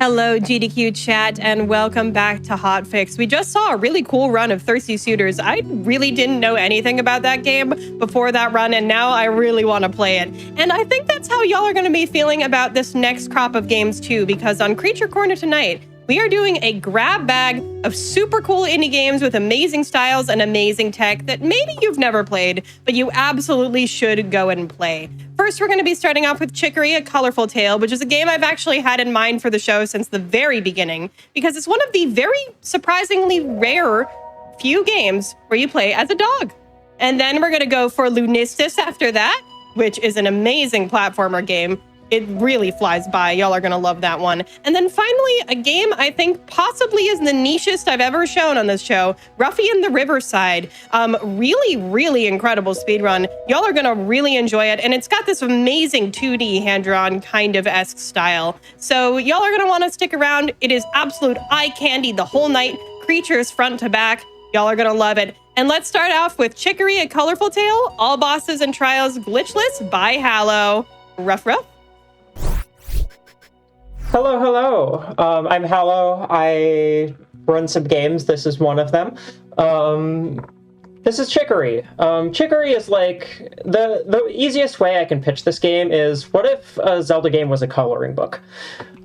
Hello, GDQ chat, and welcome back to Hotfix. We just saw a really cool run of Thirsty Suitors. I really didn't know anything about that game before that run, and now I really want to play it. And I think that's how y'all are going to be feeling about this next crop of games too, because on Creature Corner tonight, we are doing a grab bag of super cool indie games with amazing styles and amazing tech that maybe you've never played, but you absolutely should go and play. First, we're going to be starting off with Chicory, A Colorful Tale, which is a game I've actually had in mind for the show since the very beginning, because it's one of the very surprisingly rare few games where you play as a dog. And then we're going to go for Tale-Lunistice after that, which is an amazing platformer game. It really flies by. Y'all are going to love that one. And then finally, a game I think possibly is the nichest I've ever shown on this show, Ruffy and the Riverside. Really incredible speedrun. Y'all are going to really enjoy it. And it's got this amazing 2D hand-drawn kind of esque style. So y'all are going to want to stick around. It is absolute eye candy the whole night. Creatures front to back. Y'all are going to love it. And let's start off with Chicory, A Colorful Tale, All Bosses and Trials Glitchless by Hallow. Ruff. Hello. I'm Hallow. I run some games. This is one of them. This is Chicory. Chicory is like, the easiest way I can pitch this game is, what if a Zelda game was a coloring book?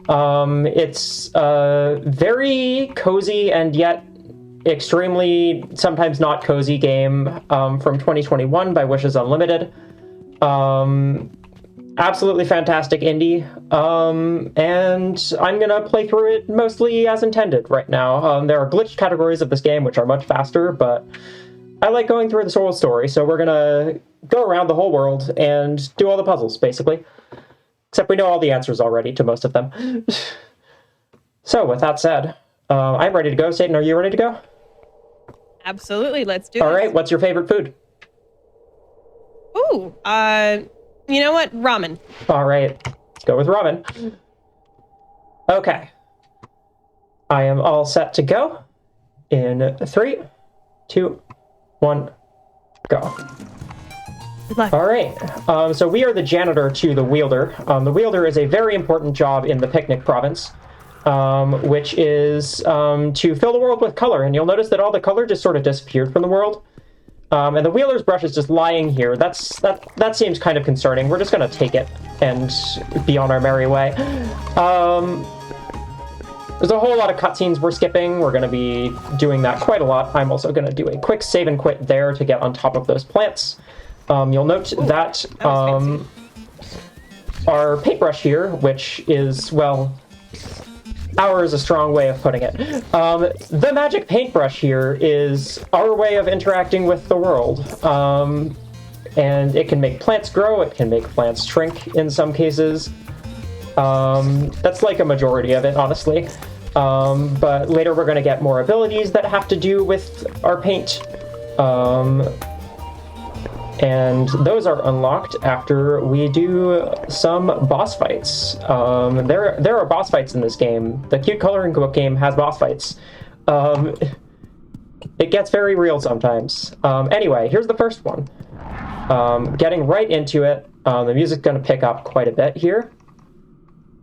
It's a very cozy and yet extremely, sometimes not cozy game from 2021 by Wishes Unlimited. Absolutely fantastic indie, and I'm gonna play through it mostly as intended right now. There are glitched categories of this game which are much faster, but I like going through this whole story, so we're gonna go around the whole world and do all the puzzles, basically. Except we know all the answers already to most of them. So, with that said, I'm ready to go. Satan, are you ready to go? Absolutely, let's do it. All right, what's your favorite food? Ooh, you know what? Ramen. All right, let's go with ramen. Okay. I am all set to go. In 3, 2, 1, go. Good luck. All right. So we are the janitor to the wielder. The wielder is a very important job in the Picnic province, which is to fill the world with color. And you'll notice that all the color just sort of disappeared from the world. And the wheeler's brush is just lying here. That seems kind of concerning. We're just going to take it and be on our merry way. There's a whole lot of cutscenes we're skipping. We're going to be doing that quite a lot. I'm also going to do a quick save and quit there to get on top of those plants. You'll note that our paintbrush here, which is, well, our is a strong way of putting it. The magic paintbrush here is our way of interacting with the world. And it can make plants grow, it can make plants shrink in some cases. That's like a majority of it, honestly. But later we're going to get more abilities that have to do with our paint. And those are unlocked after we do some boss fights. There are boss fights in this game. The cute coloring book game has boss fights. It gets very real sometimes. Anyway, here's the first one. Getting right into it. The music's going to pick up quite a bit here.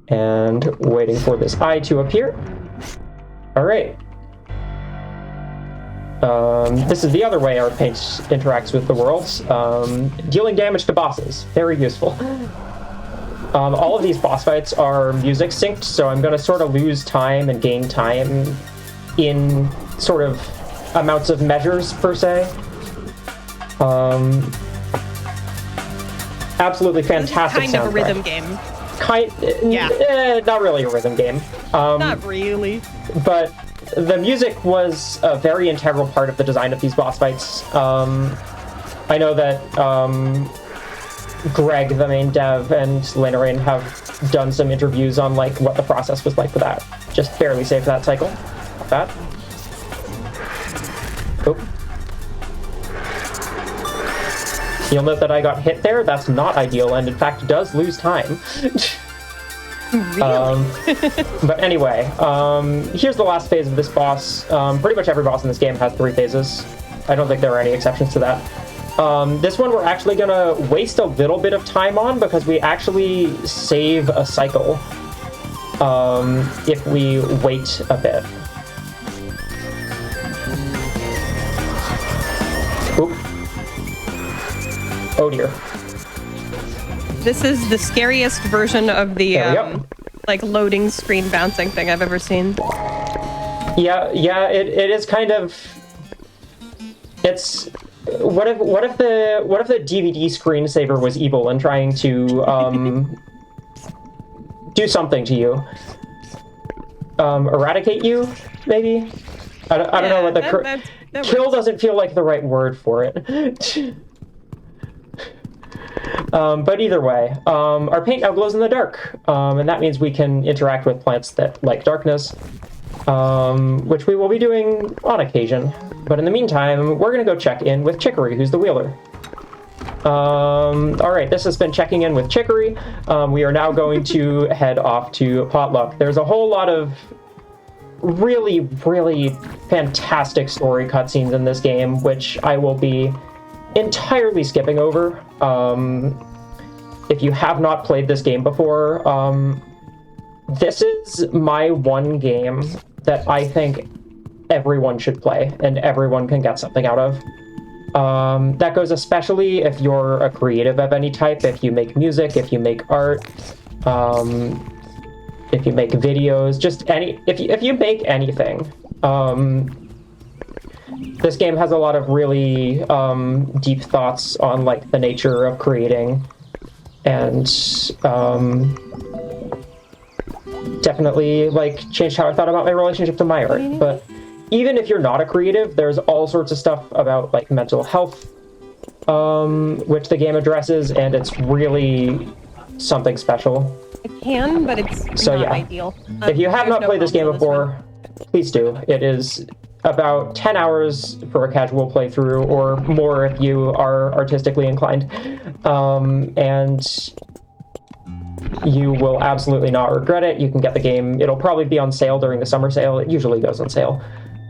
And waiting for this eye to appear. All right. This is the other way our paint interacts with the world. Dealing damage to bosses. Very useful. All of these boss fights are music synced, so I'm going to sort of lose time and gain time in sort of amounts of measures, per se. Absolutely fantastic soundtrack. Kind of a rhythm game. Not really a rhythm game. Not really. But the music was a very integral part of the design of these boss fights. I know that Greg, the main dev, and Lena have done some interviews on like what the process was like for that. Just barely saved that cycle. Not bad. Oh. You'll note that I got hit there. That's not ideal, and in fact does lose time. Really? But anyway, here's the last phase of this boss. Pretty much every boss in this game has 3 phases. I don't think there are any exceptions to that. This one we're actually gonna waste a little bit of time on because we actually save a cycle. if we wait a bit. Oop. Oh dear. This is the scariest version of the like loading screen bouncing thing I've ever seen. Yeah, it is kind of. It's what if the DVD screensaver was evil and trying to do something to you, eradicate you, maybe. I don't know what the kill doesn't feel like the right word for it. But either way, our paint now glows in the dark, and that means we can interact with plants that like darkness, which we will be doing on occasion. But in the meantime, we're going to go check in with Chicory, who's the wielder. All right, this has been checking in with Chicory. We are now going to head off to Potluck. There's a whole lot of really, really fantastic story cutscenes in this game, which I will be entirely skipping over. If you have not played this game before, this is my one game that I think everyone should play and everyone can get something out of. That goes especially if you're a creative of any type, if you make music, if you make art, if you make videos, just if you make anything. This game has a lot of really deep thoughts on like the nature of creating, and definitely like changed how I thought about my relationship to my art. But even if you're not a creative, there's all sorts of stuff about like mental health, which the game addresses, and it's really something special. It can, but it's not ideal. If you have not played this game before, please do. It is about 10 hours for a casual playthrough, or more if you are artistically inclined. And you will absolutely not regret it. You can get the game. It'll probably be on sale during the summer sale. It usually goes on sale.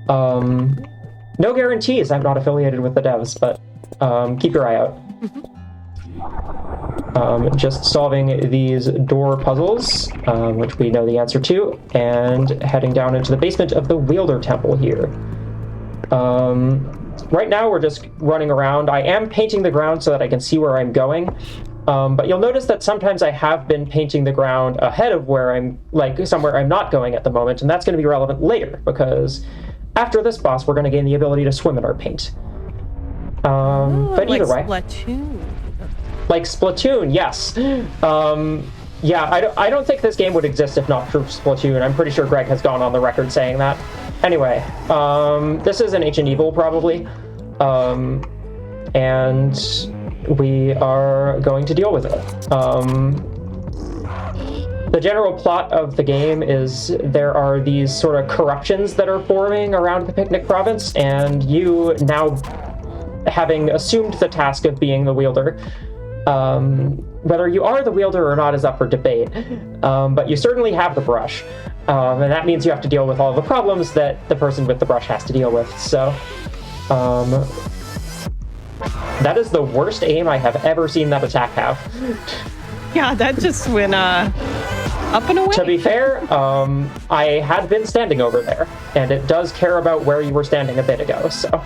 No guarantees. I'm not affiliated with the devs, but keep your eye out. Just solving these door puzzles, which we know the answer to, and heading down into the basement of the Wielder Temple here. Right now we're just running around. I am painting the ground so that I can see where I'm going, but you'll notice that sometimes I have been painting the ground ahead of where I'm, like somewhere I'm not going at the moment, and that's going to be relevant later, because after this boss we're going to gain the ability to swim in our paint. But either way. Splatoon. Like Splatoon, yes. Yeah, I don't think this game would exist if not for Splatoon. I'm pretty sure Greg has gone on the record saying that. Anyway, this is an Ancient Evil, probably. And we are going to deal with it. The general plot of the game is there are these sort of corruptions that are forming around the Picnic Province, and you now, having assumed the task of being the wielder, whether you are the wielder or not is up for debate, but you certainly have the brush, and that means you have to deal with all the problems that the person with the brush has to deal with. So that is the worst aim I have ever seen that attack have. Yeah, that just went up and away. To be fair, I had been standing over there, and it does care about where you were standing a bit ago, so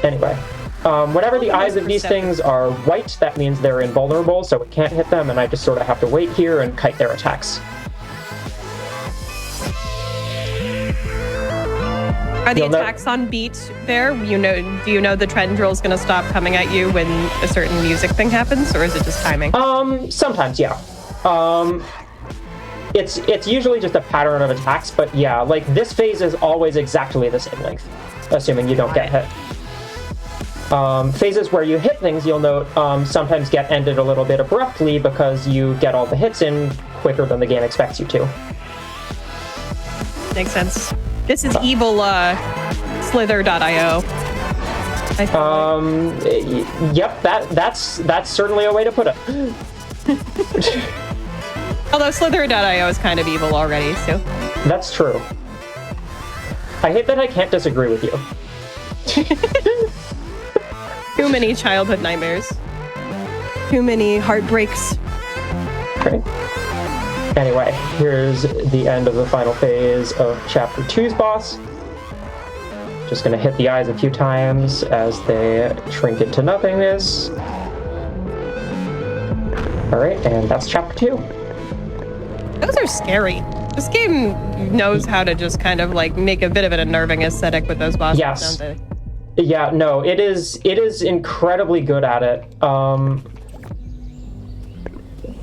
anyway. Whenever the eyes of these things are white, that means they're invulnerable, so we can't hit them, and I just sort of have to wait here and kite their attacks. Are the attacks on beat there? Do you know the trend drill is going to stop coming at you when a certain music thing happens, or is it just timing? Sometimes, yeah. It's usually just a pattern of attacks, but yeah, like this phase is always exactly the same length, assuming you don't get hit. Phases where you hit things, you'll note, sometimes get ended a little bit abruptly because you get all the hits in quicker than the game expects you to. Makes sense. This is evil slither.io. Yep, that's certainly a way to put it. Although slither.io is kind of evil already, so. That's true. I hate that I can't disagree with you. Too many childhood nightmares. Too many heartbreaks. Great. Anyway, here's the end of the final phase of Chapter 2's boss. Just gonna hit the eyes a few times as they shrink into nothingness. Alright, and that's Chapter 2. Those are scary. This game knows how to just kind of like make a bit of an unnerving aesthetic with those bosses, Yes. don't they? Yeah, no, it is incredibly good at it.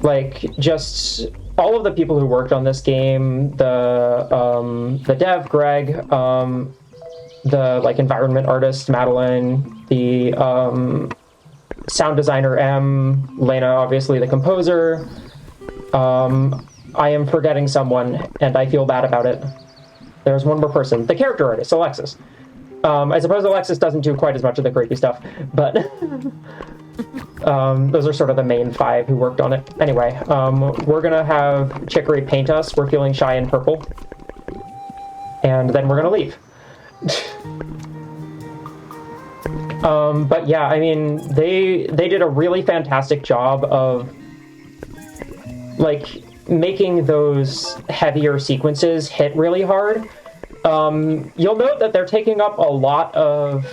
Like, just all of the people who worked on this game, the dev, Greg, the like environment artist, Madeline, the sound designer, M, Lena, obviously the composer. I am forgetting someone, and I feel bad about it. There's one more person, the character artist, Alexis. I suppose Alexis doesn't do quite as much of the creepy stuff, but those are sort of the main 5 who worked on it. Anyway, we're gonna have Chicory paint us. We're feeling shy in purple. And then we're gonna leave. But yeah, I mean, they did a really fantastic job of, like, making those heavier sequences hit really hard. You'll note that they're taking up a lot of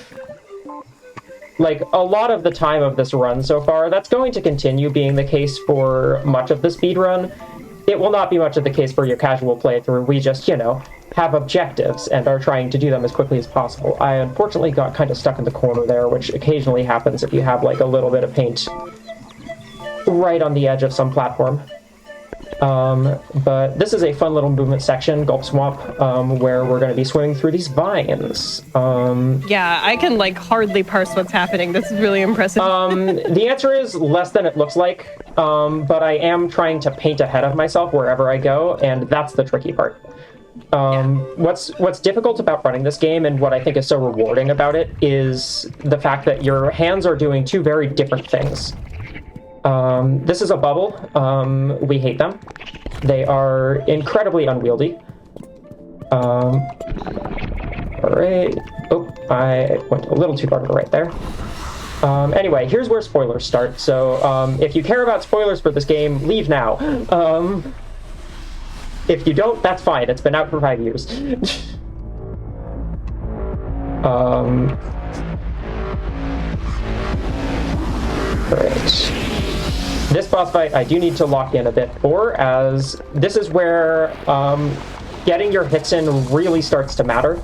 the time of this run so far. That's going to continue being the case for much of the speedrun. It will not be much of the case for your casual playthrough. We just, you know, have objectives and are trying to do them as quickly as possible. I unfortunately got kind of stuck in the corner there, which occasionally happens if you have like a little bit of paint right on the edge of some platform. But this is a fun little movement section, Gulp Swamp, where we're going to be swimming through these vines. Yeah, I can like hardly parse what's happening. This is really impressive. The answer is less than it looks like, but I am trying to paint ahead of myself wherever I go, and that's the tricky part. What's difficult about running this game, and what I think is so rewarding about it, is the fact that your hands are doing 2 very different things. This is a bubble. We hate them. They are incredibly unwieldy. Alright. Oh, I went a little too far to the right there. Anyway, here's where spoilers start. So, if you care about spoilers for this game, leave now. If you don't, that's fine. It's been out for 5 years. Alright. This boss fight I do need to lock in a bit for, as this is where getting your hits in really starts to matter.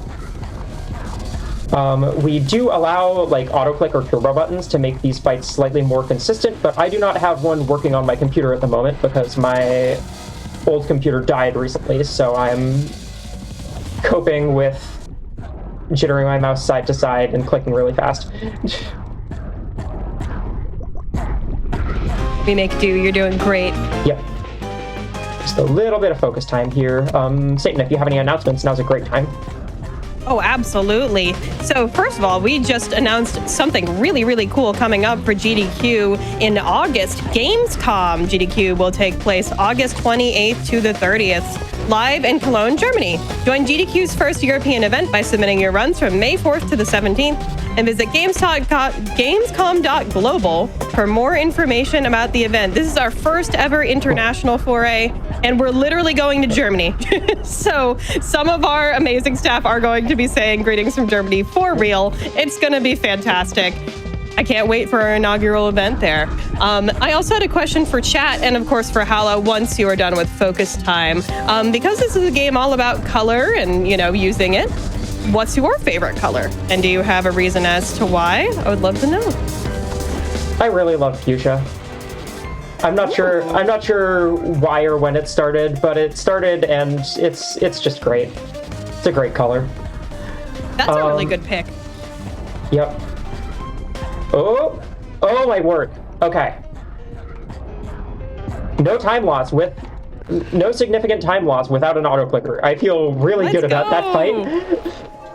We do allow like auto-click or turbo buttons to make these fights slightly more consistent, but I do not have one working on my computer at the moment because my old computer died recently, so I'm coping with jittering my mouse side to side and clicking really fast. We make do. You're doing great. Yep. Just a little bit of focus time here. Satan, if you have any announcements, now's a great time. Oh, absolutely. So first of all, we just announced something really, really cool coming up for GDQ in August. Gamescom GDQ will take place August 28th to the 30th, live in Cologne, Germany. Join GDQ's first European event by submitting your runs from May 4th to the 17th, and visit gamescom.global for more information about the event. This is our first ever international foray, and we're literally going to Germany. So some of our amazing staff are going to be saying greetings from Germany for real. It's going to be fantastic. I can't wait for our inaugural event there. I also had a question for chat and, of course, for Hala once you are done with focus time. Because this is a game all about color and, you know, using it, what's your favorite color? And do you have a reason as to why? I would love to know. I really love fuchsia. I'm not sure why or when it started, but it started and it's just great. It's a great color. That's a really good pick. Yep. Oh my word. Okay. No significant time loss without an auto-clicker. I feel really good about that fight.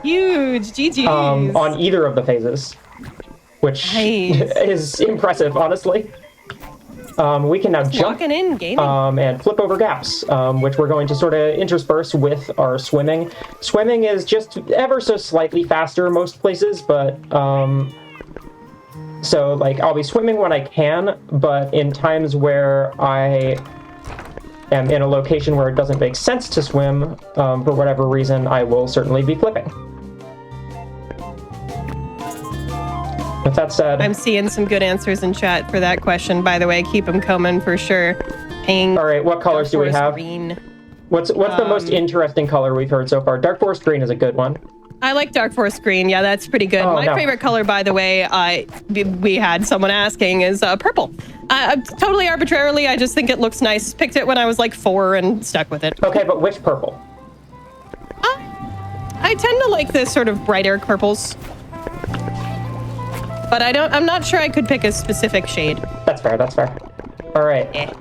Huge. GG's. On either of the phases, which is impressive, honestly. We can now jump in, gaming. And flip over gaps, which we're going to sort of intersperse with our swimming. Swimming is just ever so slightly faster most places, but so like I'll be swimming when I can, but in times where I am in a location where it doesn't make sense to swim, for whatever reason, I will certainly be flipping. With that said... I'm seeing some good answers in chat for that question, by the way. Keep them coming for sure. Pink. All right, what colors do we have? Green. What's the most interesting color we've heard so far? Dark Forest Green is a good one. I like Dark Forest Green. Yeah, that's pretty good. Oh, My favorite color, by the way, we had someone asking, is purple. Totally arbitrarily, I just think it looks nice. Picked it when I was like 4 and stuck with it. Okay, but which purple? I tend to like this sort of brighter purples. But I'm not sure I could pick a specific shade. That's fair, that's fair. All right. Yeah.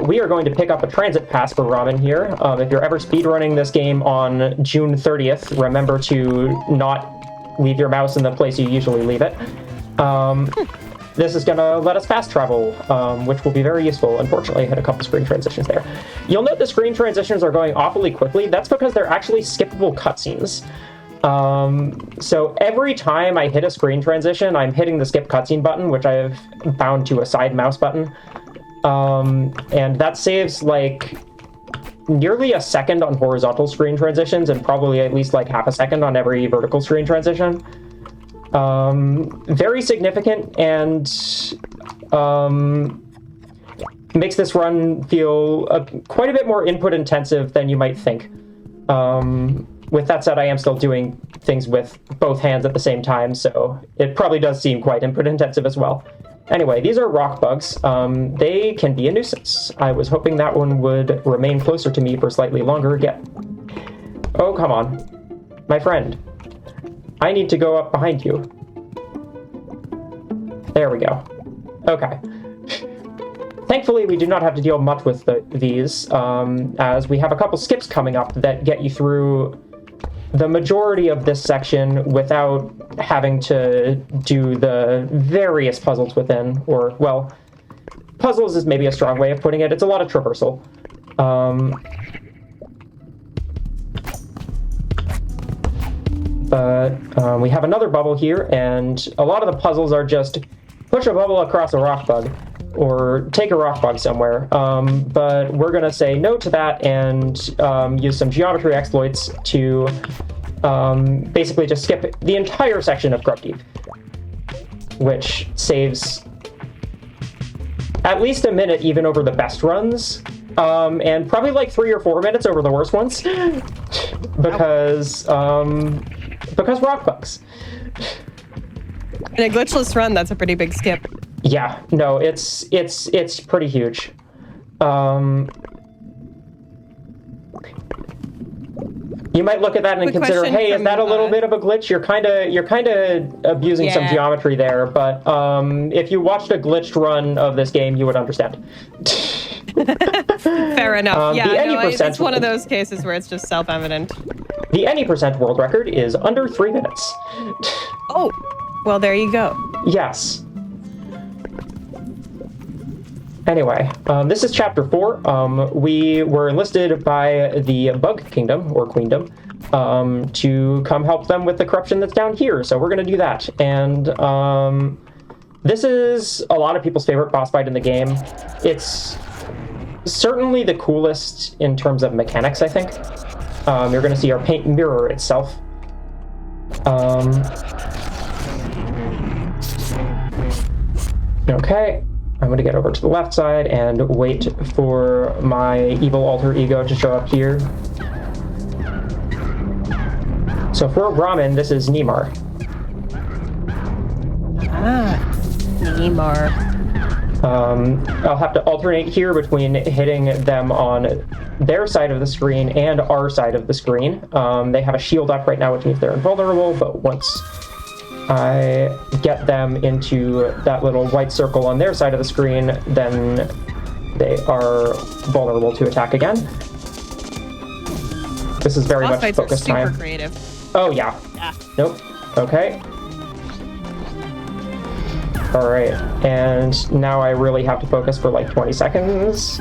We are going to pick up a transit pass for Ramen here. If you're ever speedrunning this game on June 30th, remember to not leave your mouse in the place you usually leave it. This is going to let us fast travel, which will be very useful. Unfortunately, I hit a couple screen transitions there. You'll note the screen transitions are going awfully quickly. That's because they're actually skippable cutscenes. So every time I hit a screen transition, I'm hitting the skip cutscene button, which I've bound to a side mouse button. And that saves like nearly a second on horizontal screen transitions and probably at least like half a second on every vertical screen transition. Very significant and makes this run feel quite a bit more input intensive than you might think. With that said, I am still doing things with both hands at the same time, so it probably does seem quite input intensive as well. Anyway, these are rock bugs. They can be a nuisance. I was hoping that one would remain closer to me for slightly longer yet. Oh, come on. My friend. I need to go up behind you. There we go. Okay. Thankfully, we do not have to deal much with these, as we have a couple skips coming up that get you through the majority of this section without having to do the various puzzles within, or, well, puzzles is maybe a strong way of putting it. It's a lot of traversal. But we have another bubble here, and a lot of the puzzles are just push a bubble across a rock bug, or take a rock bug somewhere. But we're going to say no to that and use some geometry exploits to basically just skip the entire section of Grub Deep, which saves at least a minute even over the best runs, and probably like 3 or 4 minutes over the worst ones, because rock bugs. In a glitchless run, that's a pretty big skip. Yeah, no, it's pretty huge. You might look at that and Quick consider, question hey, is from, that a little bit of a glitch? You're kind of abusing some geometry there, but if you watched a glitched run of this game, you would understand. Fair enough. It's one of the those cases where it's just self-evident. The any % world record is under 3 minutes. Oh, well, there you go. Yes. Anyway, this is Chapter 4. We were enlisted by the Bug Kingdom, or Queendom, to come help them with the corruption that's down here, so we're going to do that. And this is a lot of people's favorite boss fight in the game. It's certainly the coolest in terms of mechanics, I think. You're going to see our paint mirror itself. Okay. I'm going to get over to the left side and wait for my evil alter ego to show up here. So for Ramen, this is Neymar. Ah, Neymar. I'll have to alternate here between hitting them on their side of the screen and our side of the screen. They have a shield up right now, which means they're invulnerable, but once I get them into that little white circle on their side of the screen, then they are vulnerable to attack again. This is very much focus time. Super creative. Oh, yeah. Nope. Okay. All right. And now I really have to focus for like 20 seconds,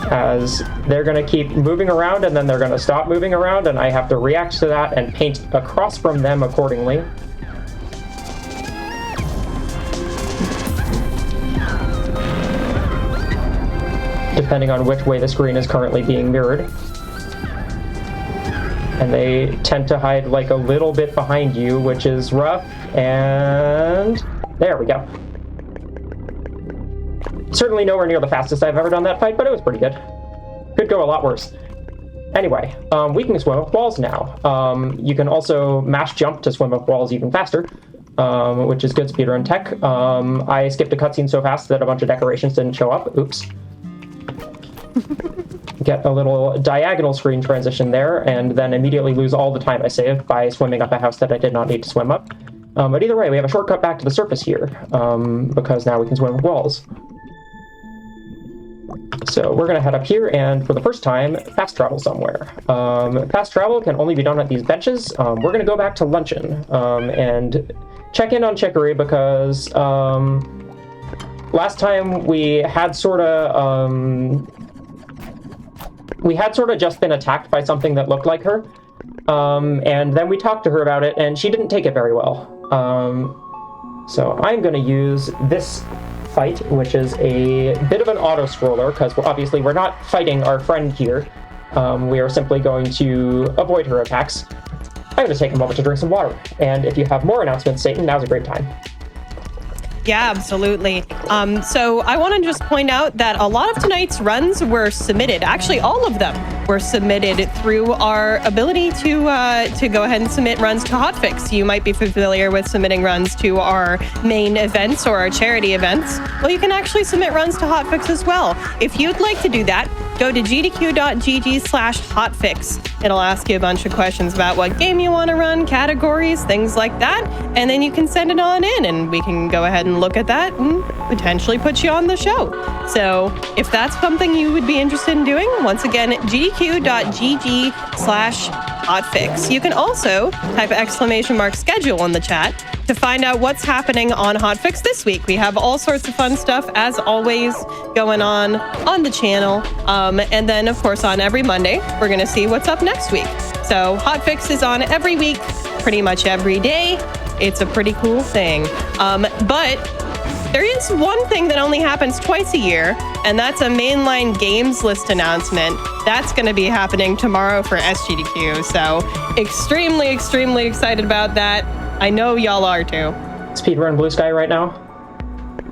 as they're going to keep moving around and then they're going to stop moving around, and I have to react to that and paint across from them accordingly. depending on which way the screen is currently being mirrored. And they tend to hide like a little bit behind you, which is rough, and there we go. Certainly nowhere near the fastest I've ever done that fight, but it was pretty good. Could go a lot worse. Anyway, we can swim up walls now. You can also mash jump to swim up walls even faster, which is good speedrun tech. I skipped a cutscene so fast that a bunch of decorations didn't show up. Oops. Get a little diagonal screen transition there, and then immediately lose all the time I saved by swimming up a house that I did not need to swim up. But either way, we have a shortcut back to the surface here, because now we can swim up walls. So we're going to head up here, and for the first time, fast travel somewhere. Fast travel can only be done at these benches. We're going to go back to luncheon, and check in on Chicory, because last time we had sort of just been attacked by something that looked like her, and then we talked to her about it, and she didn't take it very well. So I'm going to use this fight, which is a bit of an auto-scroller, because obviously we're not fighting our friend here. We are simply going to avoid her attacks. I'm going to take a moment to drink some water, and if you have more announcements, Satan, now's a great time. Yeah, absolutely. So I want to just point out that a lot of tonight's runs were submitted. Actually, all of them were submitted through our ability to go ahead and submit runs to Hotfix. You might be familiar with submitting runs to our main events or our charity events. Well, you can actually submit runs to Hotfix as well. If you'd like to do that, go to gdq.gg/hotfix. It'll ask you a bunch of questions about what game you want to run, categories, things like that, and then you can send it on in, and we can go ahead and look at that and potentially put you on the show. So if that's something you would be interested in doing, once again, gdq.gg/hotfix. You can also type !schedule in the chat to find out what's happening on Hotfix this week. We have all sorts of fun stuff, as always, going on the channel. And then, of course, on every Monday, we're going to see what's up next week. So Hotfix is on every week, pretty much every day. It's a pretty cool thing. But there is one thing that only happens twice a year, and that's a mainline games list announcement. That's going to be happening tomorrow for SGDQ. So extremely, extremely excited about that. I know y'all are too. Speedrun Blue Sky right now.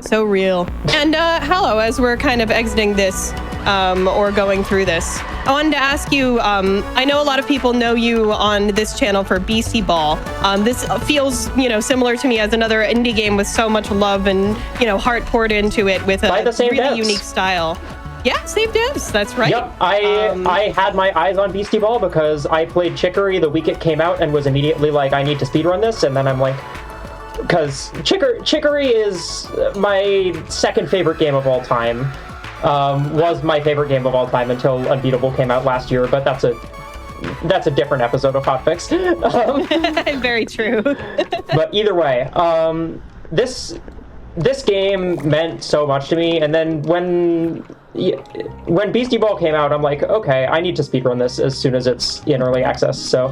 So real. And hello, as we're kind of exiting this, or going through this, I wanted to ask you, I know a lot of people know you on this channel for BC Ball. This feels, similar to me as another indie game with so much love and, heart poured into it with a really unique style. Yeah, same devs, that's right. Yep, I had my eyes on Beastie Ball because I played Chicory the week it came out and was immediately like, I need to speedrun this, and then I'm like, because Chicory is my second favorite game of all time. Was my favorite game of all time until Unbeatable came out last year, but that's a different episode of Hotfix. Very true. But either way, this game meant so much to me, and then when Beastie Ball came out, I'm like, okay, I need to speedrun this as soon as it's in early access. So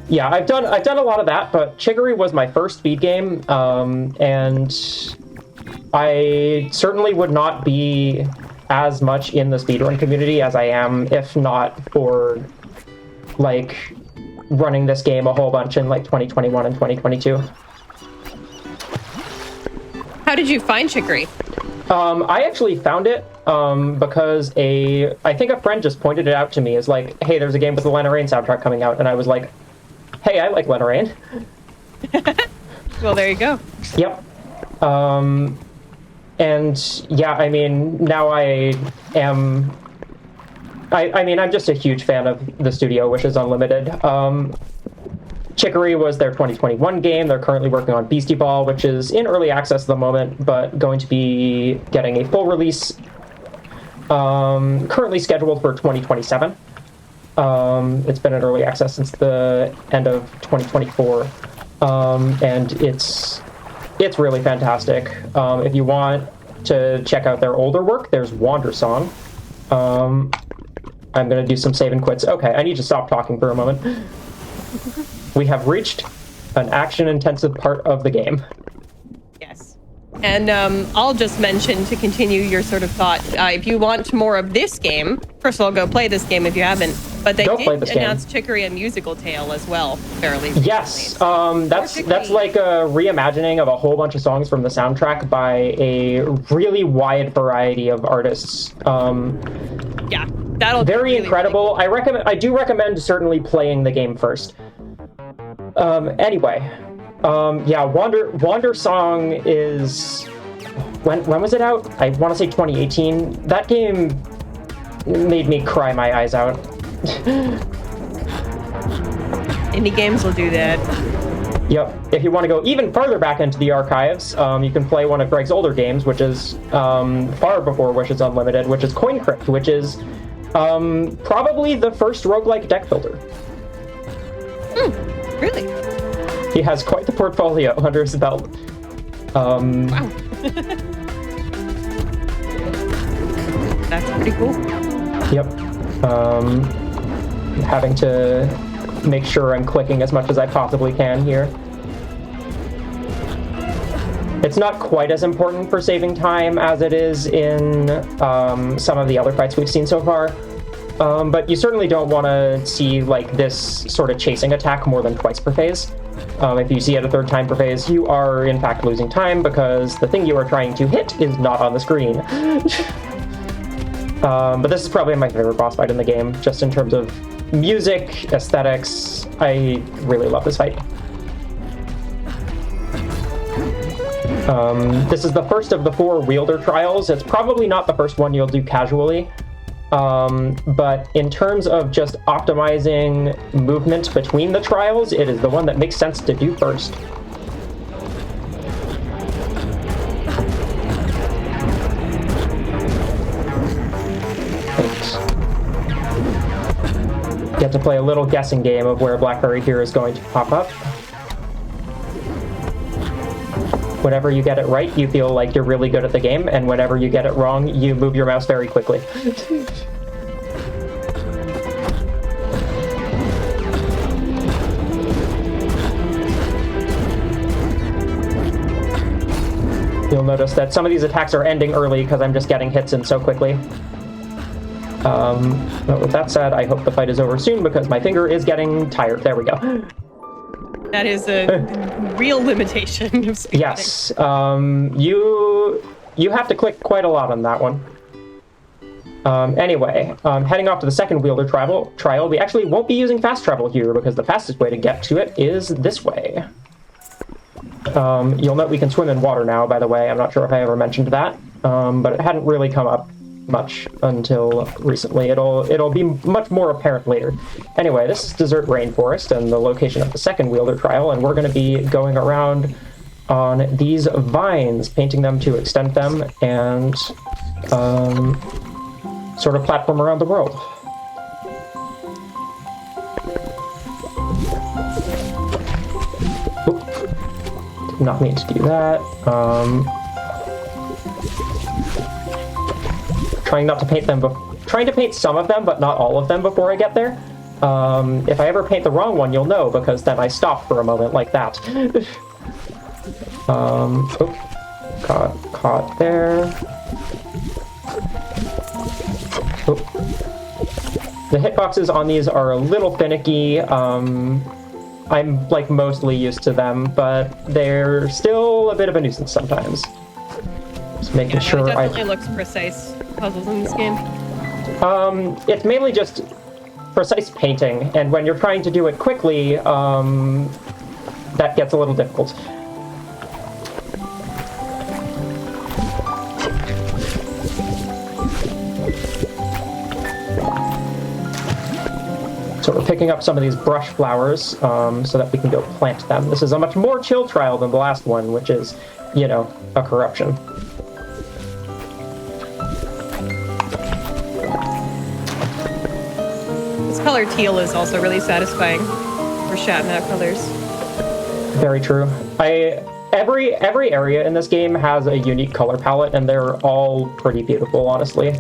yeah, I've done a lot of that, but Chicory was my first speed game, and I certainly would not be as much in the speedrun community as I am if not for like running this game a whole bunch in like 2021 and 2022. How did you find Chicory? I actually found it because I think a friend just pointed it out to me as like, hey, there's a game with the Lena Raine soundtrack coming out, and I was like, hey, I like Lena Raine. Well, there you go. Yep. And yeah, I mean, now I'm just a huge fan of the studio, Wishes Unlimited. Chicory was their 2021 game. They're currently working on Beastie Ball, which is in early access at the moment, but going to be getting a full release, currently scheduled for 2027. It's been in early access since the end of 2024, and it's really fantastic. If you want to check out their older work, there's Wandersong. I'm going to do some save and quits. Okay, I need to stop talking for a moment. We have reached an action-intensive part of the game. Yes. And I'll just mention to continue your sort of thought, if you want more of this game, first of all, go play this game if you haven't. But they did announce Chicory and Musical Tale as well, fairly recently. Yes, that's like a reimagining of a whole bunch of songs from the soundtrack by a really wide variety of artists. Yeah, that'll very be really, incredible. Really cool. I do recommend certainly playing the game first. Anyway, yeah, Wander Song is when was it out? I want to say 2018. That game made me cry my eyes out. Indie games will do that. Yep. If you want to go even further back into the archives, you can play one of Greg's older games, which is far before Wishes Unlimited, which is Coin Crypt, which is probably the first roguelike deck builder. Really? He has quite the portfolio under his belt. Wow. That's pretty cool. Yep. Having to make sure I'm clicking as much as I possibly can here. It's not quite as important for saving time as it is in some of the other fights we've seen so far. But you certainly don't want to see like this sort of chasing attack more than twice per phase. If you see it a third time per phase, you are in fact losing time because the thing you are trying to hit is not on the screen. But this is probably my favorite boss fight in the game, just in terms of music, aesthetics. I really love this fight. This is the first of the 4 wielder trials. It's probably not the first one you'll do casually. But in terms of just optimizing movement between the trials, it is the one that makes sense to do first. Get to play a little guessing game of where Blackberry here is going to pop up. Whenever you get it right, you feel like you're really good at the game, and whenever you get it wrong, you move your mouse very quickly. You'll notice that some of these attacks are ending early because I'm just getting hits in so quickly. But with that said, I hope the fight is over soon because my finger is getting tired. There we go. That is a real limitation of speed. Yes, you have to click quite a lot on that one. Anyway, heading off to the second wielder trial, we actually won't be using fast travel here because the fastest way to get to it is this way. You'll note we can swim in water now, by the way. I'm not sure if I ever mentioned that, but it hadn't really come up much until recently. It'll be much more apparent later. Anyway, this is Desert Rainforest and the location of the second wielder trial, and we're going to be going around on these vines, painting them to extend them, and sort of platform around the world. Oop. Did not mean to do that. Trying not to paint them, trying to paint some of them, but not all of them before I get there. If I ever paint the wrong one, you'll know, because then I stop for a moment like that. Got caught there. Oop. The hitboxes on these are a little finicky. I'm like mostly used to them, but they're still a bit of a nuisance sometimes. Just making sure it definitely looks precise. Puzzles in this game? It's mainly just precise painting, and when you're trying to do it quickly, that gets a little difficult. So we're picking up some of these brush flowers so that we can go plant them. This is a much more chill trial than the last one, which is, you know, a corruption. Color teal is also really satisfying for Shatnat colors. Very true. Every area in this game has a unique color palette, and they're all pretty beautiful, honestly.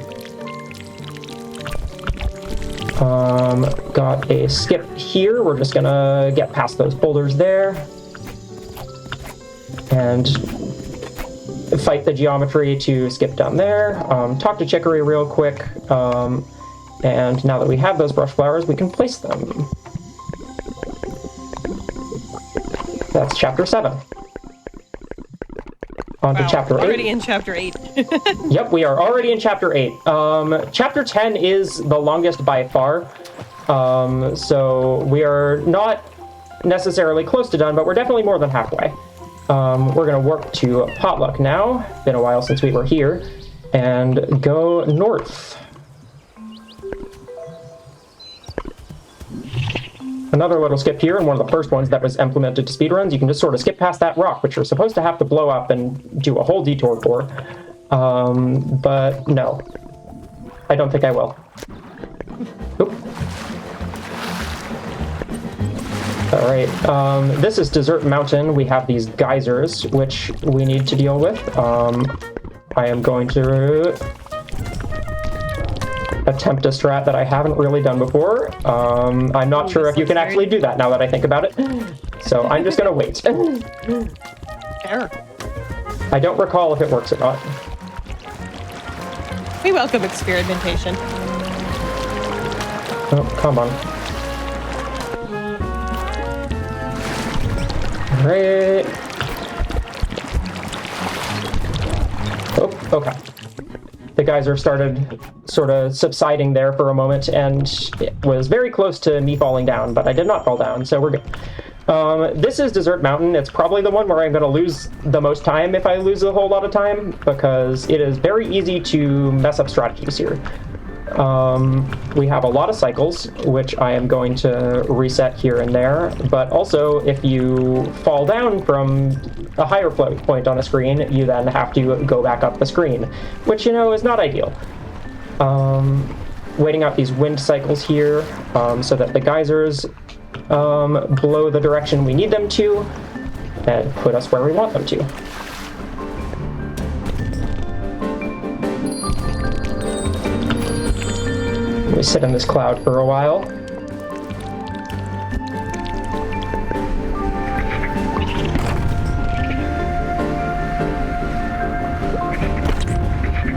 Got a skip here. We're just gonna get past those boulders there. And fight the geometry to skip down there, talk to Chicory real quick, and now that we have those brush flowers, we can place them. That's chapter 7. On to chapter 8. Already in chapter 8. Yep, we are already in chapter 8. Chapter 10 is the longest by far, so we are not necessarily close to done, but we're definitely more than halfway. We're going to warp to Potluck now. Been a while since we were here. And go north. Another little skip here, and one of the first ones that was implemented to speedruns. You can just sort of skip past that rock, which you're supposed to have to blow up and do a whole detour for. But no. I don't think I will. Oop. Alright, this is Desert Mountain. We have these geysers, which we need to deal with. I am going to attempt a strat that I haven't really done before. I'm not sure if you can actually do that now that I think about it. So I'm just going to wait. Fair. I don't recall if it works or not. We welcome experimentation. Oh, come on. Alright. Oh, okay. The geyser started sort of subsiding there for a moment, and it was very close to me falling down, but I did not fall down, so we're good. This is Desert Mountain. It's probably the one where I'm going to lose the most time if I lose a whole lot of time, because it is very easy to mess up strategies here. We have a lot of cycles, which I am going to reset here and there, but also if you fall down from a higher point on a screen, you then have to go back up the screen, which, you know, is not ideal. Waiting out these wind cycles here, so that the geysers blow the direction we need them to, and put us where we want them to. We sit in this cloud for a while.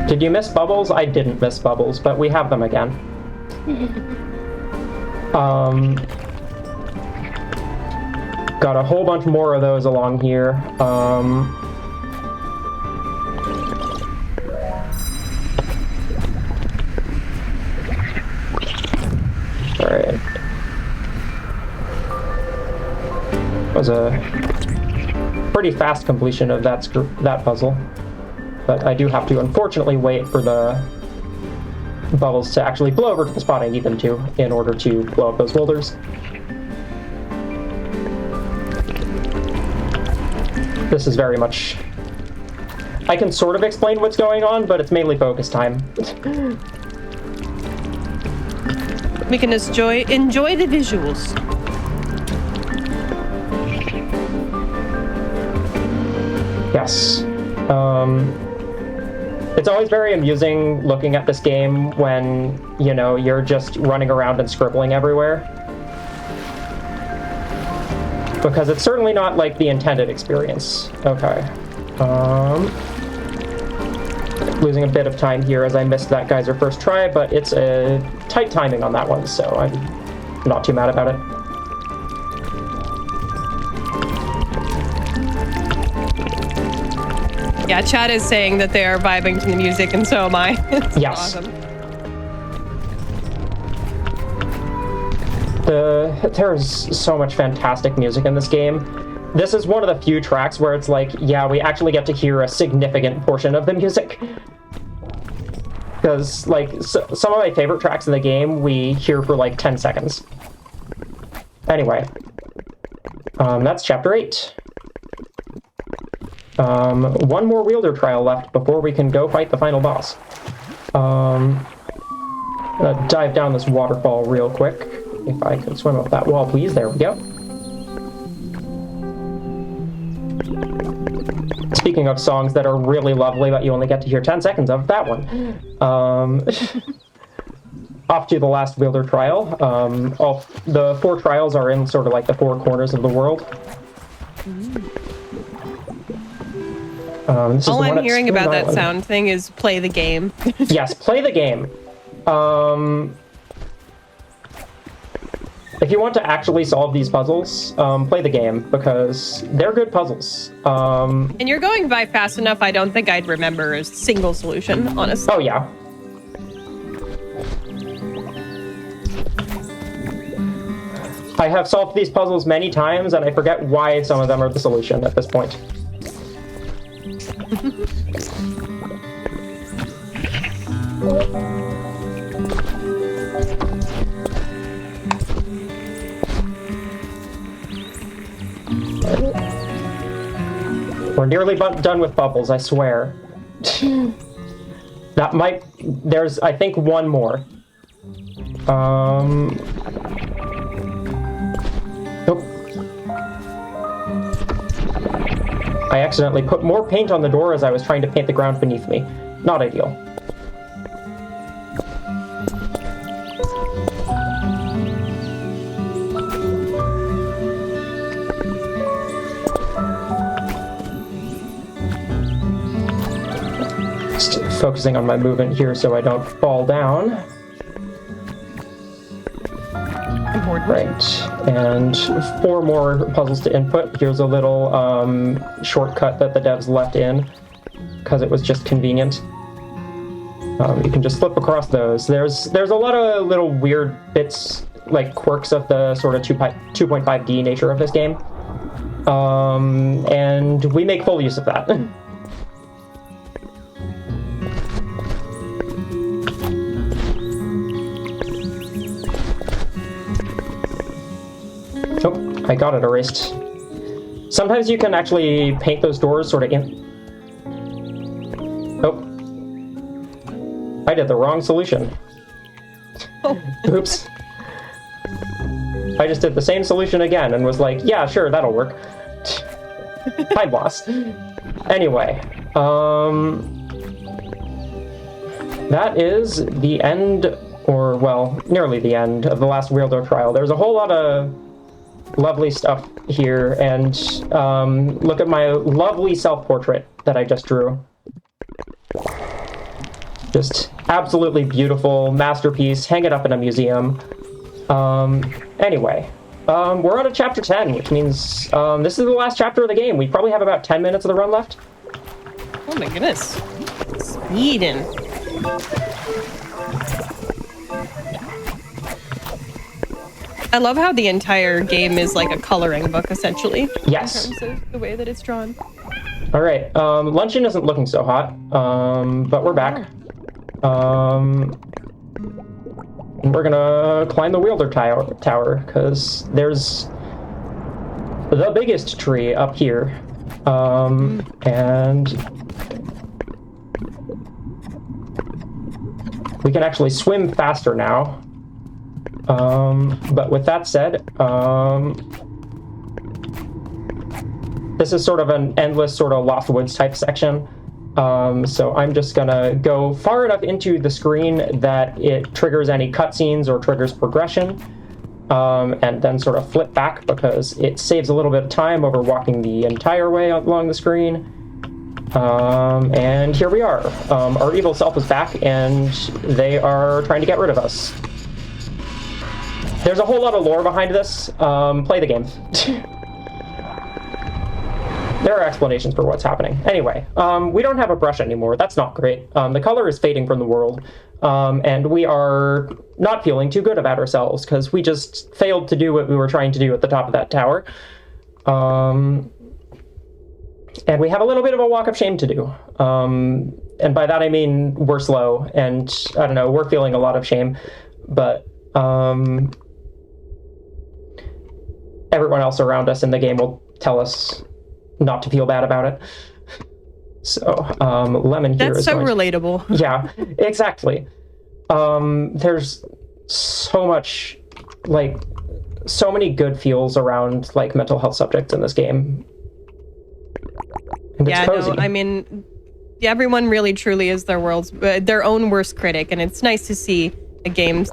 Did you miss bubbles? I didn't miss bubbles, but we have them again. Got a whole bunch more of those along here. Alright. Was a pretty fast completion of that puzzle, but I do have to unfortunately wait for the bubbles to actually blow over to the spot I need them to in order to blow up those boulders. This is very much... I can sort of explain what's going on, but it's mainly focus time. We can enjoy the visuals. Yes. It's always very amusing looking at this game when, you know, you're just running around and scribbling everywhere. Because it's certainly not like the intended experience. Okay. Losing a bit of time here as I missed that geyser first try, but it's a tight timing on that one, so I'm not too mad about it. Yeah, chat is saying that they are vibing to the music, and so am I. It's yes. Awesome. There's so much fantastic music in this game. This is one of the few tracks where it's like, yeah, we actually get to hear a significant portion of the music. Because, like, some of my favorite tracks in the game, we hear for, like, 10 seconds. Anyway. That's Chapter 8. One more wielder trial left before we can go fight the final boss. Dive down this waterfall real quick. If I can swim up that wall, please. There we go. Speaking of songs that are really lovely, but you only get to hear 10 seconds of, that one. Off to the last wielder trial. All the 4 trials are in sort of like the 4 corners of the world. All I'm hearing about that sound thing is play the game. Yes, play the game. If you want to actually solve these puzzles, play the game, because they're good puzzles. And you're going by fast enough, I don't think I'd remember a single solution, honestly. Oh, yeah. I have solved these puzzles many times, and I forget why some of them are the solution at this point. We're nearly done with bubbles, I swear. That might... There's, I think, one more. Nope. I accidentally put more paint on the door as I was trying to paint the ground beneath me. Not ideal. Just focusing on my movement here so I don't fall down. Important. Right, and 4 more puzzles to input. Here's a little shortcut that the devs left in because it was just convenient. You can just flip across those. There's a lot of little weird bits, like quirks of the sort of 2.5D nature of this game, and we make full use of that. Oh, I got it erased. Sometimes you can actually paint those doors sort of in... Oh. I did the wrong solution. Oh. Oops. I just did the same solution again and was like, yeah, sure, that'll work. Time loss. Anyway, that is the end, or, well, nearly the end of the last Weirdo trial. There's a whole lot of lovely stuff here, and look at my lovely self-portrait that I just drew. Just absolutely beautiful masterpiece. Hang it up in a museum. Anyway, we're on to chapter 10, which means this is the last chapter of the game. We probably have about 10 minutes of the run left. Oh my goodness. Speeding. I love how the entire game is like a coloring book, essentially. Yes. In terms of the way that it's drawn. All right. Luncheon isn't looking so hot, but we're back. We're gonna climb the Wielder Tower, because there's the biggest tree up here. And we can actually swim faster now. But with that said, this is sort of an endless sort of Lost Woods type section. So I'm just gonna go far enough into the screen that it triggers any cutscenes or triggers progression, and then sort of flip back because it saves a little bit of time over walking the entire way along the screen. And here we are. Our evil self is back, and they are trying to get rid of us. There's a whole lot of lore behind this. Play the game. There are explanations for what's happening. Anyway, we don't have a brush anymore. That's not great. The color is fading from the world, and we are not feeling too good about ourselves because we just failed to do what we were trying to do at the top of that tower. And we have a little bit of a walk of shame to do. And by that I mean we're slow, and I don't know, we're feeling a lot of shame, but everyone else around us in the game will tell us not to feel bad about it. So, Lemon here That's is so relatable. Yeah, exactly. There's so much, like, so many good feels around, like, mental health subjects in this game. And yeah, it's cozy. no, I mean, everyone really truly is their own worst critic, and it's nice to see a game,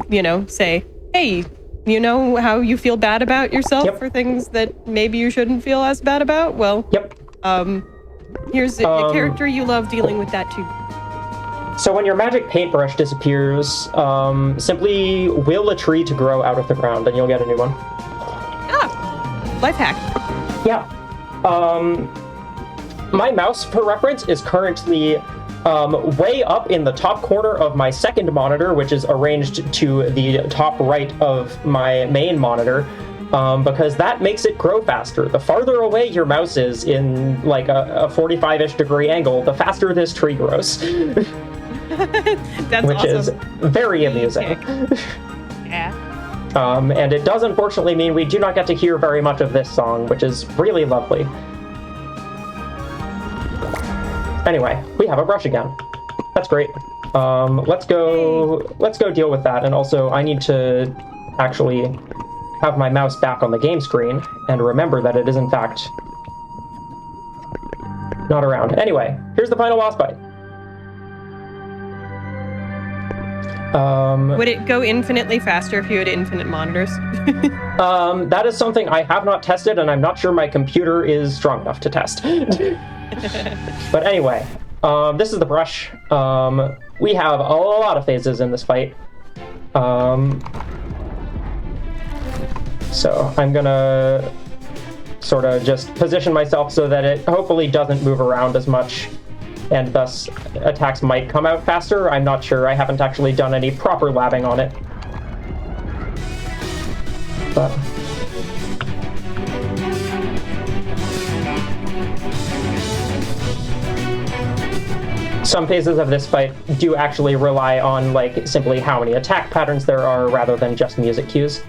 say, hey, you know how you feel bad about yourself for things that maybe you shouldn't feel as bad about? Well, Here's the character you love dealing with that too. So when your magic paintbrush disappears, simply will a tree to grow out of the ground, and you'll get a new one. Ah, life hack. Yeah. My mouse, for reference, is currently way up in the top corner of my second monitor, which is arranged to the top right of my main monitor, because that makes it grow faster. The farther away your mouse is in like a 45-ish degree angle, the faster this tree grows. That's which awesome. is very amusing. Yeah. And it does unfortunately mean we do not get to hear very much of this song, which is really lovely. Anyway, we have a brush again. That's great. Let's go deal with that. And also, I need to actually have my mouse back on the game screen and remember that it is in fact not around. Anyway, here's the final boss fight. Would it go infinitely faster if you had infinite monitors? That is something I have not tested, and I'm not sure my computer is strong enough to test. But anyway, this is the brush. We have a lot of phases in this fight. So I'm gonna sort of just position myself so that it hopefully doesn't move around as much, and thus attacks might come out faster. I'm not sure. I haven't actually done any proper labbing on it. But some phases of this fight do actually rely on like simply how many attack patterns there are rather than just music cues.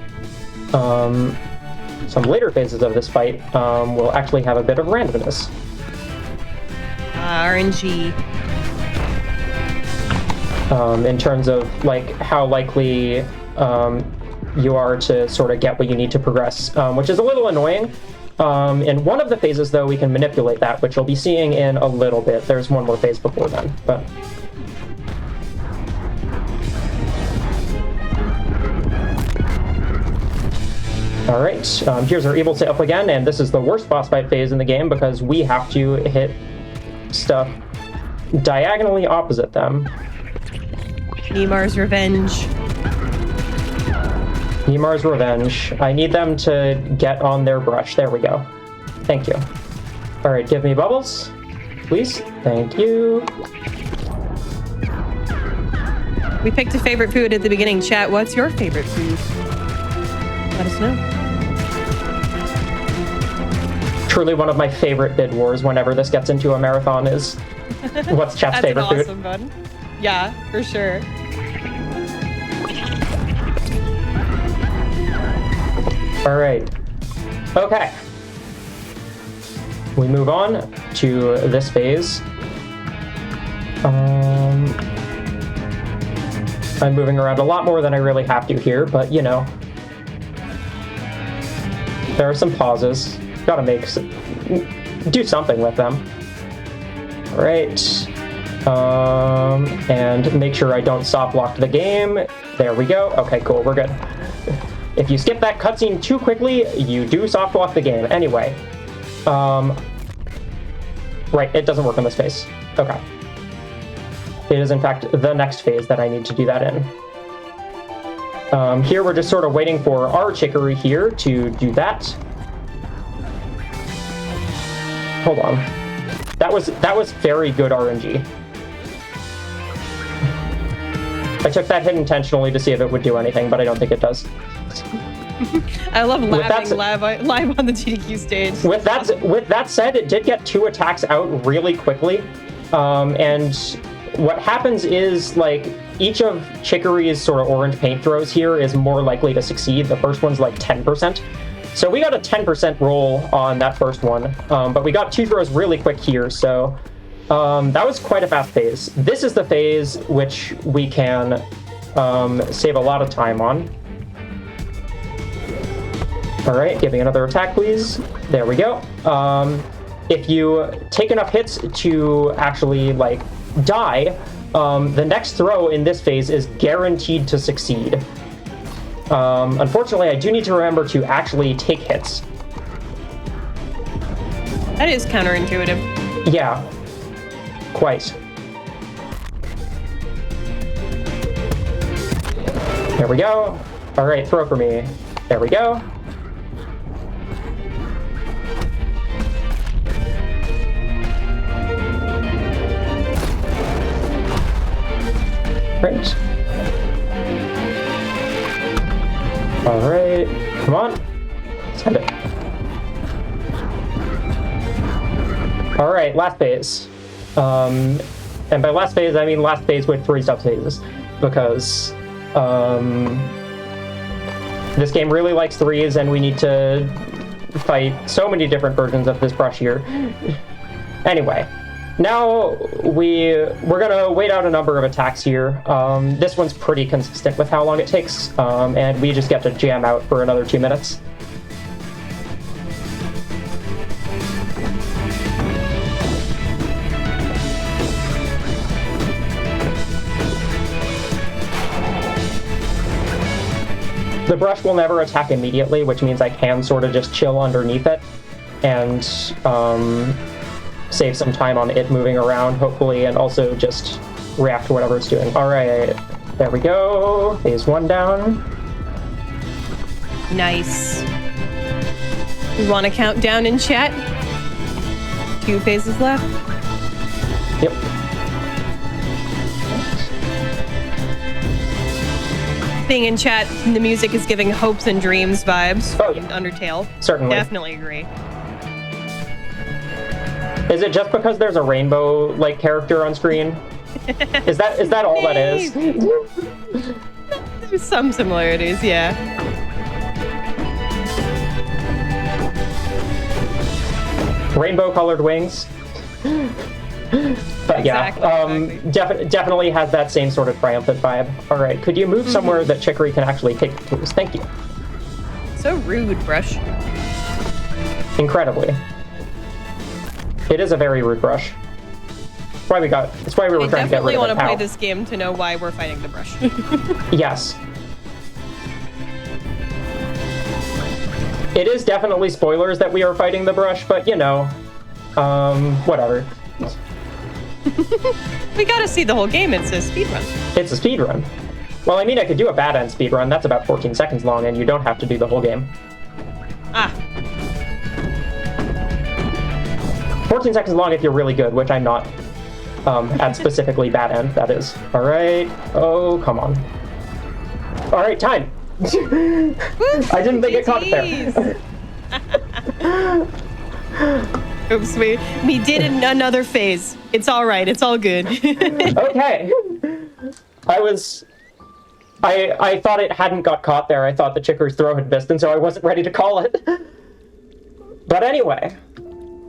Some later phases of this fight will actually have a bit of randomness. RNG. In terms of like how likely you are to sort of get what you need to progress, which is a little annoying. In one of the phases, though, we can manipulate that, which you'll be seeing in a little bit. There's one more phase before then, but... Alright, here's our evil self again, and this is the worst boss fight phase in the game because we have to hit stuff diagonally opposite them. Nimar's Revenge. Nimar's Revenge. I need them to get on their brush. There we go. Thank you. Alright, give me bubbles, please. Thank you. We picked a favorite food at the beginning. Chat, what's your favorite food? Let us know. Truly one of my favorite bid wars whenever this gets into a marathon is what's chat's favorite food. That's an awesome one. Yeah, for sure. All right. Okay. We move on to this phase. I'm moving around a lot more than I really have to here, but you know, there are some pauses. Gotta do something with them. All right. And make sure I don't soft lock the game. There we go. Okay, cool. We're good. If you skip that cutscene too quickly, you do soft lock the game. Anyway. Right, it doesn't work in this phase. Okay. It is, in fact, the next phase that I need to do that in. Here, we're just sort of waiting for our Chicory here to do that. Hold on. That was very good RNG. I took that hit intentionally to see if it would do anything, but I don't think it does. I love labbing live on the GDQ stage. With that said, it did get 2 attacks out really quickly. And what happens is, like, each of Chicory's sort of orange paint throws here is more likely to succeed. The first one's like 10%. So we got a 10% roll on that first one, but we got 2 throws really quick here, so that was quite a fast phase. This is the phase which we can save a lot of time on. All right, give me another attack, please. There we go. If you take enough hits to actually, like, die, the next throw in this phase is guaranteed to succeed. Unfortunately, I do need to remember to actually take hits. That is counterintuitive. Yeah, quite. There we go. All right, throw for me. There we go. Great. All right, come on. Send it. All right, last phase. And by last phase, I mean last phase with 3 sub-phases, because this game really likes 3s, and we need to fight so many different versions of this brush here. Anyway, now we're gonna wait out a number of attacks here. This one's pretty consistent with how long it takes, and we just get to jam out for another 2 minutes. The brush will never attack immediately, which means I can sort of just chill underneath it and save some time on it moving around, hopefully, and also just react to whatever it's doing. All right, there we go. Phase 1 down. Nice. You want to count down in chat? 2 phases left. Yep. Thing in chat, the music is giving hopes and dreams vibes from Undertale. Certainly. Definitely agree. Is it just because there's a rainbow-like character on screen? Is that all that is? There's some similarities, yeah. Rainbow-colored wings. But yeah, exactly. Definitely has that same sort of triumphant vibe. All right, could you move somewhere that Chicory can actually take, please? Thank you. So rude, Brush. Incredibly. It is a very rude brush. It's why we were trying to get rid of it. I definitely want to play this game to know why we're fighting the brush. Yes. It is definitely spoilers that we are fighting the brush, but you know, whatever. We gotta see the whole game. It's a speedrun. It's a speedrun. Well, I mean, I could do a bad end speedrun. That's about 14 seconds long, and you don't have to do the whole game. Ah. 14 seconds long if you're really good, which I'm not. At specifically bad end, that is. All right. Oh, come on. All right, time. I didn't think it caught it there. Oops, we did another phase. It's all right. It's all good. Okay. I thought it hadn't got caught there. I thought the Chicory's throw had missed, and so I wasn't ready to call it. But anyway,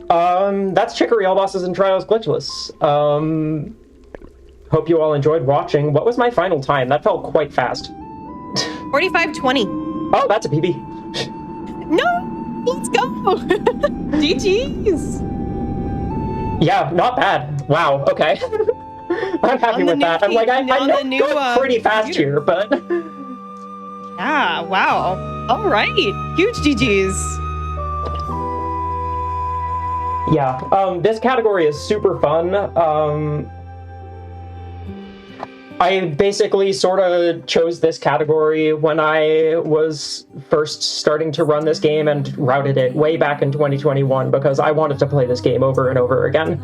that's Chicory, All Bosses and Trials Glitchless. Hope you all enjoyed watching. What was my final time? That felt quite fast. 45:20. Oh, that's a PB. No, let's go. GG's. Yeah, not bad. Wow, okay. I'm happy with that. I'm like, I'm going pretty fast here, but... Yeah, wow. All right. Huge GG's. Yeah, this category is super fun. I basically sort of chose this category when I was first starting to run this game and routed it way back in 2021 because I wanted to play this game over and over again.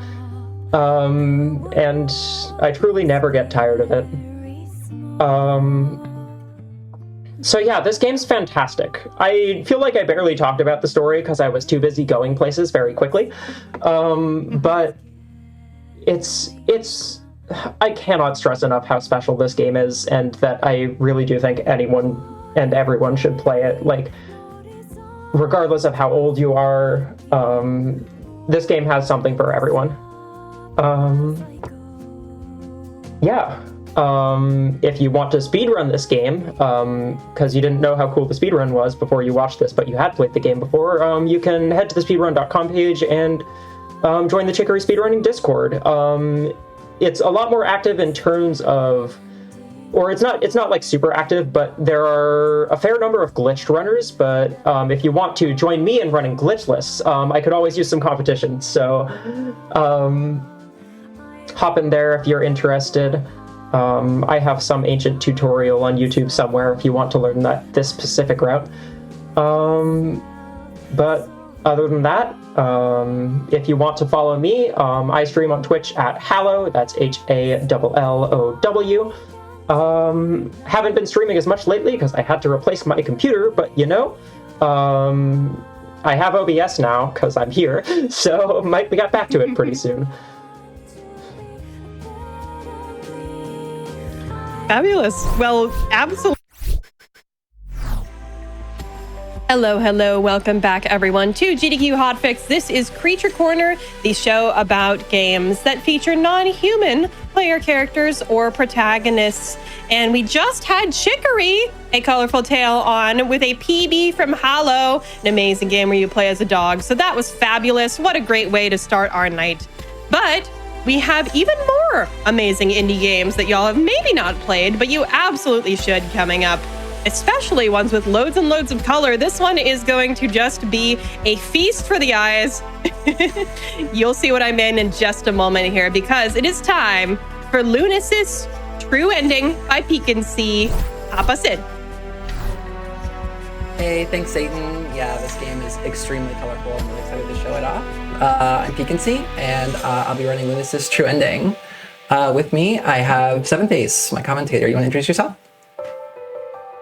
And I truly never get tired of it. So yeah, this game's fantastic. I feel like I barely talked about the story because I was too busy going places very quickly. But it's I cannot stress enough how special this game is, and that I really do think anyone and everyone should play it. Like, regardless of how old you are, this game has something for everyone. Yeah. If you want to speedrun this game, because you didn't know how cool the speedrun was before you watched this, but you had played the game before, you can head to the speedrun.com page and join the Chicory speedrunning Discord. It's a lot more active in terms of or it's not like super active, but there are a fair number of glitched runners. But if you want to join me in running glitchless, I could always use some competition. So hop in there if you're interested. I have some ancient tutorial on YouTube somewhere if you want to learn this specific route. But other than that, if you want to follow me, I stream on Twitch at Hallow. That's HALLOW. Haven't been streaming as much lately because I had to replace my computer, but I have OBS now because I'm here, so might get back to it pretty soon. Fabulous. Well, absolutely. Hello, welcome back everyone to GDQ Hotfix. This is Creature Corner, the show about games that feature non-human player characters or protagonists. And we just had Chicory, A Colorful Tale, on with a PB from Hallow, an amazing game where you play as a dog. So that was fabulous. What a great way to start our night. But we have even more amazing indie games that y'all have maybe not played, but you absolutely should coming up. Especially ones with loads and loads of color. This one is going to just be a feast for the eyes. You'll see what I mean in just a moment here, because it is time for Lunis's True Ending by Peek and See. Hop us in. Hey, thanks, Satan. Yeah, this game is extremely colorful. I'm really excited to show it off. I'm Peek and See, and I'll be running Lunis's True Ending. With me, I have Seventh Ace, my commentator. You want to introduce yourself?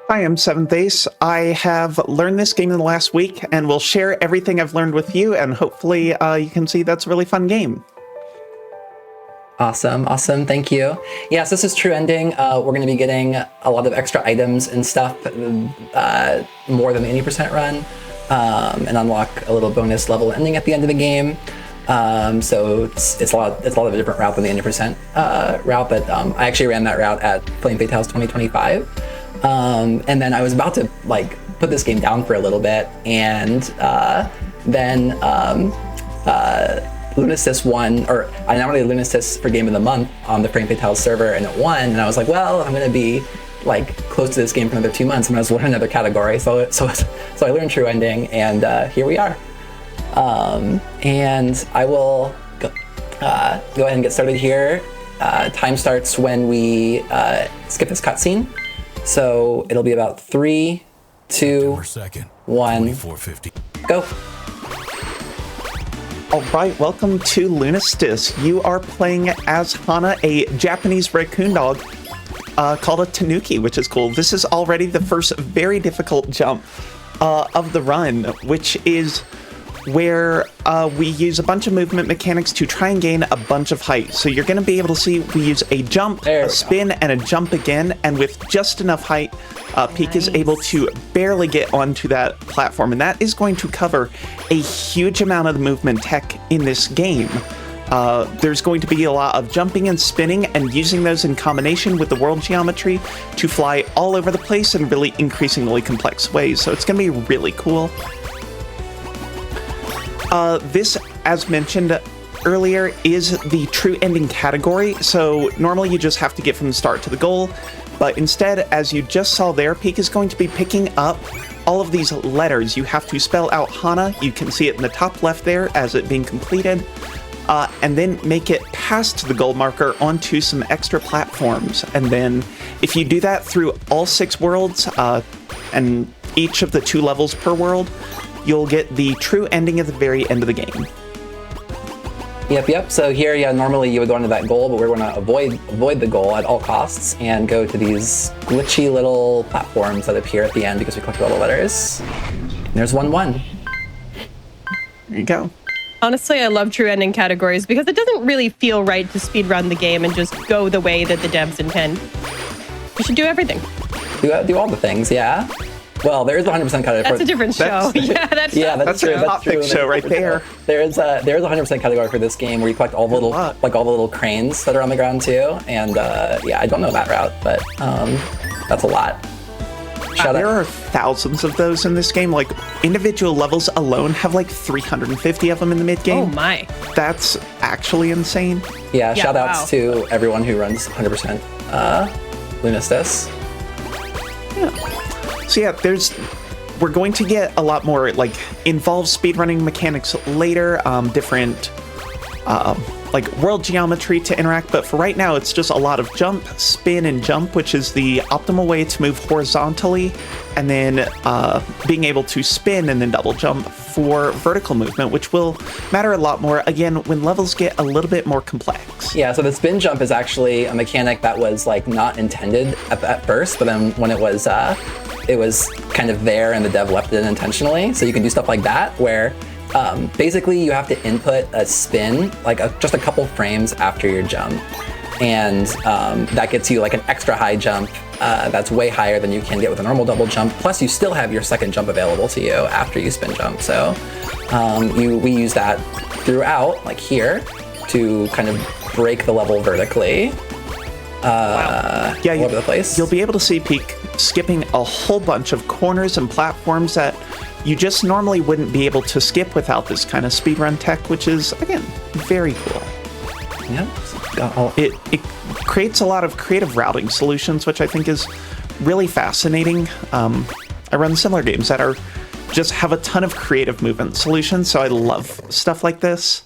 Hi, I'm Seventh Ace. I have learned this game in the last week and will share everything I've learned with you, and hopefully you can see that's a really fun game. Awesome. Thank you. Yes, this is True Ending. We're going to be getting a lot of extra items and stuff, more than the 80% run, and unlock a little bonus level ending at the end of the game. So it's a lot of a different route than the 80% route, but I actually ran that route at Flame Fatales 2025. And then I was about to put this game down for a little bit, and then Lunistis won, or I nominated Lunistis for Game of the Month on the Flame Fatales server, and it won. And I was like, well, I'm going to be close to this game for another 2 months, and I was learning another category. So I learned True Ending, and here we are. And I will go ahead and get started here. Time starts when we skip this cutscene. So it'll be about 3, 2, 1, go. All right, welcome to Lunistis. You are playing as Hana, a Japanese raccoon dog called a tanuki, which is cool. This is already the first very difficult jump of the run, which is where we use a bunch of movement mechanics to try and gain a bunch of height. So you're going to be able to see we use a jump, a spin, and a jump again, and with just enough height, Peek is able to barely get onto that platform, and that is going to cover a huge amount of the movement tech in this game. There's going to be a lot of jumping and spinning and using those in combination with the world geometry to fly all over the place in really increasingly complex ways, so it's going to be really cool. This, as mentioned earlier, is the True Ending category, so normally you just have to get from the start to the goal, but instead, as you just saw there, Peek is going to be picking up all of these letters. You have to spell out Hana, you can see it in the top left there as it being completed, and then make it past the goal marker onto some extra platforms. And then if you do that through all 6 worlds, and each of the 2 levels per world, you'll get the true ending at the very end of the game. Yep. So here, normally you would go into that goal, but we're going to avoid the goal at all costs and go to these glitchy little platforms that appear at the end because we collected all the letters. And there's 1-1. There you go. Honestly, I love True Ending categories because it doesn't really feel right to speedrun the game and just go the way that the devs intend. You should do everything. Do all the things, yeah. Well, there is 100% category. That's a different show. That's true. That's a Hotfix show right there. There is a 100% category for this game where you collect all the little cranes that are on the ground too. And I don't know that route, but that's a lot. There are thousands of those in this game. Individual levels alone have 350 of them in the mid game. Oh my! That's actually insane. Yeah, shout outs to everyone who runs 100% Tale-Lunistice. So yeah, we're going to get a lot more like involved speedrunning mechanics later, different like world geometry to interact, but for right now it's just a lot of jump, spin, and jump, which is the optimal way to move horizontally, and then being able to spin and then double jump for vertical movement, which will matter a lot more again when levels get a little bit more complex. Yeah, so the spin jump is actually a mechanic that was like not intended at first, but then when it was kind of there and the dev left it in intentionally. So you can do stuff like that where basically you have to input a spin like just a couple frames after your jump, and that gets you like an extra high jump that's way higher than you can get with a normal double jump, plus you still have your second jump available to you after you spin jump. So we use that throughout, like here, to kind of break the level vertically. Yeah, all over the place. You'll be able to see Peak skipping a whole bunch of corners and platforms that you just normally wouldn't be able to skip without this kind of speedrun tech, which is, again, very cool. Yep. It creates a lot of creative routing solutions, which I think is really fascinating. I run similar games that are just have a ton of creative movement solutions, so I love stuff like this.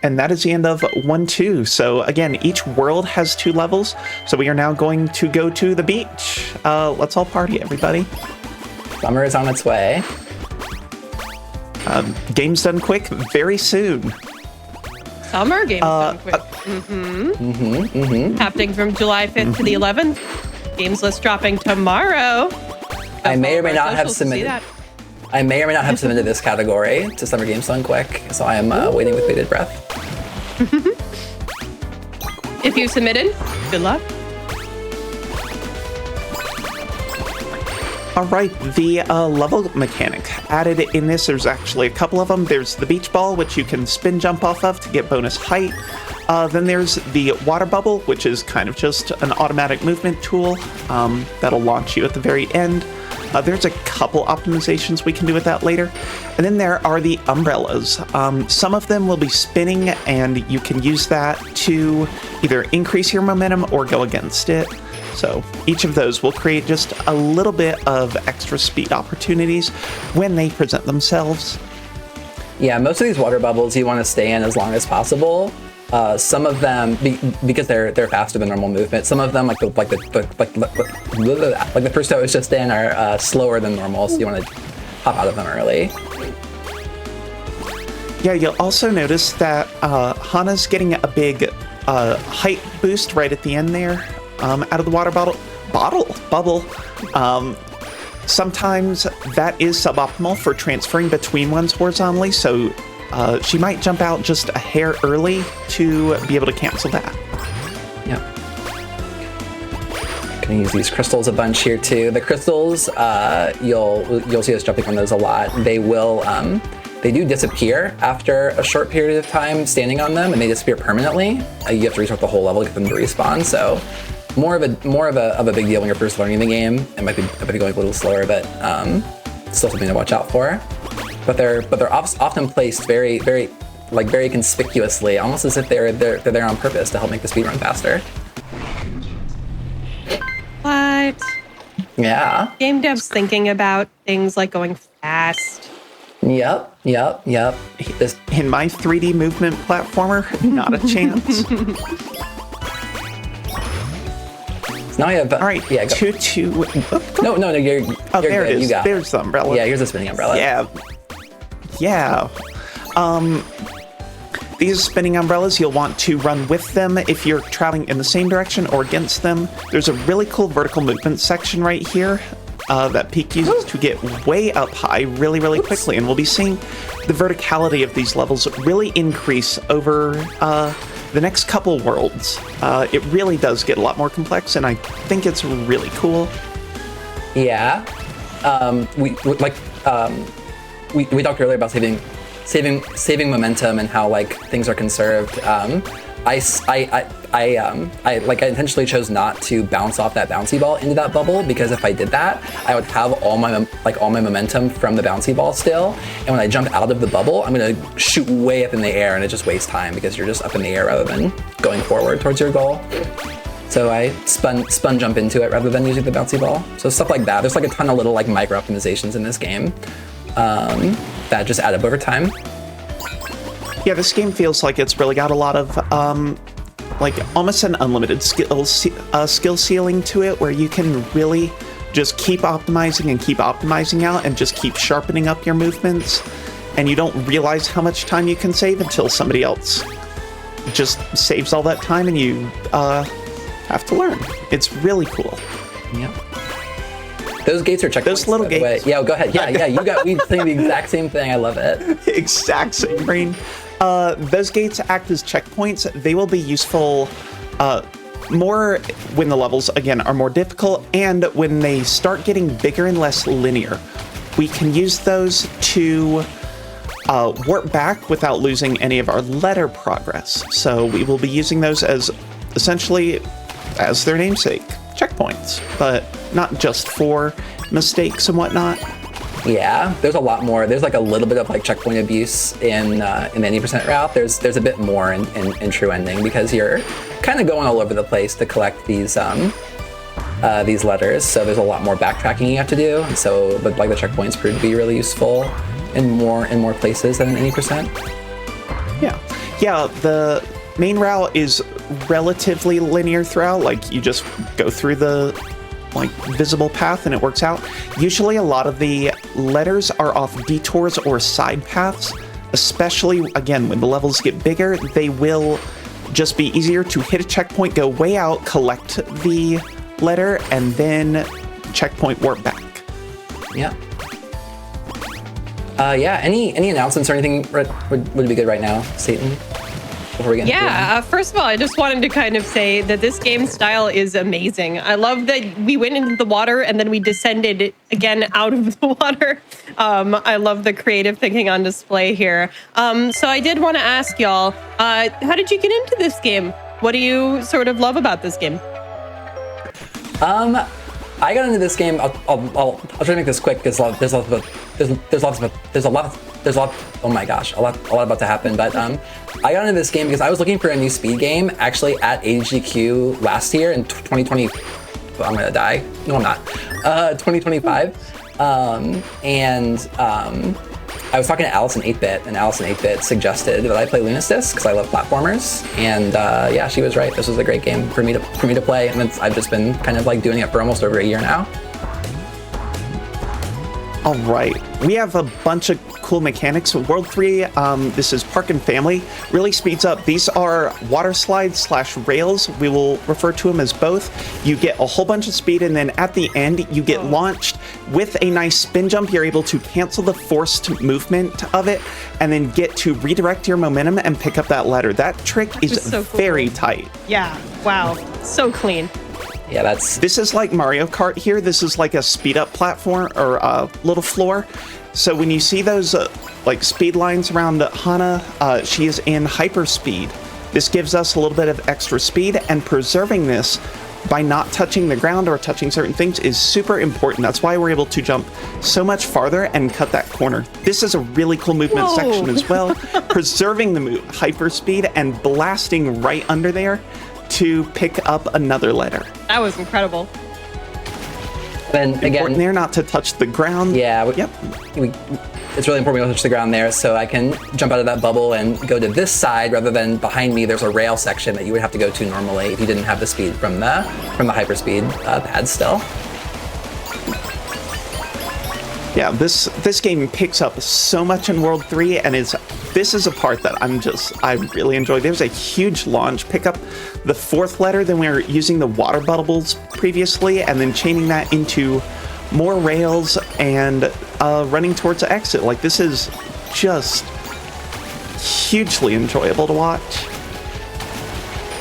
And that is the end of 1-2. So again, each world has 2 levels. So we are now going to go to the beach. Let's all party, everybody. Summer is on its way. Game's done quick very soon. Summer games done quick. Happening from July 5th to the 11th. Games list dropping tomorrow. I may or may not have submitted. submitted this category to Summer Games Done Quick, so I am waiting with bated breath. If you submitted, good luck. All right, the level mechanic added in this, there's actually a couple of them. There's the beach ball, which you can spin jump off of to get bonus height. Then there's the water bubble, which is kind of just an automatic movement tool that'll launch you at the very end. There's a couple optimizations we can do with that later. And then there are the umbrellas. Some of them will be spinning, and you can use that to either increase your momentum or go against it. So each of those will create just a little bit of extra speed opportunities when they present themselves. Yeah, most of these water bubbles you want to stay in as long as possible. Some of them, because they're faster than normal movement. Some of them, like the first I was just in, are slower than normal, so you want to hop out of them early. Yeah, you'll also notice that Hana's getting a big height boost right at the end there, out of the water bubble. Sometimes that is suboptimal for transferring between ones horizontally, so she might jump out just a hair early to be able to cancel that. Yep. Gonna use these crystals a bunch here too. The crystals, you'll see us jumping on those a lot. They do disappear after a short period of time standing on them, and they disappear permanently. You have to restart the whole level to get them to respawn. So more of a big deal when you're first learning the game. It might be going a little slower, but still something to watch out for. But they're often placed very conspicuously, almost as if they're there on purpose to help make the speed run faster. What? Yeah. Game devs thinking about things like going fast. Yep. In my 3D movement platformer, not a chance. Now I have. All right, yeah. Go. No, you're there good. it is. You got. There's the umbrella. Yeah, here's the spinning umbrella. Yeah. These spinning umbrellas, you'll want to run with them if you're traveling in the same direction or against them. There's a really cool vertical movement section right here that Peak uses to get way up high really quickly. And we'll be seeing the verticality of these levels really increase over the next couple worlds. It really does get a lot more complex, and I think it's really cool. Yeah. We talked earlier about saving momentum and how like things are conserved. I intentionally chose not to bounce off that bouncy ball into that bubble, because if I did that, I would have all my momentum from the bouncy ball still. And when I jump out of the bubble, I'm gonna shoot way up in the air, and it just wastes time because you're just up in the air rather than going forward towards your goal. So I spun jump into it rather than using the bouncy ball. So stuff like that. There's like a ton of little like micro optimizations in this game that just add up over time. Yeah, this game feels like it's really got a lot of like almost an unlimited skill ceiling to it, where you can really just keep optimizing out and just keep sharpening up your movements, and you don't realize how much time you can save until somebody else just saves all that time and you have to learn. It's really cool. Yep. Those gates are checkpoints. Those little gates. Yeah, go ahead. Yeah, we saying the exact same thing. I love it. Exact same brain. Those gates act as checkpoints. They will be useful more when the levels, again, are more difficult, and when they start getting bigger and less linear. We can use those to warp back without losing any of our letter progress. So we will be using those as essentially, as their namesake, checkpoints, but not just for mistakes and whatnot. Yeah, there's a lot more. There's like a little bit of like checkpoint abuse in the 80% route. There's a bit more in True Ending, because you're kind of going all over the place to collect these letters. So there's a lot more backtracking you have to do. And so, but like the checkpoints prove to be really useful in more places than in 80%. Yeah. The main route is relatively linear throughout. Like you just go through the visible path and it works out. Usually a lot of the letters are off detours or side paths, especially again when the levels get bigger. They will just be easier to hit a checkpoint, go way out, collect the letter, and then checkpoint warp back. Yeah. Any announcements or anything would be good right now, Satan? Before we get into first of all, I just wanted to kind of say that this game style is amazing. I love that we went into the water and then we descended again out of the water. I love the creative thinking on display here. So I did want to ask y'all, how did you get into this game? What do you sort of love about this game? I got into this game. I'll try to make this quick because there's a lot. Oh my gosh, a lot about to happen. But I got into this game because I was looking for a new speed game actually at GDQ last year in 2020. I'm gonna die. No, I'm not. 2025. I was talking to Allison 8-Bit, and Allison 8-Bit suggested that I play Lunistis because I love platformers. And she was right. This was a great game for me to play, and I've just been kind of like doing it for almost over a year now. All right, we have a bunch of cool mechanics. World 3, this is Park and Family, really speeds up. These are water slides / rails. We will refer to them as both. You get a whole bunch of speed, and then at the end, you get launched with a nice spin jump. You're able to cancel the forced movement of it, and then get to redirect your momentum and pick up that letter. That trick is so cool. Very tight. Yeah, wow, so clean. Yeah, This is like Mario Kart here. This is like a speed up platform or a little floor. So when you see those like speed lines around Hana, she is in hyperspeed. This gives us a little bit of extra speed, and preserving this by not touching the ground or touching certain things is super important. That's why we're able to jump so much farther and cut that corner. This is a really cool movement section as well. Preserving the hyperspeed and blasting right under there to pick up another letter. That was incredible. Then again, important there not to touch the ground. Yeah. It's really important we don't touch the ground there, so I can jump out of that bubble and go to this side rather than behind me. There's a rail section that you would have to go to normally if you didn't have the speed from the hyperspeed pad still. Yeah, this game picks up so much in World 3, and this is a part that I really enjoy. There's a huge launch. Pick up the fourth letter, then we were using the water bubbles previously, and then chaining that into more rails and running towards the exit. Like, this is just hugely enjoyable to watch.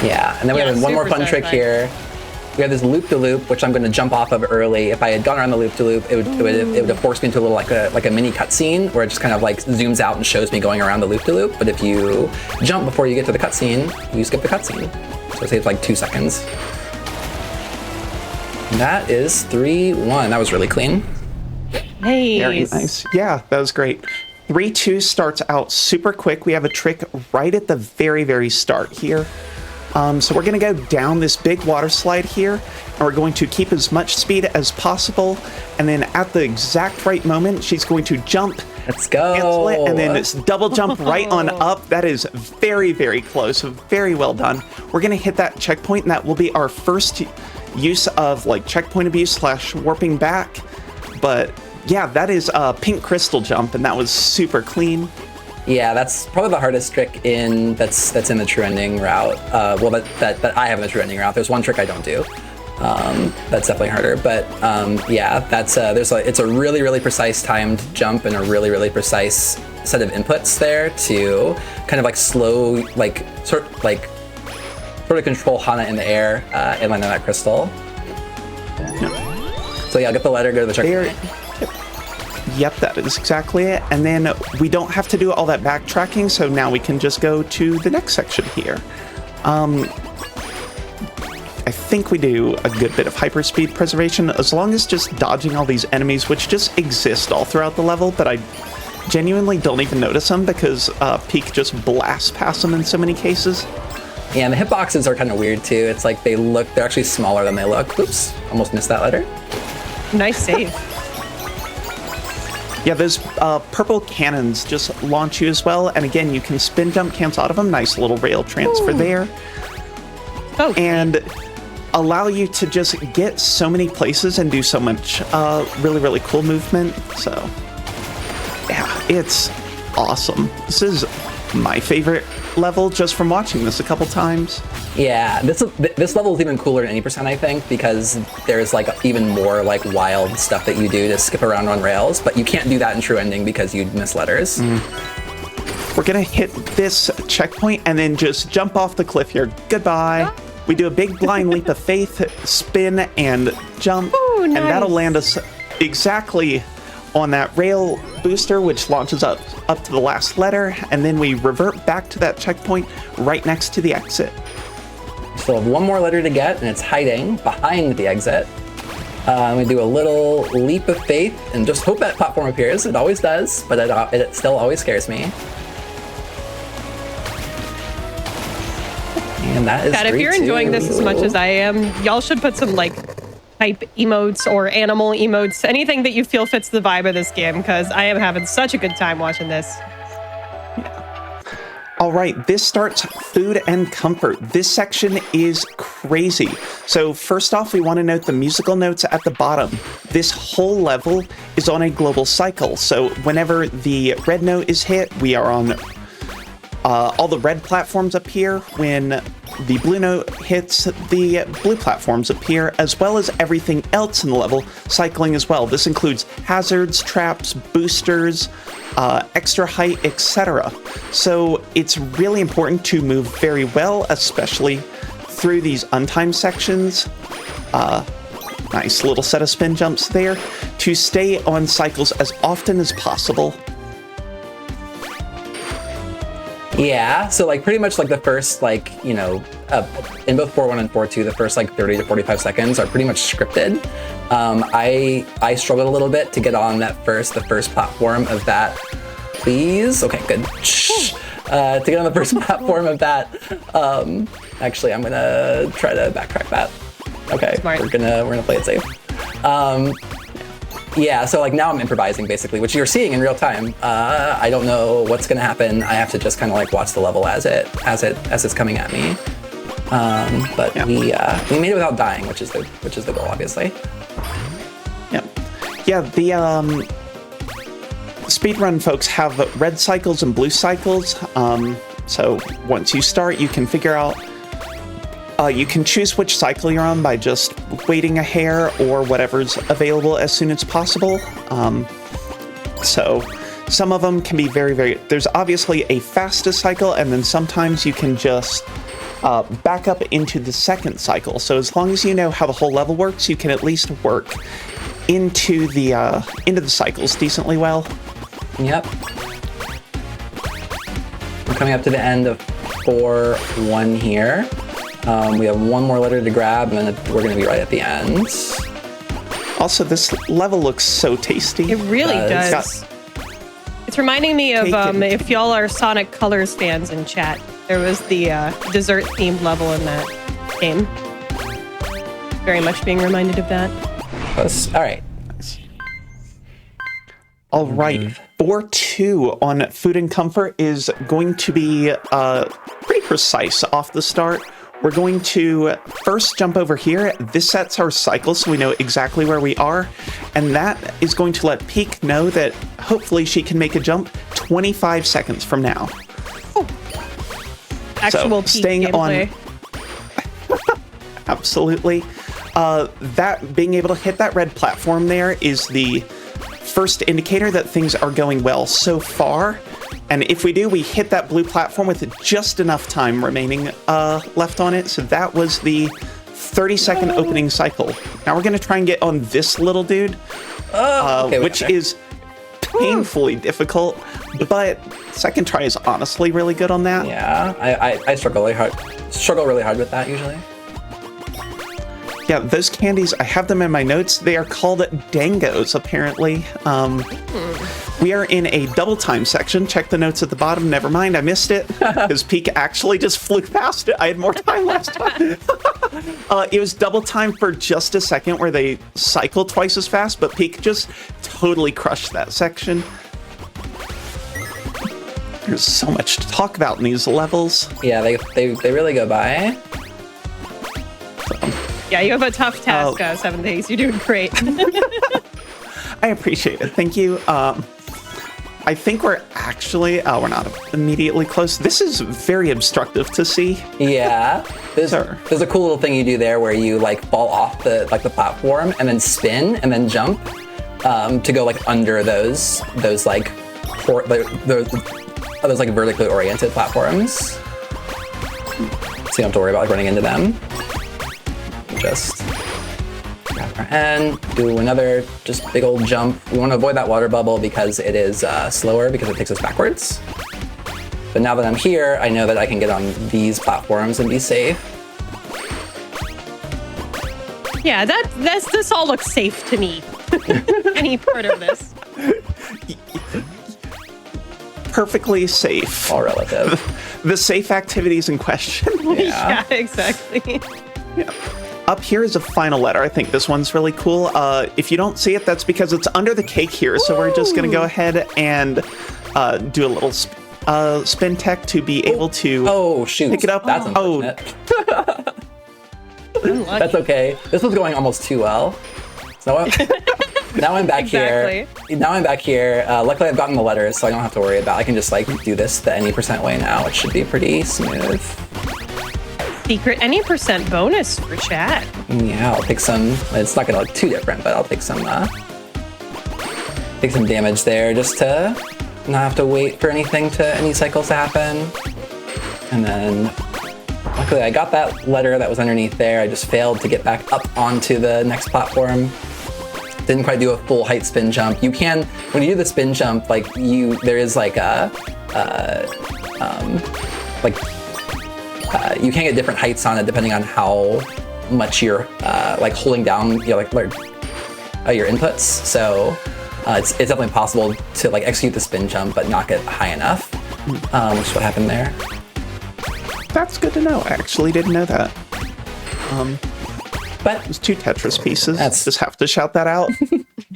Yeah, and then we have one more fun trick here. We have this loop-de-loop, which I'm going to jump off of early. If I had gone around the loop-de-loop, it would have forced me into a little like a mini cutscene where it just kind of like zooms out and shows me going around the loop-de-loop. But if you jump before you get to the cutscene, you skip the cutscene. So it saves like 2 seconds. And that is 3-1. That was really clean. Nice. Very nice. Yeah, that was great. 3-2 starts out super quick. We have a trick right at the very, very start here. So we're going to go down this big water slide here, and we're going to keep as much speed as possible. And then at the exact right moment, she's going to jump. Let's go. And then it's double jump right on up. That is very, very close. Very well done. We're going to hit that checkpoint, and that will be our first use of like checkpoint abuse / warping back. But yeah, that is a pink crystal jump, and that was super clean. Yeah, that's probably the hardest trick that's in the true ending route. Well, that I have in the true ending route. There's one trick I don't do. That's definitely harder. But yeah, that's it's a really, really precise timed jump and a really, really precise set of inputs there to kind of like slow, like sort of control Hana in the air and land on that crystal. So yeah, get the letter, go to the checkpoint. Yep, that is exactly it. And then we don't have to do all that backtracking, so now we can just go to the next section here. I think we do a good bit of hyperspeed preservation, as long as just dodging all these enemies, which just exist all throughout the level, but I genuinely don't even notice them because Peak just blasts past them in so many cases. Yeah, and the hitboxes are kind of weird too. It's like they're actually smaller than they look. Oops, almost missed that letter. Nice save. Yeah, those purple cannons just launch you as well. And again, you can spin jump cancel out of them. Nice little rail transfer there. Oh. And allow you to just get so many places and do so much really, really cool movement. So, yeah, it's awesome. This is my favorite level just from watching this a couple times. Yeah, this level is even cooler than 80%, I think, because there's like even more like wild stuff that you do to skip around on rails, but you can't do that in true ending because you'd miss letters. We're gonna hit this checkpoint and then just jump off the cliff here. Goodbye. We do a big blind leap of faith, spin and jump, Ooh, nice. And that'll land us exactly on that rail booster, which launches up to the last letter, and then we revert back to that checkpoint right next to the exit. Still have one more letter to get, and it's hiding behind the exit. We do a little leap of faith and just hope that platform appears. It always does, but it still always scares me. And that is God, if you're enjoying this as much as I am, y'all should put some like type emotes or animal emotes, anything that you feel fits the vibe of this game, because I am having such a good time watching this. All right, this starts food and comfort. This section is crazy. So first off, we want to note the musical notes at the bottom. This whole level is on a global cycle. So whenever the red note is hit, we are on all the red platforms appear. When the blue note hits, the blue platforms appear, as well as everything else in the level cycling as well. This includes hazards, traps, boosters, extra height, etc. So it's really important to move very well, especially through these untimed sections. Nice little set of spin jumps there to stay on cycles as often as possible. Yeah, so like pretty much like the first like, you know, in both 4.1 and 4.2, the first like 30 to 45 seconds are pretty much scripted. I struggled a little bit to get on the first platform of that. Please, okay, good. To get on the first platform of that. Actually, I'm gonna try to backtrack that. Okay, Smart. we're gonna play it safe. Yeah, so like now I'm improvising basically, which you're seeing in real time. I don't know what's gonna happen. I have to just kind of like watch the level as it's coming at me. But yeah. We made it without dying, which is the goal, obviously. Yeah, the speedrun folks have red cycles and blue cycles. So once you start, you can figure out. You can choose which cycle you're on by just waiting a hair or whatever's available as soon as possible. So some of them can be very, very... There's obviously a fastest cycle, and then sometimes you can just back up into the second cycle. So as long as you know how the whole level works, you can at least work into the cycles decently well. Yep. We're coming up to the end of 4.1 here. We have one more letter to grab, and then we're going to be right at the end. Also, this level looks so tasty. It really does. It's reminding me of if y'all are Sonic Colors fans in chat. There was the dessert-themed level in that game. Very much being reminded of that. All right. All right, 4-2 on food and comfort is going to be pretty precise off the start. We're going to first jump over here. This sets our cycle so we know exactly where we are. And that is going to let Peak know that hopefully she can make a jump 25 seconds from now. Oh. Actual so, Peak staying gameplay. on. Absolutely. That being able to hit that red platform there is the first indicator that things are going well so far. And if we do, we hit that blue platform with just enough time remaining left on it. So that was the 30-second opening cycle. Now we're going to try and get on this little dude, which is painfully difficult. But second try is honestly really good on that. Yeah, I struggle really hard with that usually. Yeah, those candies, I have them in my notes. They are called dangos, apparently. We are in a double time section. Check the notes at the bottom. Never mind, I missed it. Because Peak actually just flew past it. I had more time last time. It was double time for just a second where they cycle twice as fast, but Peak just totally crushed that section. There's so much to talk about in these levels. Yeah, they really go by. Yeah, you have a tough task, 7 days. You're doing great. I appreciate it. Thank you. I think we're actually, we're not immediately close. This is very obstructive to see. Yeah. There's a cool little thing you do there where you like fall off the platform and then spin and then jump to go like under those like vertically oriented platforms. So you don't have to worry about like running into them. Just and do another just big old jump. We want to avoid that water bubble because it is slower because it takes us backwards. But now that I'm here, I know that I can get on these platforms and be safe. Yeah, this all looks safe to me. Any part of this. Perfectly safe. All relative. The safe activities in question. Yeah, exactly. Yeah. Up here is a final letter. I think this one's really cool. If you don't see it, that's because it's under the cake here. So we're just going to go ahead and do a little spin tech to be able to pick it up. That's unfortunate. That's okay. This was going almost too well. So now I'm back here. Now I'm back here. Luckily, I've gotten the letters, so I don't have to worry about it. I can just like do this the any % way now. It should be pretty smooth. Secret any % bonus for chat. Yeah, I'll take some. It's not gonna look too different, but I'll take some damage there just to not have to wait for any cycles to happen. And then luckily I got that letter that was underneath there. I just failed to get back up onto the next platform. Didn't quite do a full height spin jump. You can, when you do the spin jump, like there is like a you can get different heights on it depending on how much you're like holding down your inputs. So it's definitely possible to like execute the spin jump but not get high enough, which is what happened there. That's good to know. I actually didn't know that. But there's 2 Tetris pieces. Just have to shout that out.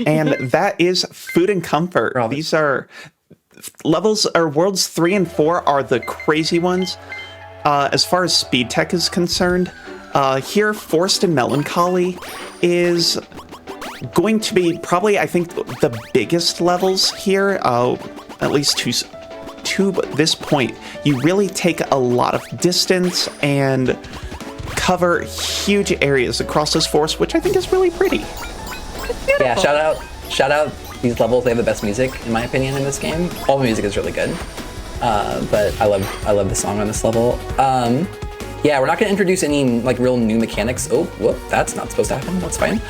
And that is food and comfort. These are levels, or worlds 3 and 4 are the crazy ones. As far as speed tech is concerned, here Forced and Melancholy is going to be probably, I think, the biggest levels here, at least to this point. You really take a lot of distance and cover huge areas across this forest, which I think is really pretty. Yeah, shout out these levels. They have the best music, in my opinion, in this game. All the music is really good. But I love the song on this level. Yeah, we're not going to introduce any like real new mechanics. Oh, whoop, that's not supposed to happen. That's fine.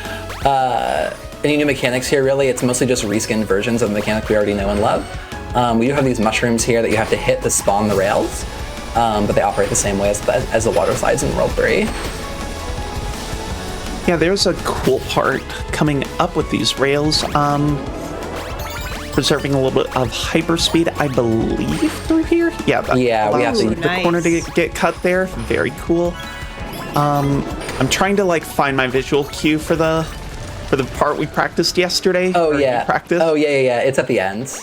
Any new mechanics here, really? It's mostly just reskinned versions of the mechanic we already know and love. We do have these mushrooms here that you have to hit to spawn the rails, but they operate the same way as the water slides in World 3. Yeah, there's a cool part coming up with these rails. preserving a little bit of hyperspeed, I believe, through here. Yeah, that we have allows to. the corner to get cut there. Very cool. I'm trying to like find my visual cue for the part we practiced yesterday. Oh yeah. Practice. Oh yeah. It's at the end.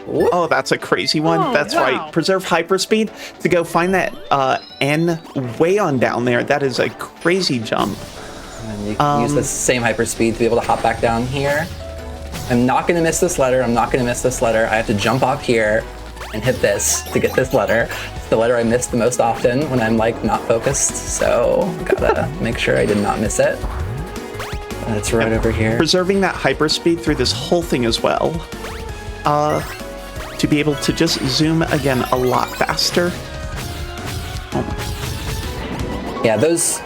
Ooh. Oh, that's a crazy one. Oh, That's wow. right. Preserve hyperspeed to go find that N way on down there. That is a crazy jump. And you can use the same hyperspeed to be able to hop back down here. I'm not gonna miss this letter. I have to jump off here and hit this to get this letter. It's the letter I miss the most often when I'm like not focused. So gotta make sure I did not miss it. It's right over here. Preserving that hyperspeed through this whole thing as well. To be able to just zoom again a lot faster. Yeah, those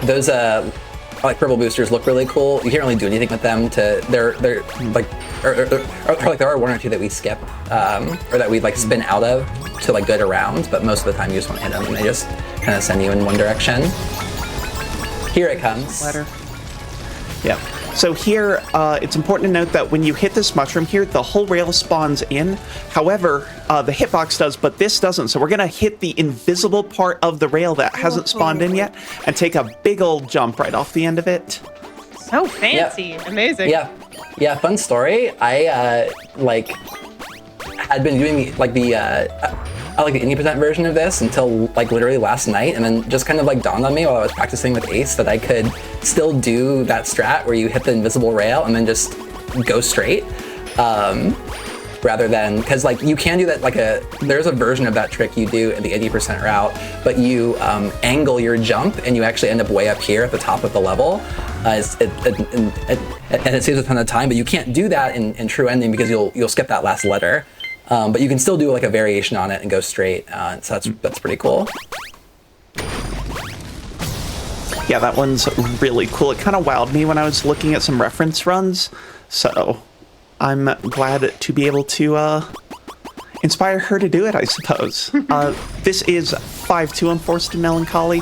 like purple boosters look really cool. You can't really do anything with them. They're like, or like there are one or two that we skip, or that we like spin out of to like good around. But most of the time you just want to hit them, and they just kind of send you in one direction. Here it comes. Letter. Yeah. So here, it's important to note that when you hit this mushroom here, the whole rail spawns in. However, the hitbox does, but this doesn't. So we're going to hit the invisible part of the rail that hasn't spawned in yet and take a big old jump right off the end of it. So fancy. Yeah. Amazing. Yeah, fun story. I had been doing like the the 80% version of this until like literally last night, and then just kind of like dawned on me while I was practicing with Ace that I could still do that strat where you hit the invisible rail and then just go straight, rather than, because like you can do that there's a version of that trick you do in the 80% route, but you angle your jump and you actually end up way up here at the top of the level, and it saves a ton of time. But you can't do that in true ending because you'll skip that last letter. But you can still do like a variation on it and go straight. So that's pretty cool. Yeah, that one's really cool. It kind of wowed me when I was looking at some reference runs. So I'm glad to be able to inspire her to do it, I suppose. This is 5-2 Unforced and Melancholy.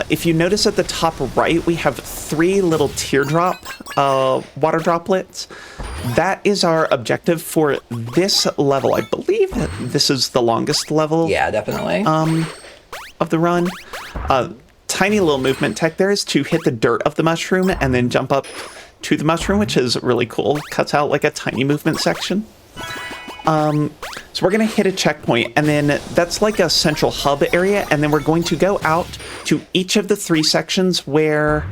If you notice at the top right, we have 3 little teardrop water droplets. That is our objective for this level. I believe that this is the longest level. Yeah, definitely. Of the run. Tiny little movement tech there is to hit the dirt of the mushroom and then jump up to the mushroom, which is really cool. Cuts out like a tiny movement section. So we're going to hit a checkpoint, and then that's like a central hub area, and then we're going to go out to each of the 3 sections where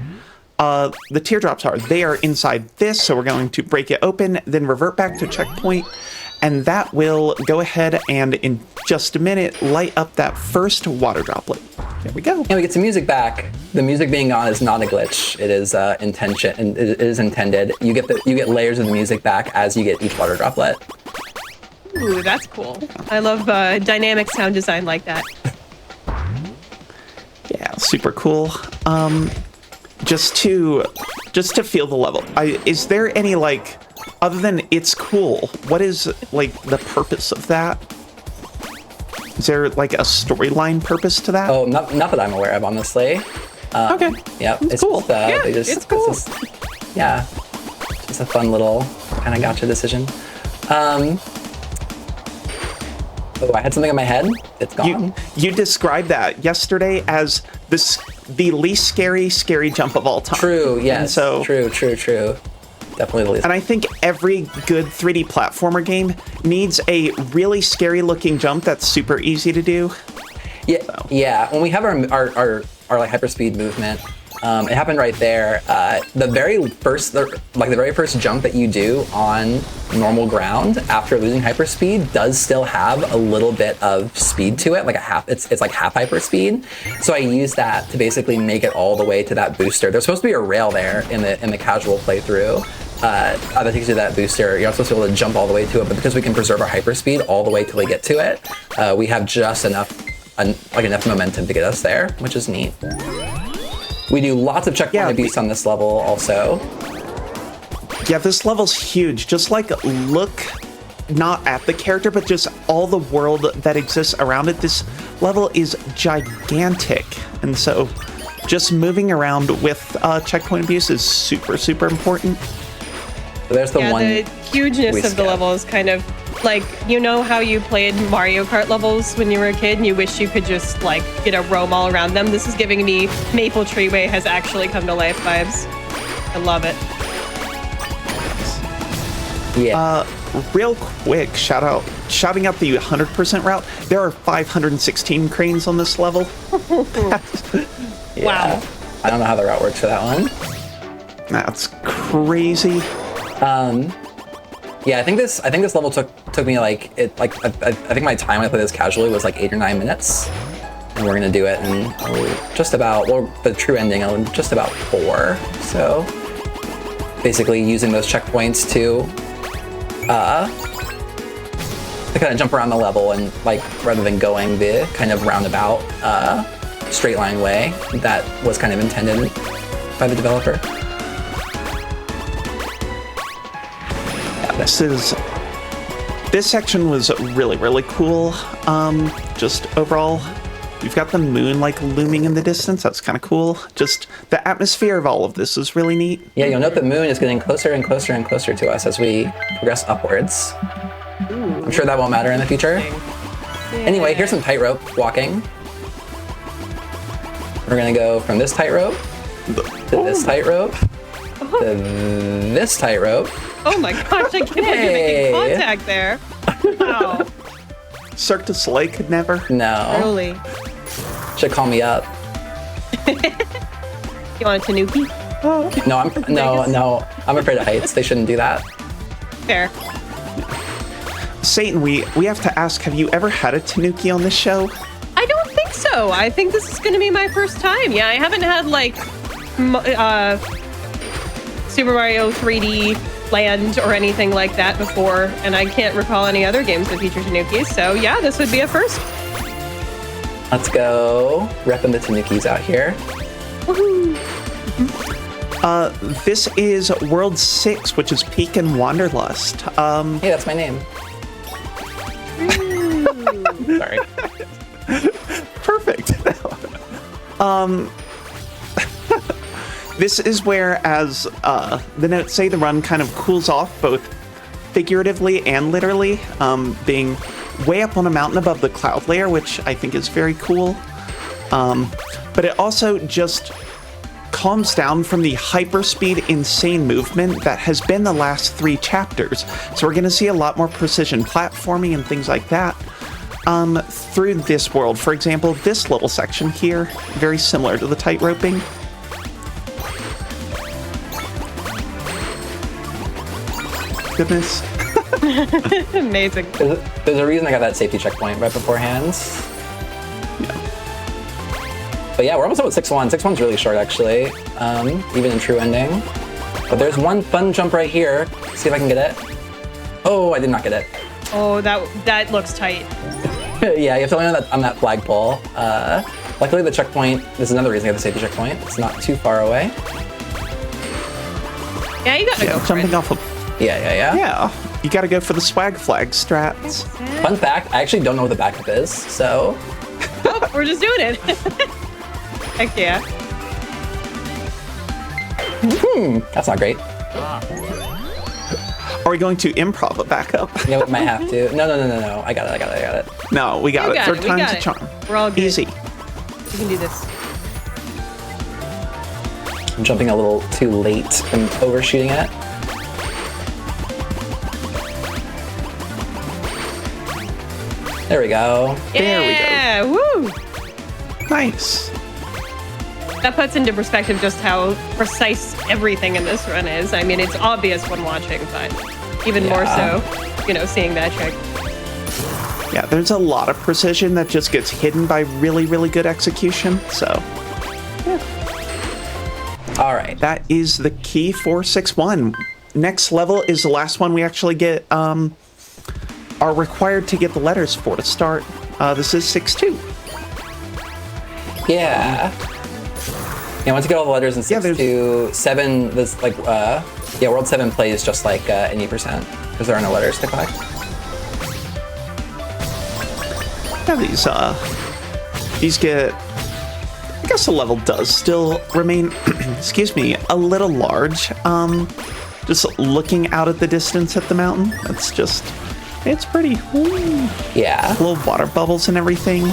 the teardrops are. They are inside this, so we're going to break it open, then revert back to checkpoint, and that will go ahead and in just a minute light up that first water droplet. There we go. And we get some music back. The music being on is not a glitch. It is intention, and it is intended. You get layers of the music back as you get each water droplet. Ooh, that's cool. I love dynamic sound design like that. Yeah, super cool. Just to feel the level. Is there any like, other than it's cool, what is like the purpose of that? Is there like a storyline purpose to that? Oh, not that I'm aware of, honestly. Okay. Yeah, it's cool. Just, Yeah, it's cool. Yeah, just a fun little kind of gotcha decision. Oh, I had something in my head. It's gone. You described that yesterday as the least scary jump of all time. True. Yes. And so True. Definitely the least. And I think every good 3D platformer game needs a really scary looking jump that's super easy to do. Yeah. So. Yeah. When we have our like hyperspeed movement, it happened right there. The very first jump that you do on normal ground after losing hyperspeed does still have a little bit of speed to it, like it's like half hyperspeed. So I use that to basically make it all the way to that booster. There's supposed to be a rail there in the casual playthrough that takes you to that booster. You're not supposed to be able to jump all the way to it, but because we can preserve our hyperspeed all the way till we get to it, we have just enough momentum to get us there, which is neat. We do lots of checkpoint abuse on this level also. Yeah, this level's huge. Just like look not at the character, but just all the world that exists around it. This level is gigantic. And so just moving around with checkpoint abuse is super, super important. So there's the one. The hugeness of the level is kind of Like, you know how you played Mario Kart levels when you were a kid and you wish you could just, like, roam all around them? This is giving me Maple Treeway has actually come to life vibes. I love it. Yeah. Real quick, shouting out the 100% route. There are 516 cranes on this level. Yeah. Wow. I don't know how the route works for that one. That's crazy. Yeah, I think this level took me I think my time when I played this casually was like 8 or 9 minutes, and we're gonna do it in the true ending in just about 4. So basically using those checkpoints to kind of jump around the level and rather than going the kind of roundabout straight line way that was kind of intended by the developer. This section was really, really cool. Just overall, you've got the moon looming in the distance. That's kind of cool. Just the atmosphere of all of this is really neat. Yeah, you'll note the moon is getting closer and closer and closer to us as we progress upwards. I'm sure that won't matter in the future. Anyway, here's some tightrope walking. We're gonna go from this tightrope to this tightrope to this tightrope. Oh my gosh, I can't believe you're making contact there. Wow. Cirque du Soleil could never. No. Really? Should call me up. You want a tanuki? No, I'm afraid of heights. They shouldn't do that. Fair. Satan, we have to ask, have you ever had a tanuki on this show? I don't think so. I think this is going to be my first time. Yeah, I haven't had Super Mario 3D Land or anything like that before, and I can't recall any other games that feature tanukis. So yeah, this would be a first. Let's go. Repping the tanukis out here. Woohoo! This is World 6, which is Peak and Wanderlust. Hey, that's my name. Sorry. Perfect. This is where, as the notes say, the run kind of cools off, both figuratively and literally, being way up on a mountain above the cloud layer, which I think is very cool. But it also just calms down from the hyperspeed, insane movement that has been the last 3 chapters. So we're going to see a lot more precision platforming and things like that through this world. For example, this little section here, very similar to the tight roping. Goodness. Amazing. There's a reason I got that safety checkpoint right beforehand. But yeah, we're almost up with 6-1. 6-1's really short, actually, even in true ending. But there's one fun jump right here. See if I can get it. Oh, I did not get it. Oh, that looks tight. Yeah, you have to land on that flagpole. Luckily, the checkpoint, this is another reason I got the safety checkpoint. It's not too far away. Yeah, you gotta go for jumping it. off of. Yeah, you gotta go for the swag flag strats. Fun fact, I actually don't know what the backup is, so... Oh, we're just doing it. Heck yeah. That's not great. Are we going to improv a backup? Yeah, we might have to. No. I got it. No, we got it. Third time's a charm. We're all good. Easy. We can do this. I'm jumping a little too late and overshooting it. There we go. Yeah, There we woo! Nice. That puts into perspective just how precise everything in this run is. I mean, it's obvious when watching, but even more so, seeing that trick. Yeah, there's a lot of precision that just gets hidden by really, really good execution, so... Yeah. All right. That is the key for 6-1. Next level is the last one we actually get, are required to get the letters for to start. This is 6-2. Yeah. Once you get all the letters in 6 to 7, this World 7 plays just like any percent because there are no letters to collect. Yeah, these get. I guess the level does still remain, excuse me, a little large. Just looking out at the distance at the mountain, that's just It's pretty. Ooh. Yeah. Little water bubbles and everything.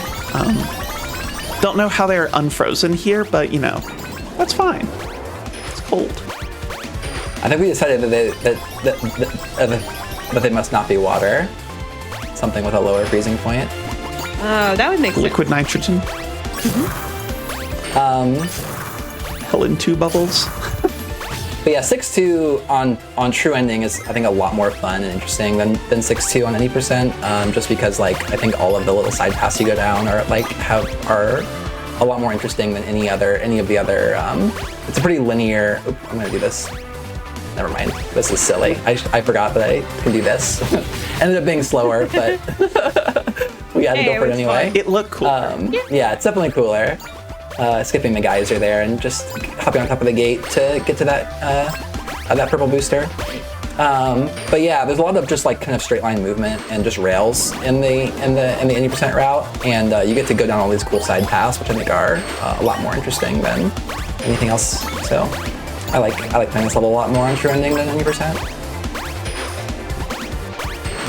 Don't know how they're unfrozen here, but that's fine. It's cold. I think we decided that they must not be water. Something with a lower freezing point. Oh, that would make sense. Liquid nitrogen. Helen 2 bubbles. But yeah, 6-2 on true ending is, I think, a lot more fun and interesting than 6-2 on any percent. Just because I think all of the little side paths you go down are a lot more interesting than any of the other. It's a pretty linear. Oop, I'm gonna do this. Never mind. This is silly. I forgot that I can do this. Ended up being slower, but we had to go for it anyway. Fun. It looked cool. Yeah, it's definitely cooler. Skipping the geyser there and just hopping on top of the gate to get to that purple booster. But yeah, there's a lot of just kind of straight line movement and just rails in the 80% route, and you get to go down all these cool side paths, which I think are a lot more interesting than anything else. So I like playing this level a lot more on true ending than 90%.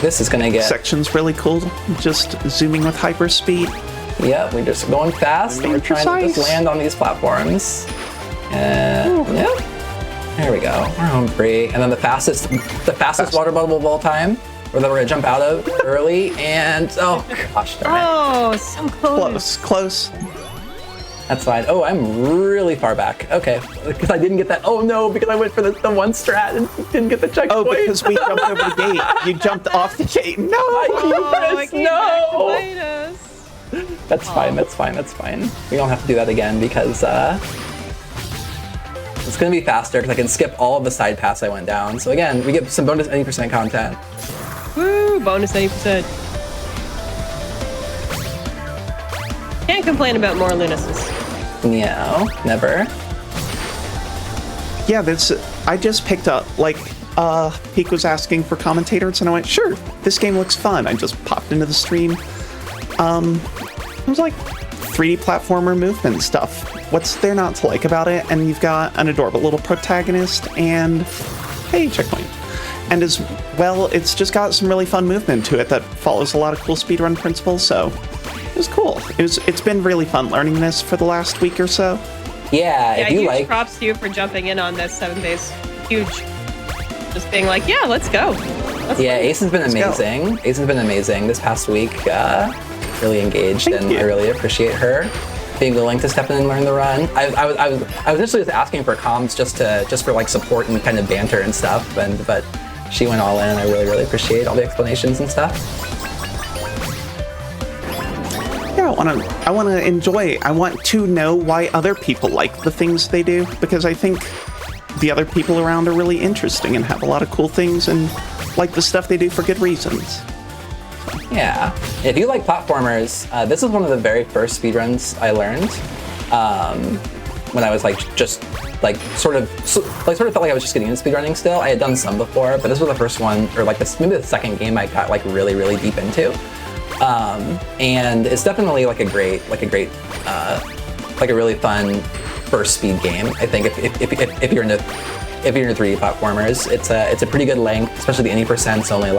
This is gonna get section's really cool. Just zooming with hyper speed. Yeah, we're just going fast and we're trying to just land on these platforms. And yeah, there we go. We're home free. And then the fastest water bubble of all time, or that we're gonna jump out of early. And oh gosh, darn it. Oh, so close. Close. That's fine. Oh, I'm really far back. Okay, because I didn't get that. Oh no, because I went for the one strat and didn't get the checkpoint. Oh, because we jumped over the gate. You jumped off the gate. No. No. That's fine. That's fine. We don't have to do that again because it's gonna be faster because I can skip all of the side paths I went down. So again, we get some bonus 80% content. Woo, bonus 80%. Can't complain about more Lunasis. No, never. Yeah, I just picked up, Peak was asking for commentators, and I went, sure, this game looks fun. I just popped into the stream. It was 3D platformer movement stuff. What's there not to like about it? And you've got an adorable little protagonist and, hey, checkpoint. And as well, it's just got some really fun movement to it that follows a lot of cool speedrun principles, so it was cool. It's been really fun learning this for the last week or so. Yeah, if you huge props to you for jumping in on this 7 base. Huge. Just being yeah, let's go. Ace has been amazing. Ace has been amazing this past week. Really engaged, Thank you. I really appreciate her being willing to step in and learn the run. I was initially just asking for comms just for support and kind of banter and stuff, but she went all in. And I really appreciate all the explanations and stuff. Yeah, I want to enjoy. I want to know why other people like the things they do, because I think the other people around are really interesting and have a lot of cool things and like the stuff they do for good reasons. Yeah. If you like platformers, this is one of the very first speedruns I learned. When I was sort of felt like I was just getting into speedrunning still. I had done some before, but this was the first one, or maybe the second game I got really deep into. And it's definitely a really fun first speed game. I think if you're into 3D platformers, it's a pretty good length, especially the 80%'s only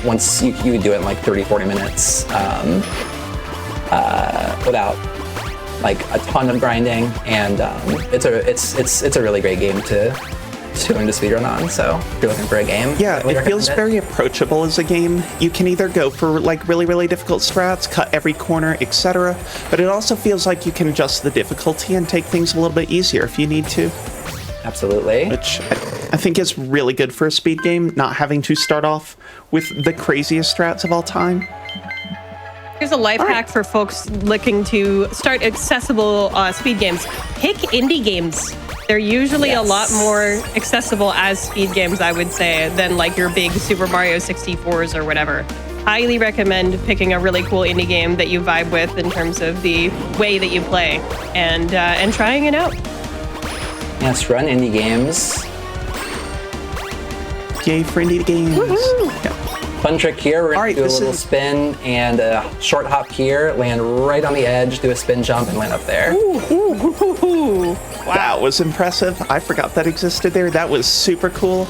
once you would do it in 30-40 minutes without a ton of grinding, and it's a really great game to learn to speedrun on. So if you're looking for a game, yeah, it feels very approachable as a game. You can either go for really difficult strats, cut every corner, etc., but it also feels like you can adjust the difficulty and take things a little bit easier if you need to. Absolutely. Which I think is really good for a speed game, not having to start off with the craziest strats of all time. Here's a life hack for folks looking to start accessible speed games. Pick indie games. They're usually a lot more accessible as speed games, I would say, than your big Super Mario 64s or whatever. Highly recommend picking a really cool indie game that you vibe with in terms of the way that you play and trying it out. Yes, run indie games. Yay for indie games. Yeah. Fun trick here, we're going to do a little spin and a short hop here, land right on the edge, do a spin jump, and land up there. Wow. That was impressive. I forgot that existed there. That was super cool.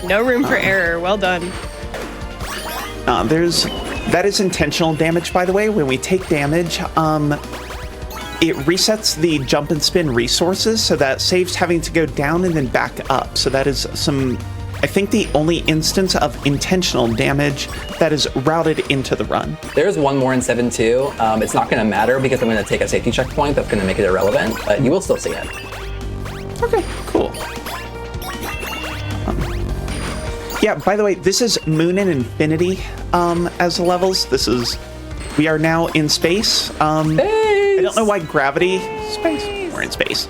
No room for error. Well done. That is intentional damage, by the way. When we take damage, it resets the jump and spin resources, so that saves having to go down and then back up. So that is I think the only instance of intentional damage that is routed into the run. There's one more in 7-2. It's not going to matter because I'm going to take a safety checkpoint that's going to make it irrelevant, but you will still see it. Okay, cool. Yeah, by the way, this is Moon and Infinity as the levels. We are now in space. I don't know why gravity... Space. We're in space.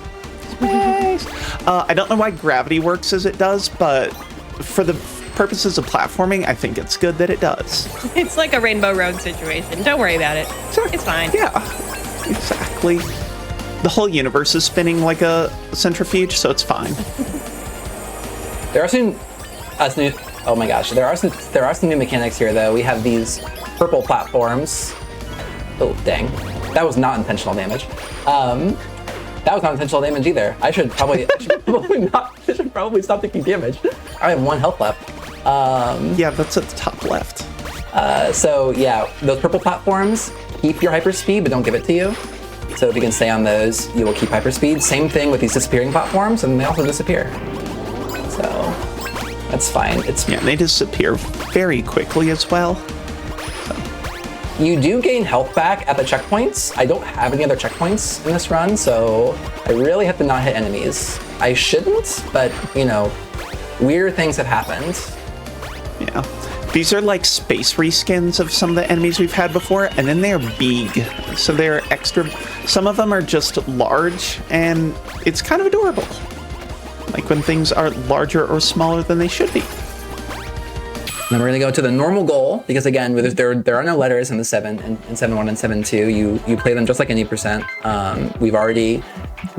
Space. I don't know why gravity works as it does, but for the purposes of platforming, I think it's good that it does. It's like a Rainbow Road situation. Don't worry about it. Sure. It's fine. Yeah, exactly. The whole universe is spinning like a centrifuge, so it's fine. There are some new... Oh my gosh, there are some new mechanics here, though. We have these purple platforms. Oh, dang. That was not intentional damage. That was not intentional damage either. I should probably stop taking damage. I have 1 health left. Yeah, that's at the top left. So yeah, those purple platforms keep your hyperspeed, but don't give it to you. So if you can stay on those, you will keep hyperspeed. Same thing with these disappearing platforms, and they also disappear. So that's fine. Yeah, they disappear very quickly as well. You do gain health back at the checkpoints. I don't have any other checkpoints in this run, so I really have to not hit enemies. I shouldn't, but, you know, weird things have happened. Yeah. These are like space reskins of some of the enemies we've had before, and then they're big. So they're extra... Some of them are just large, and it's kind of adorable. Like when things are larger or smaller than they should be. Then we're going to go to the normal goal, because again, there are no letters in the 7 and 7-1 and 7-2. You play them just like any percent. We've already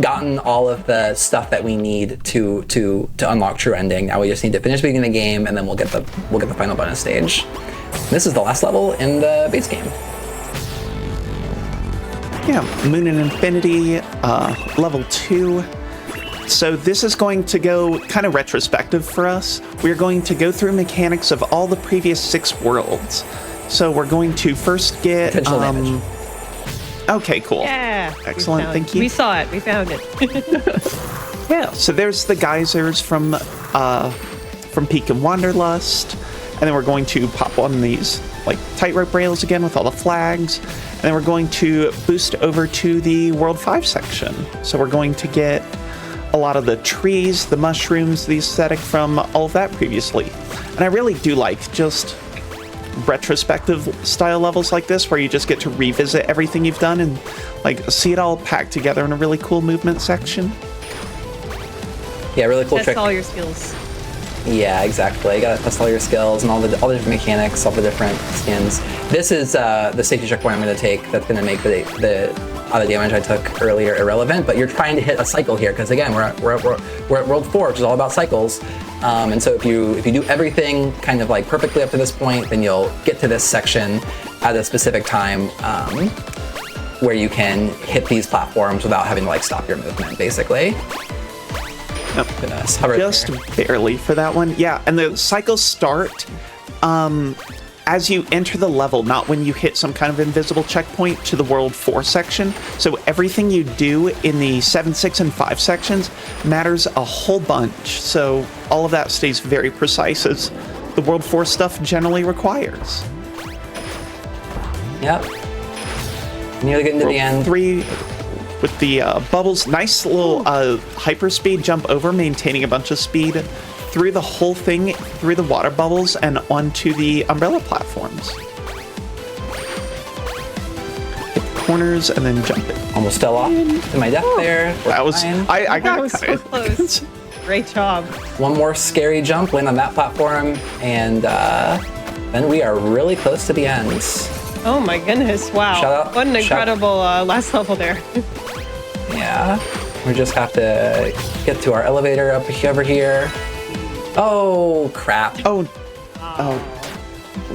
gotten all of the stuff that we need to unlock true ending. Now we just need to finish beating the game, and then we'll get the final bonus stage. This is the last level in the base game. Yeah, Moon and Infinity, level 2. So this is going to go kind of retrospective for us. We're going to go through mechanics of all the previous 6 worlds. So we're going to first get... Potential damage. Okay, cool. Yeah. Excellent, thank you. We saw it. We found it. Yeah, so there's the geysers from Peak and Wanderlust. And then we're going to pop on these like tightrope rails again with all the flags. And then we're going to boost over to the World 5 section. So we're going to get a lot of the trees, the mushrooms, the aesthetic from all of that previously. And I really do like just retrospective style levels like this, where you just get to revisit everything you've done and like see it all packed together in a really cool movement section. Yeah, really cool Test trick. all your skills. Yeah, exactly. You gotta test all your skills and all the different mechanics, all the different skins. This is the safety checkpoint I'm gonna take that's gonna make the damage I took earlier irrelevant, but you're trying to hit a cycle here, because again, we're at World 4, which is all about cycles. And so if you do everything kind of like perfectly up to this point, then you'll get to this section at a specific time where you can hit these platforms without having to like stop your movement, basically. Nope. Just barely for that one. Yeah, and the cycles start as you enter the level, not when you hit some kind of invisible checkpoint to the World 4 section. So everything you do in the 7, 6, and 5 sections matters a whole bunch. So all of that stays very precise, as the World 4 stuff generally requires. Yep. Nearly getting to the end. 3 with the bubbles. Nice little hyperspeed jump over, maintaining a bunch of speed through the whole thing, through the water bubbles and onto the umbrella platforms. Hit the corners and then jump it. Almost fell off to my death there. That was, I got That was so close. Great job. One more scary jump, land on that platform, and then we are really close to the end. Oh my goodness, wow. Shout out- What an incredible last level there. Yeah, we just have to get to our elevator up over here. Oh, crap. Oh.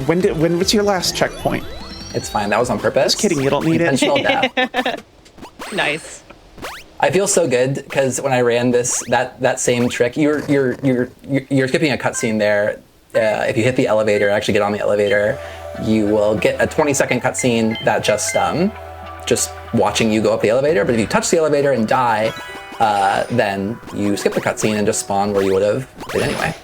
When was your last checkpoint? It's fine, that was on purpose. Just kidding, you don't need it. Intentional death. Nice. I feel so good because when I ran that same trick, you're skipping a cutscene there. if you hit the elevator, actually get on the elevator, you will get a 20-second cutscene that just watching you go up the elevator. But if you touch the elevator and die, then you skip the cutscene and just spawn where you would have did anyway.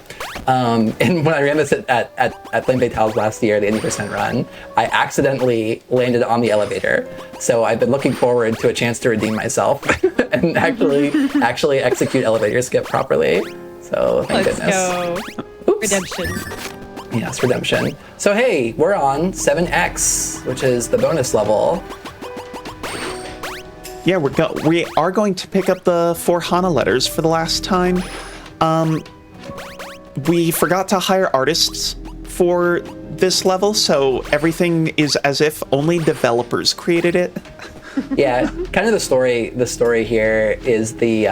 And when I ran this at Flame Fatales last year, the 80% run, I accidentally landed on the elevator. So I've been looking forward to a chance to redeem myself and actually execute elevator skip properly. So thank goodness. Let's go. Oops. Redemption. Yes, redemption. So hey, we're on 7X, which is the bonus level. Yeah, we are going to pick up the 4 Hana letters for the last time. We forgot to hire artists for this level, so everything is as if only developers created it. Yeah, kind of the story here is the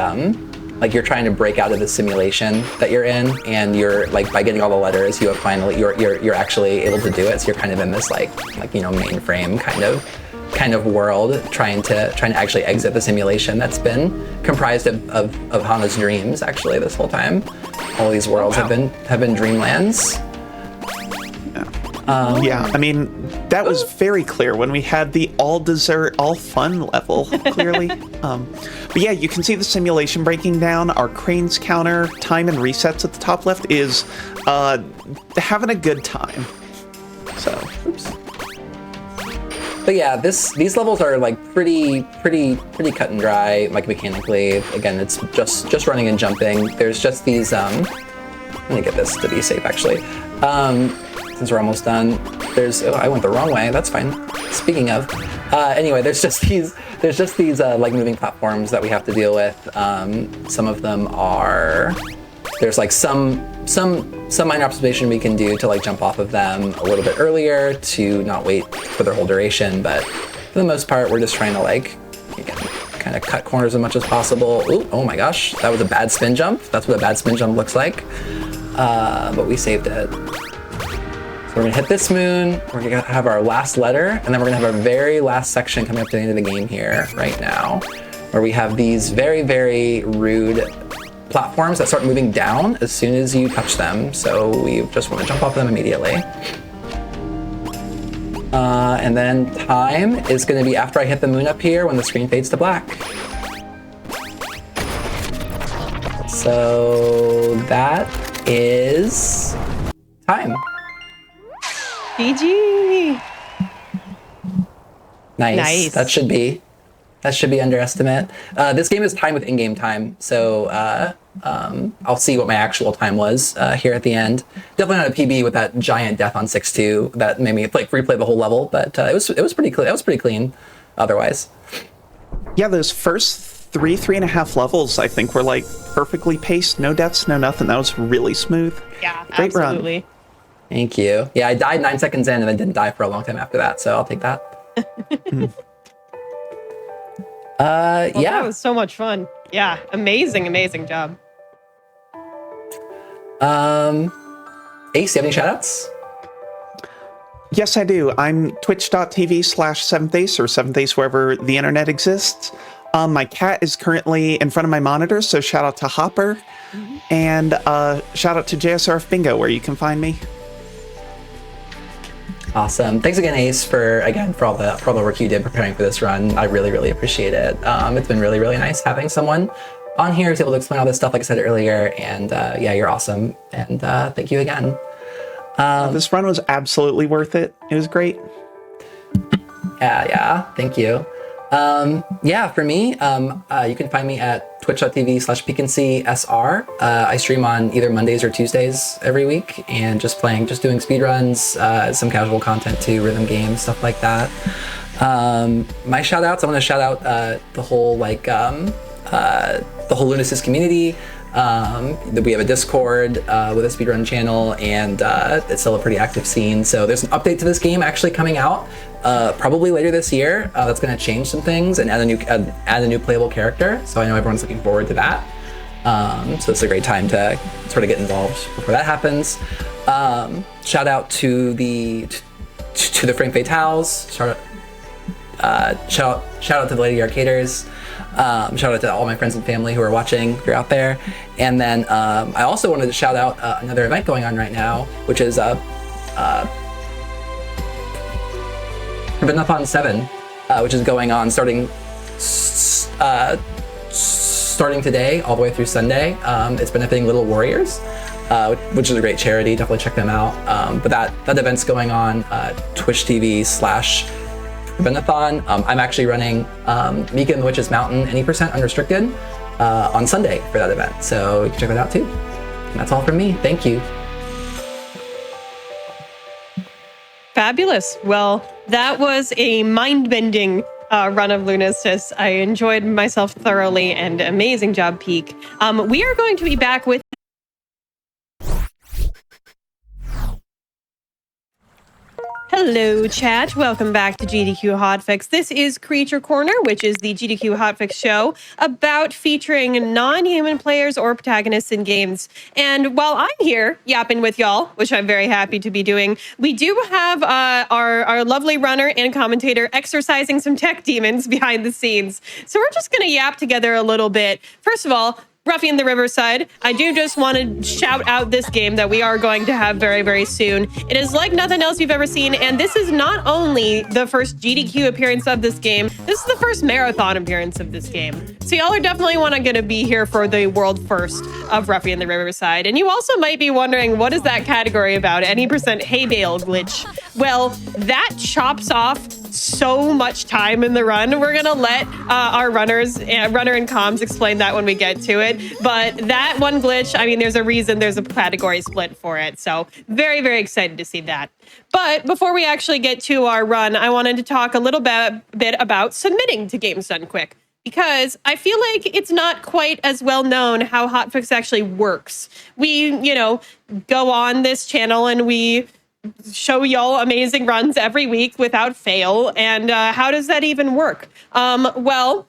like you're trying to break out of the simulation that you're in, and you're like by getting all the letters, you have finally you're actually able to do it. So you're kind of in this like mainframe kind of world, trying to actually exit the simulation that's been comprised of Hana's dreams actually this whole time. All these worlds have been dreamlands. Yeah, I mean, that was very clear when we had the all dessert, all fun level, clearly. But yeah, you can see the simulation breaking down. Our cranes counter, time and resets at the top left is having a good time. So, oops. But yeah, these levels are like pretty cut and dry, like mechanically. Again, it's just running and jumping. There's just these. Let me get this to be safe, actually. Since we're almost done, I went the wrong way. That's fine. Speaking of, anyway, there's just these like moving platforms that we have to deal with. Some of them are. There's like some minor observation we can do to like jump off of them a little bit earlier to not wait for their whole duration, but for the most part we're just trying to like again, kind of cut corners as much as possible. Ooh, oh my gosh, that was a bad spin jump. That's what a bad spin jump looks like, but we saved it. So we're gonna hit this moon, we're gonna have our last letter, and then we're gonna have our very last section coming up to the end of the game here right now, where we have these very rude platforms that start moving down as soon as you touch them. So we just want to jump off them immediately. And then time is going to be after I hit the moon up here when the screen fades to black. So that is time. GG. Nice. That should be underestimate. This game is timed with in-game time, so I'll see what my actual time was here at the end. Definitely not a PB with that giant death on 6-2 that made me like replay the whole level, but it was pretty clean. That was pretty clean. Otherwise, yeah, those first three and a half levels I think were like perfectly paced, no deaths, no nothing. That was really smooth. Yeah, great absolutely. Run. Thank you. Yeah, I died 9 seconds in and then didn't die for a long time after that, so I'll take that. Well, yeah, that was so much fun. Yeah, amazing job. Ace, you have any shoutouts? Yes, I do. I'm twitch.tv/7thace or 7thace wherever the internet exists. My cat is currently in front of my monitor, so shout out to Hopper. Mm-hmm. And shout out to JSRF Bingo, where you can find me. Awesome. Thanks again, Ace, for all the work you did preparing for this run. I really appreciate it. It's been really nice having someone on here who's able to explain all this stuff, like I said earlier. And yeah, you're awesome. And thank you again. This run was absolutely worth it. It was great. Yeah. Thank you. Yeah, for me, you can find me at twitch.tv/PeekandSeeSR. I stream on either Mondays or Tuesdays every week, and just doing speedruns, some casual content too, rhythm games, stuff like that. My shout outs, I want to shout out the whole Lunasis community. We have a Discord with a speedrun channel, and it's still a pretty active scene. So there's an update to this game actually coming out probably later this year. That's going to change some things and add a new playable character. So I know everyone's looking forward to that. So it's a great time to sort of get involved before that happens. Shout out to the Frame Fatales. Shout out to the Lady Arcaders. Shout out to all my friends and family who are watching, if you're out there. And then I also wanted to shout out another event going on right now, which is Forbidden 7, which is going on starting today all the way through Sunday. It's benefiting Little Warriors, which is a great charity. Definitely check them out. But that event's going on Twitch TV/Forbidden. I'm actually running Mika and the Witch's Mountain any percent unrestricted on Sunday for that event. So you can check that out too. And that's all from me. Thank you. Fabulous. Well, that was a mind-bending run of Lunistis. I enjoyed myself thoroughly, and amazing job, Peak. We are going to be back with Hello, chat. Welcome back to GDQ Hotfix. This is Creature Corner, which is the GDQ Hotfix show about featuring non-human players or protagonists in games. And while I'm here yapping with y'all, which I'm very happy to be doing, we do have our lovely runner and commentator exercising some tech demons behind the scenes. So we're just going to yap together a little bit. First of all, Ruffy in the Riverside, I do just want to shout out this game that we are going to have very, very soon. It is like nothing else you've ever seen, and this is not only the first GDQ appearance of this game, this is the first marathon appearance of this game. So y'all are definitely going to be here for the world first of Ruffy in the Riverside. And you also might be wondering, what is that category about? Any percent hay bale glitch? Well, that chops off so much time in the run. We're gonna let our runner and comms explain that when we get to it. But that one glitch, I mean, there's a reason there's a category split for it. So very, very excited to see that. But before we actually get to our run, I wanted to talk a little bit about submitting to Games Done Quick, because I feel like it's not quite as well known how Hotfix actually works. We, go on this channel and we show y'all amazing runs every week without fail. And how does that even work? Well,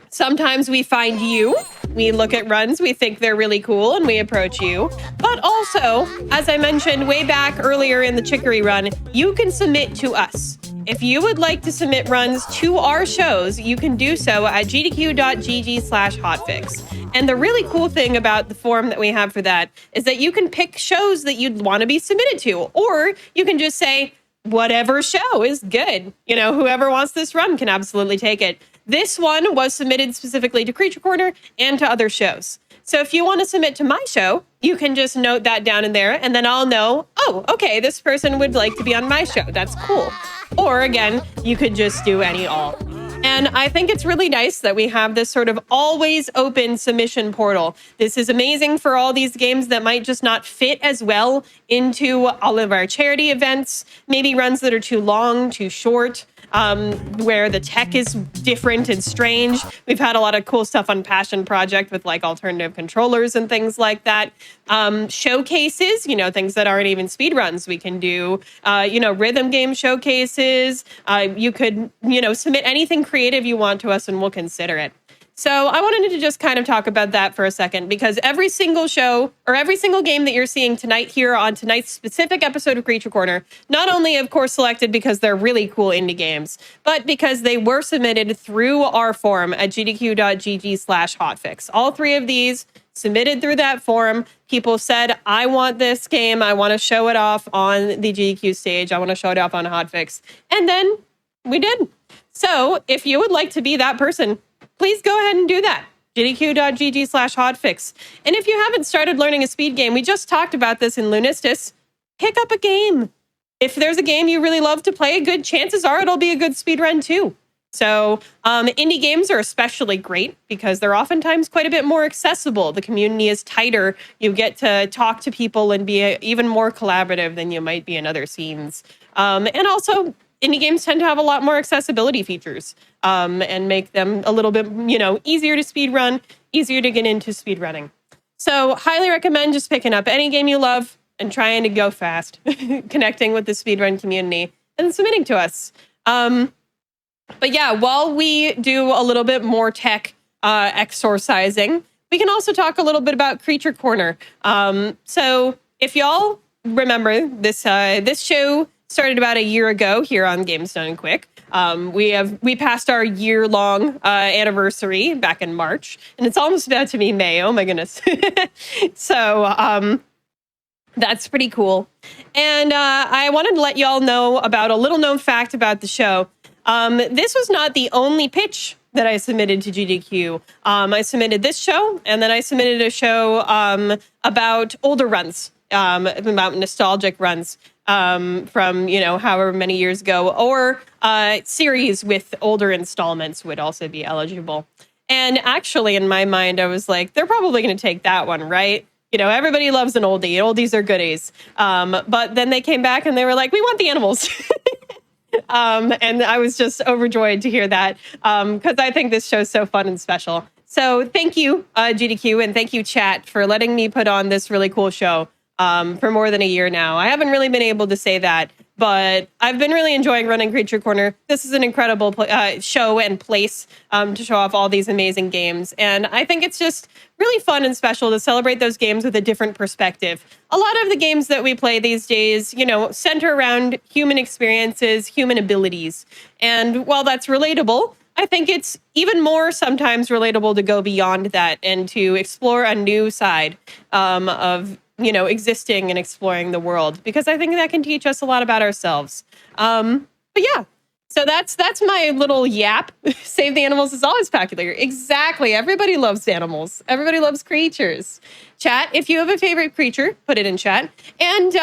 sometimes we find you, we look at runs, we think they're really cool, and we approach you. But also, as I mentioned way back earlier in the Chicory run, you can submit to us. If you would like to submit runs to our shows, you can do so at gdq.gg/hotfix. And the really cool thing about the form that we have for that is that you can pick shows that you'd want to be submitted to, or you can just say, whatever show is good. Whoever wants this run can absolutely take it. This one was submitted specifically to Creature Corner and to other shows. So if you want to submit to my show, you can just note that down in there, and then I'll know, oh, okay, this person would like to be on my show. That's cool. Or again, you could just do any all. And I think it's really nice that we have this sort of always open submission portal. This is amazing for all these games that might just not fit as well into all of our charity events, maybe runs that are too long, too short, where the tech is different and strange. We've had a lot of cool stuff on Passion Project with like alternative controllers and things like that. Showcases, things that aren't even speedruns. We can do, rhythm game showcases. You could, submit anything creative you want to us and we'll consider it. So I wanted to just kind of talk about that for a second, because every single show or every single game that you're seeing tonight here on tonight's specific episode of Creature Corner, not only, of course, selected because they're really cool indie games, but because they were submitted through our forum at gdq.gg/hotfix. All three of these submitted through that forum. People said, I want this game. I want to show it off on the GDQ stage. I want to show it off on Hotfix. And then we did. So if you would like to be that person, please go ahead and do that. gdq.gg/hotfix. And if you haven't started learning a speed game, we just talked about this in Lunistis, pick up a game. If there's a game you really love to play, good chances are it'll be a good speed run too. So indie games are especially great because they're oftentimes quite a bit more accessible. The community is tighter. You get to talk to people and be even more collaborative than you might be in other scenes. And also, indie games tend to have a lot more accessibility features and make them a little bit, easier to speed run, easier to get into speed running. So highly recommend just picking up any game you love and trying to go fast, connecting with the speedrun community and submitting to us. But yeah, while we do a little bit more tech exorcising, we can also talk a little bit about Creature Corner. So if y'all remember, this show started about a year ago here on Games Done Quick. We passed our year-long anniversary back in March, and it's almost about to be May. Oh my goodness! So that's pretty cool. And I wanted to let y'all know about a little known fact about the show. This was not the only pitch that I submitted to GDQ. I submitted this show, and then I submitted a show about older runs, about nostalgic runs from, however many years ago, or series with older installments would also be eligible. And actually, in my mind, I was like, they're probably going to take that one, right? Everybody loves an oldie. Oldies are goodies. But then they came back and they were like, we want the animals. And I was just overjoyed to hear that because I think this show's so fun and special. So thank you, GDQ, and thank you, chat, for letting me put on this really cool show for more than a year now. I haven't really been able to say that, but I've been really enjoying running Creature Corner. This is an incredible show and place to show off all these amazing games. And I think it's just really fun and special to celebrate those games with a different perspective. A lot of the games that we play these days, center around human experiences, human abilities. And while that's relatable, I think it's even more sometimes relatable to go beyond that and to explore a new side of existing and exploring the world, because I think that can teach us a lot about ourselves. But yeah, so that's my little yap. Save the animals is always popular. Exactly. Everybody loves animals. Everybody loves creatures. Chat, if you have a favorite creature, put it in chat. And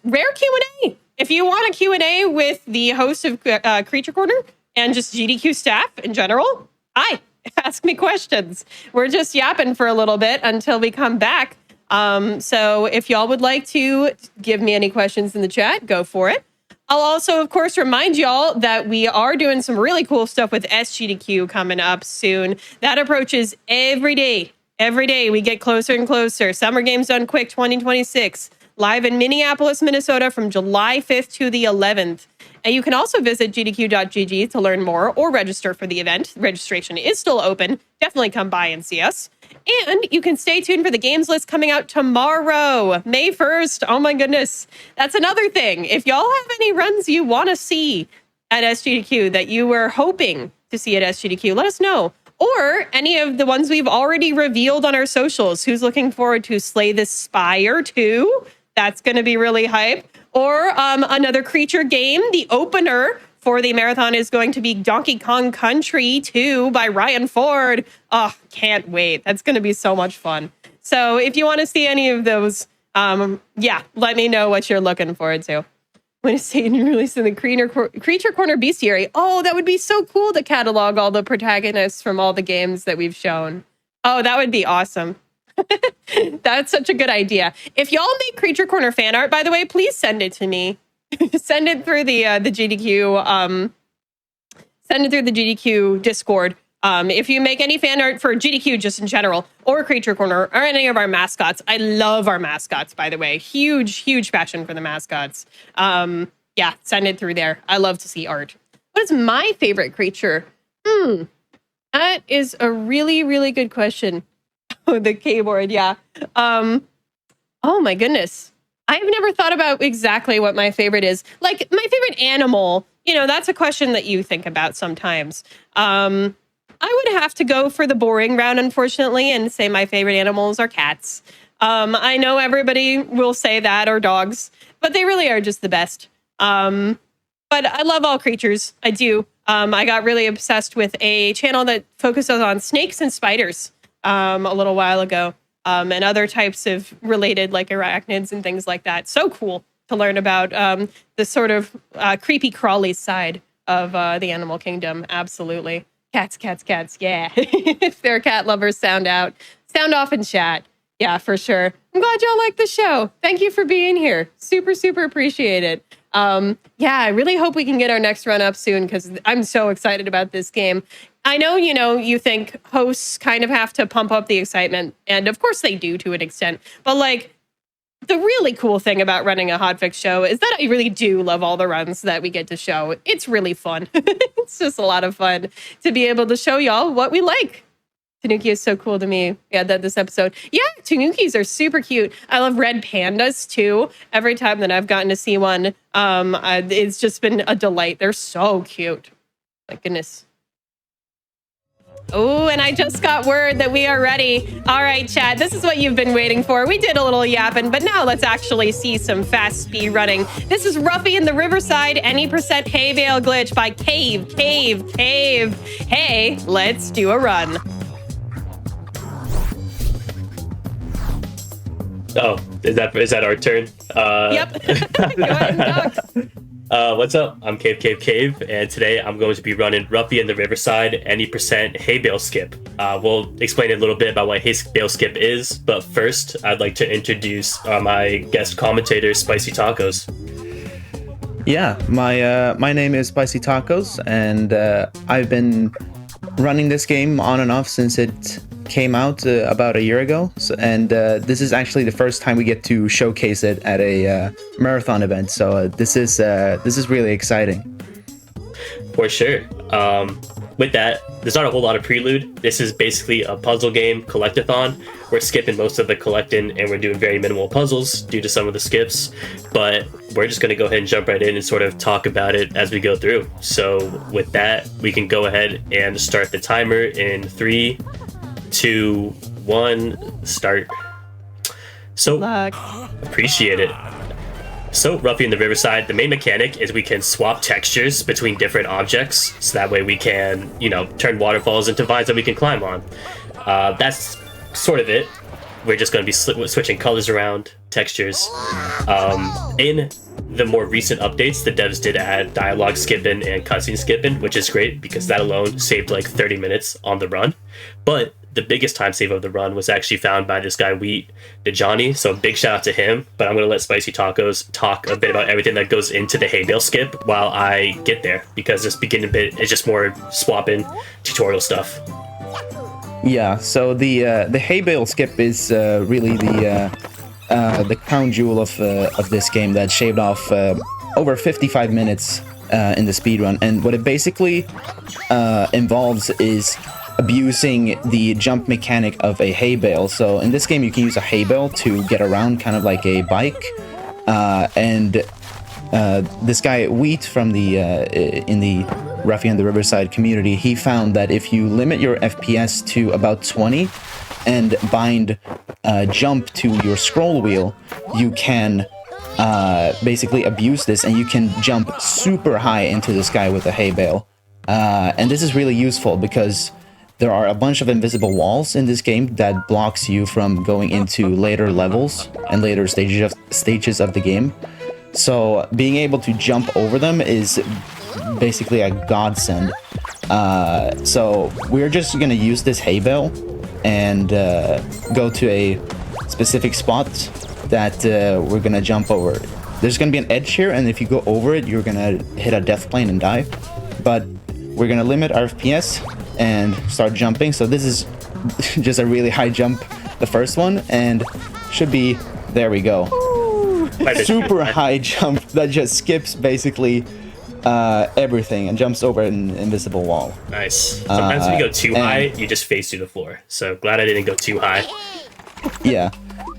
rare Q&A. If you want a Q&A with the host of Creature Corner and just GDQ staff in general, ask me questions. We're just yapping for a little bit until we come back. So if y'all would like to give me any questions in the chat, go for it. I'll also, of course, remind y'all that we are doing some really cool stuff with SGDQ coming up soon. That approaches every day. Every day we get closer and closer. Summer Games Done Quick 2026, live in Minneapolis, Minnesota from July 5th to the 11th. And you can also visit gdq.gg to learn more or register for the event. Registration is still open. Definitely come by and see us. And you can stay tuned for the games list coming out tomorrow, May 1st. Oh my goodness. That's another thing. If y'all have any runs you want to see at SGDQ that you were hoping to see at SGDQ, let us know. Or any of the ones we've already revealed on our socials. Who's looking forward to Slay the Spire 2? That's going to be really hype. Or another creature game, the opener for the marathon is going to be Donkey Kong Country 2 by Ryan Ford. Oh, can't wait. That's going to be so much fun. So if you want to see any of those, let me know what you're looking forward to. When it's releasing the Creature Corner Bestiary. Oh, that would be so cool to catalog all the protagonists from all the games that we've shown. Oh, that would be awesome. That's such a good idea. If y'all make Creature Corner fan art, by the way, please send it to me. Send it through the GDQ. Send it through the GDQ Discord. If you make any fan art for GDQ just in general, or Creature Corner, or any of our mascots, I love our mascots. By the way, huge passion for the mascots. Send it through there. I love to see art. What is my favorite creature? That is a really good question. Oh, the keyboard, yeah. Oh my goodness. I've never thought about exactly what my favorite is. Like, my favorite animal, that's a question that you think about sometimes. I would have to go for the boring round, unfortunately, and say my favorite animals are cats. I know everybody will say that, or dogs, but they really are just the best. But I love all creatures. I do. I got really obsessed with a channel that focuses on snakes and spiders a little while ago. And other types of related, like arachnids and things like that. So cool to learn about the sort of creepy crawly side of the animal kingdom. Absolutely. Cats, yeah. If they're cat lovers, sound off in chat. Yeah, for sure. I'm glad y'all like the show. Thank you for being here. Super appreciate it. I really hope we can get our next run up soon, because I'm so excited about this game. I know, you think hosts kind of have to pump up the excitement, and of course they do to an extent, but like, the really cool thing about running a Hotfix show is that I really do love all the runs that we get to show. It's really fun. It's just a lot of fun to be able to show y'all what we like. Tanuki is so cool to me. Yeah, this episode. Yeah, Tanukis are super cute. I love red pandas too. Every time that I've gotten to see one, it's just been a delight. They're so cute. My goodness. Oh, and I just got word that we are ready. All right, chat, this is what you've been waiting for. We did a little yapping, but now let's actually see some fast speed running. This is Ruffy in the Riverside any % hay bale glitch by Cave. Hey, let's do a run. Oh, is that our turn? Yep. Go ahead and talk. What's up? I'm Cave, and today I'm going to be running Ruffy in the Riverside any % hay bale skip. We'll explain a little bit about what hay bale skip is, but first I'd like to introduce my guest commentator, Spicy Tacos. Yeah, my name is Spicy Tacos, and I've been running this game on and off since it came out about a year ago, and this is actually the first time we get to showcase it at a marathon event. So this is really exciting. For sure. With that, there's not a whole lot of prelude. This is basically a puzzle game collectathon. We're skipping most of the collecting, and we're doing very minimal puzzles due to some of the skips. But we're just going to go ahead and jump right in and sort of talk about it as we go through. So with that, we can go ahead and start the timer in 3, 2, 1, start. So, appreciate it. So, Ruffy in the Riverside, the main mechanic is we can swap textures between different objects, so that way we can, turn waterfalls into vines that we can climb on. That's sort of it. We're just going to be switching colors around, textures. In the more recent updates, the devs did add dialogue skipping and cutscene skipping, which is great because that alone saved like 30 minutes on the run. But the biggest time save of the run was actually found by this guy, Wheat Dejani. So big shout out to him. But I'm going to let Spicy Tacos talk a bit about everything that goes into the hay bale skip while I get there, because this beginning bit is just more swapping tutorial stuff. Yeah, so the hay bale skip is really the crown jewel of this game that shaved off over 55 minutes in the speedrun. And what it basically involves is abusing the jump mechanic of a hay bale. So in this game, you can use a hay bale to get around, kind of like a bike. And this guy Wheat from the in the Ruffy and the Riverside community, he found that if you limit your FPS to about 20 and bind jump to your scroll wheel, you can basically abuse this, and you can jump super high into the sky with a hay bale. And this is really useful because there are a bunch of invisible walls in this game that blocks you from going into later levels and later stages of the game. So being able to jump over them is basically a godsend. So we're just gonna use this hay bale and go to a specific spot that we're gonna jump over. There's gonna be an edge here, and if you go over it, you're gonna hit a death plane and die. But we're gonna limit our FPS and start jumping. So this is just a really high jump, the first one, and should be, there we go. Super high jump that just skips basically everything and jumps over an invisible wall. Nice. Sometimes if you go too high, you just face through the floor. So glad I didn't go too high. Yeah.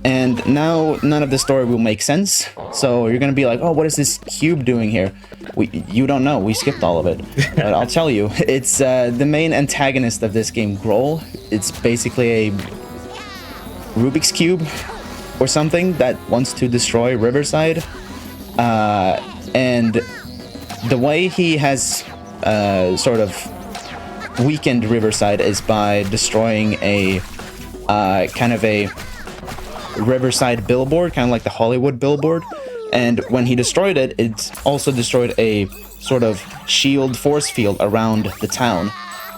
And now none of the story will make sense. So you're gonna be like, oh, what is this cube doing here? You don't know. We skipped all of it. But I'll tell you, it's the main antagonist of this game, Groll. It's basically a Rubik's Cube or something that wants to destroy Riverside. And the way he has sort of weakened Riverside is by destroying a kind of a Riverside billboard, kind of like the Hollywood billboard. And when he destroyed it, it also destroyed a sort of shield force field around the town.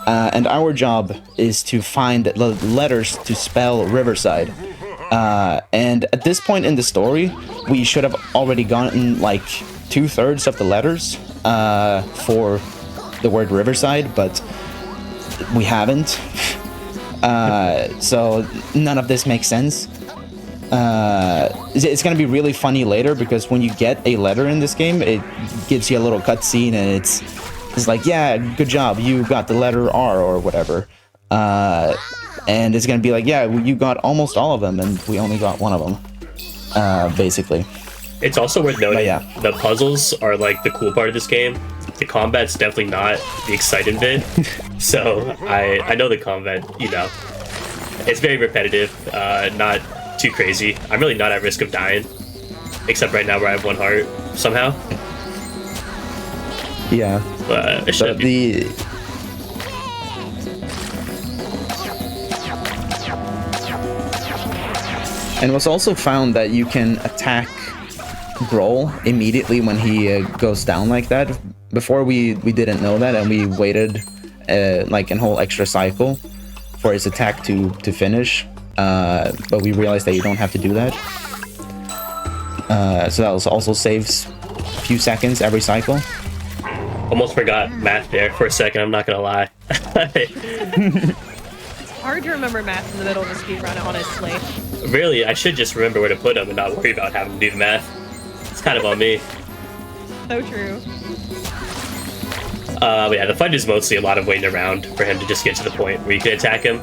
And our job is to find the letters to spell Riverside. And at this point in the story, we should have already gotten like 2/3 of the letters for the word Riverside, but we haven't. So none of this makes sense. It's going to be really funny later, because when you get a letter in this game, it gives you a little cutscene, and it's like, yeah, good job, you got the letter R or whatever. and it's gonna be like, yeah, you got almost all of them, and we only got one of them, basically. It's also worth noting, But yeah. the puzzles are like the cool part of this game. The combat's definitely not the exciting bit. So I know the combat, you know, it's very repetitive, not too crazy. I'm really not at risk of dying, except right now where I have one heart somehow. Yeah. But it should But be. And it was also found that you can attack Grohl immediately when he goes down like that. Before we didn't know that, and we waited like a whole extra cycle for his attack to finish. But we realized that you don't have to do that. So that also saves a few seconds every cycle. Almost forgot math there for a second, I'm not gonna lie. It's hard to remember math in the middle of a speedrun, honestly. Really, I should just remember where to put them and not worry about having to do the math. It's kind of on me. So true. But yeah, the fight is mostly a lot of waiting around for him to just get to the point where you can attack him.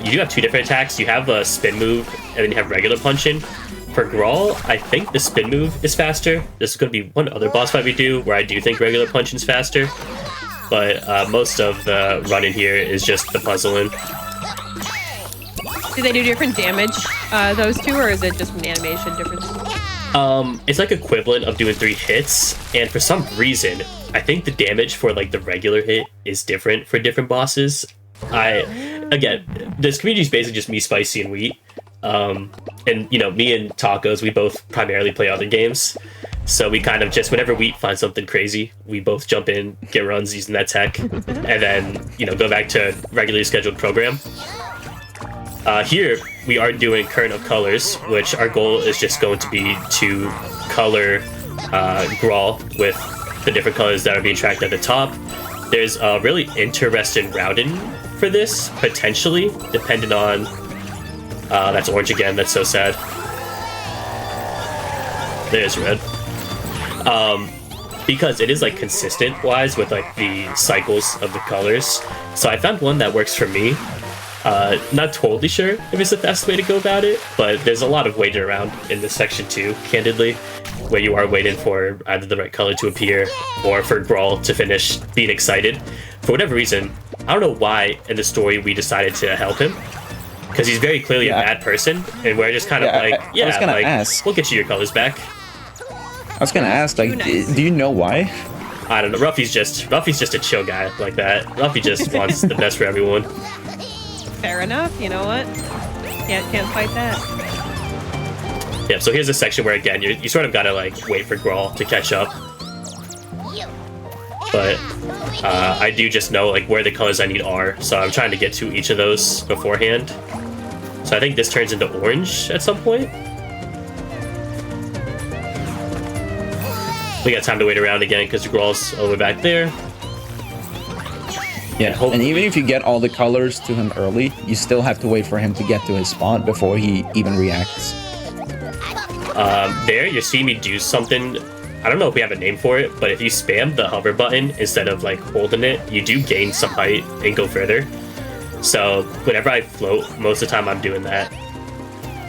You do have two different attacks. You have a spin move, and then you have regular punching. For Grohl, I think the spin move is faster. This is going to be one other boss fight we do, where I do think regular punching is faster. But most of the run in here is just the puzzling. Do they do different damage, those two, or is it just an animation difference? It's like equivalent of doing 3 hits, and for some reason, I think the damage for like the regular hit is different for different bosses. Again, this community is basically just me, Spicy, and Wheat. And you know, me and Tacos, we both primarily play other games. So we kind of just, whenever Wheat finds something crazy, we both jump in, get runs using that tech, and then, you know, go back to regularly scheduled program. Here, we are doing Current of Colors, which our goal is just going to be to color Grohl with the different colors that are being tracked at the top. There's a really interesting routing for this, potentially, depending on... that's orange again, that's so sad. There's red. Because it is like consistent wise with like the cycles of the colors. So I found one that works for me. Not totally sure if it's the best way to go about it, but there's a lot of waiting around in this section too, candidly, where you are waiting for either the right color to appear or for Grohl to finish being excited. For whatever reason, I don't know why in the story we decided to help him, because he's very clearly a bad person, and we're just kind of like, I was gonna ask. We'll get you your colors back. I was gonna ask, like, do you know why? I don't know. Ruffy's just a chill guy like that. Ruffy just wants the best for everyone. Fair enough, you know what? Can't fight that. Yeah, so here's a section where, again, you sort of gotta, like, wait for Grohl to catch up. But I do just know, like, where the colors I need are, so I'm trying to get to each of those beforehand. So I think this turns into orange at some point. We got time to wait around again, because Grohl's all the way back there. Yeah, and even if you get all the colors to him early, you still have to wait for him to get to his spot before he even reacts. There, you're seeing me do something. I don't know if we have a name for it, but if you spam the hover button instead of like holding it, you do gain some height and go further. So whenever I float, most of the time I'm doing that.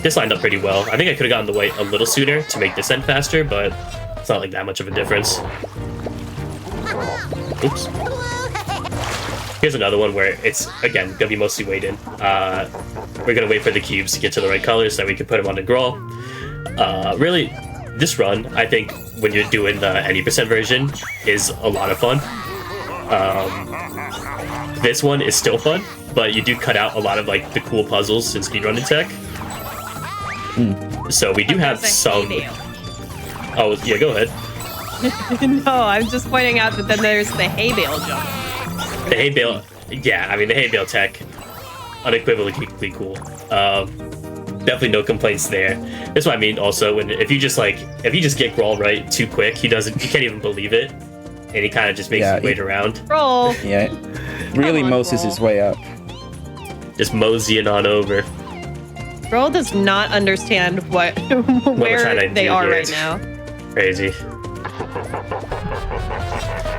This lined up pretty well. I think I could have gotten the white a little sooner to make this end faster, but it's not like that much of a difference. Oops. Here's another one where it's, again, gonna be mostly waiting. We're gonna wait for the cubes to get to the right colors so that we can put them on the Grohl. Really, this run, I think, when you're doing the any percent version, is a lot of fun. This one is still fun, but you do cut out a lot of like the cool puzzles in speedrunning tech. So we do have some. Oh yeah, go ahead. No, I'm just pointing out that then there's the hay bale jump. The hay bale, yeah, I mean the hay bale tech, unequivocally cool. Definitely no complaints there. That's what I mean. Also, if you just get Grohl right too quick, he can't even believe it, and he kind of just makes you wait around. Roll. Yeah, really moses his way up. Just moseying on over. Grohl does not understand where they are right now. Crazy.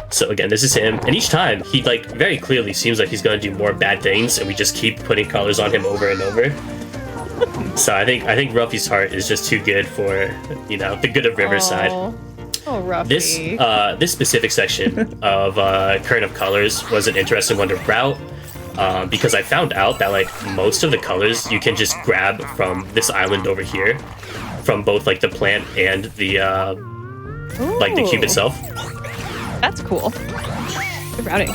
So again, this is him, and each time he like very clearly seems like he's gonna do more bad things, and we just keep putting colors on him over and over. So I think Ruffy's heart is just too good for, you know, the good of Riverside. Oh, Ruffy. This specific section of Current of Colors was an interesting one to route, because I found out that like most of the colors you can just grab from this island over here, from both like the plant and the like the cube itself. That's cool. Good routing.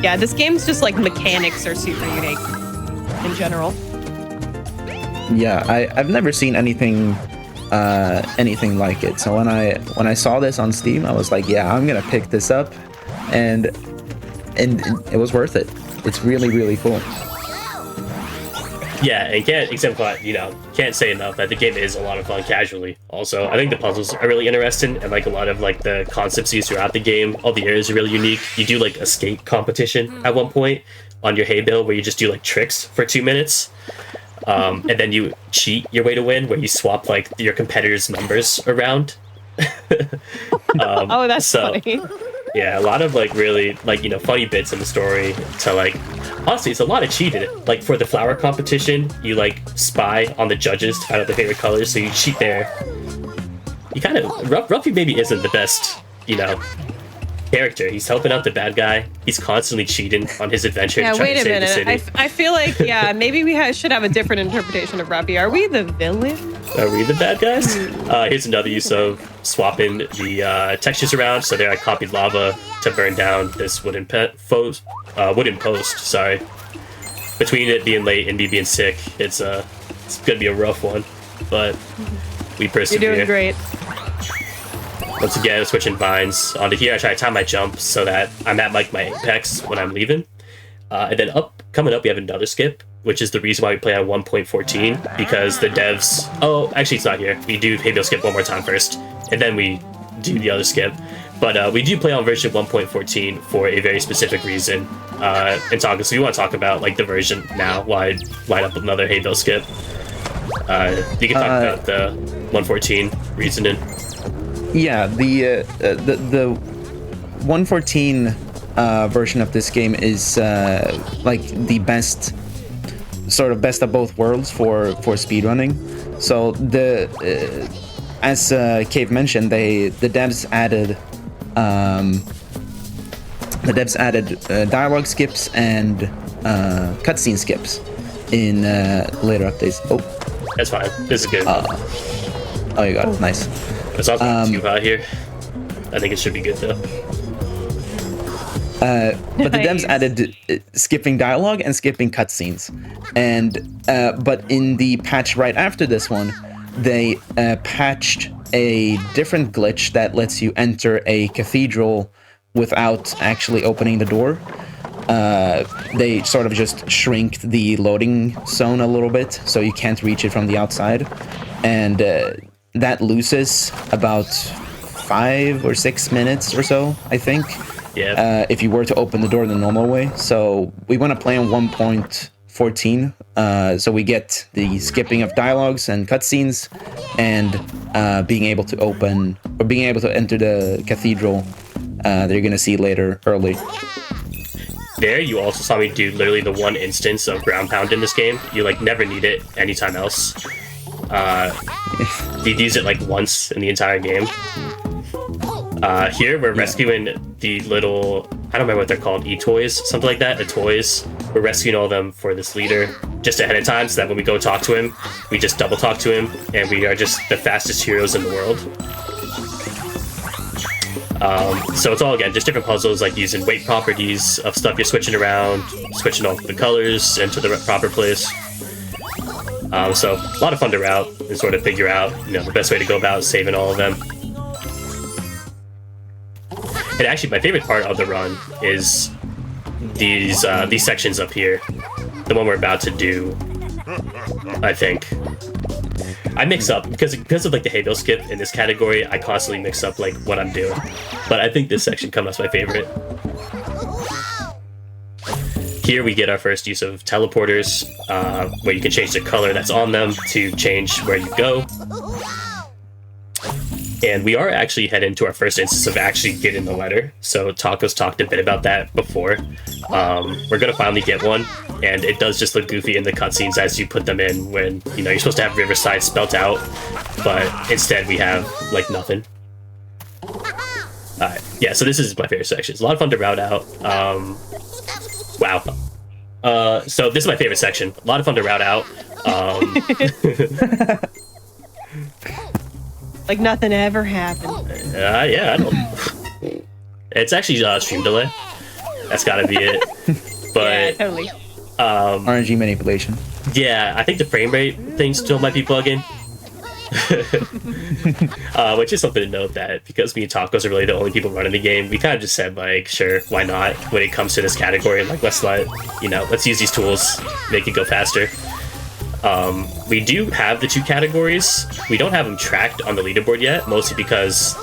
Yeah, this game's just like mechanics are super unique in general. Yeah, I've never seen anything like it. So when I saw this on Steam, I was like, yeah, I'm gonna pick this up, and it was worth it. It's really, really cool. Yeah, and can't say enough that the game is a lot of fun casually. Also, I think the puzzles are really interesting, and like a lot of like the concepts used throughout the game, all the areas are really unique. You do like a skate competition at one point on your hay bale where you just do like tricks for 2 minutes. And then you cheat your way to win, where you swap like your competitors' numbers around. Oh, that's funny. Yeah, a lot of like really like, you know, funny bits in the story. To like, honestly, it's a lot of cheating. Like for the flower competition, you like spy on the judges to find out their favorite colors, so you cheat there. You kind of Ruffy maybe isn't the best, you know, character. He's helping out the bad guy. He's constantly cheating on his adventure. Yeah, to try wait to a save the minute. city. I feel like, yeah, maybe we should have a different interpretation of Ruffy. Are we the villain? Are we the bad guys? Here's another use of swapping the textures around. So there I copied lava to burn down this wooden post. Sorry. Between it being late and me being sick, it's gonna be a rough one, but we persevere. You're doing great. Once again, switching vines onto here. I try to time my jump so that I'm at like my apex when I'm leaving. And then coming up, we have another skip, which is the reason why we play on 1.14, because the devs... Oh, actually, it's not here. We do hay bale skip one more time first, and then we do the other skip. But we do play on version 1.14 for a very specific reason. So we want to talk about like the version now, why line up another hay bale skip. You can talk about the 114 reasoning. Yeah, the 114 version of this game is like the best of both worlds for speedrunning. So as Cave mentioned, the devs added dialogue skips and cutscene skips in later updates. Oh, That's fine. This is good. oh, you got it. Nice. It's not too hot here. I think it should be good though. But the devs added skipping dialogue and skipping cutscenes, and but in the patch right after this one, they patched a different glitch that lets you enter a cathedral without actually opening the door. They sort of just shrinked the loading zone a little bit, so you can't reach it from the outside, and that loses about 5 or 6 minutes or so, I think. Yeah. If you were to open the door the normal way. So we want to play on 1.14, so we get the skipping of dialogues and cutscenes, and being able to enter the cathedral that you're gonna see later early. There, you also saw me do literally the one instance of ground pound in this game. You like never need it anytime else. You'd use it like once in the entire game. Here we're rescuing the little, I don't remember what they're called, e-toys, something like that, the toys. We're rescuing all of them for this leader just ahead of time, so that when we go talk to him, we just double talk to him, and we are just the fastest heroes in the world. So it's all, again, just different puzzles, like using weight properties of stuff you're switching around, switching all the colors into the proper place. So a lot of fun to route and sort of figure out, the best way to go about saving all of them. And actually, my favorite part of the run is these sections up here. The one we're about to do, I think. I mix up, because of like the hay bale skip in this category, I constantly mix up like what I'm doing. But I think this section comes as my favorite. Here we get our first use of teleporters, where you can change the color that's on them to change where you go. And we are actually heading to our first instance of actually getting the letter. So Taco's talked a bit about that before. We're gonna finally get one, and it does just look goofy in the cutscenes as you put them in when, you know, you're supposed to have Riverside spelt out, but instead we have, like, nothing. Alright, yeah, so this is my favorite section. It's a lot of fun to route out. Wow. So this is my favorite section. A lot of fun to route out. Like nothing ever happened. Yeah, I don't. It's actually stream delay. That's gotta be it. But Yeah, totally. RNG manipulation. yeah, I think the frame rate thing still might be bugging. Which is something to note, that because me and Tacos are really the only people running the game, we kind of just said, like, sure, why not, when it comes to this category. Like, let's use these tools, make it go faster. We do have the 2 categories. We don't have them tracked on the leaderboard yet, mostly because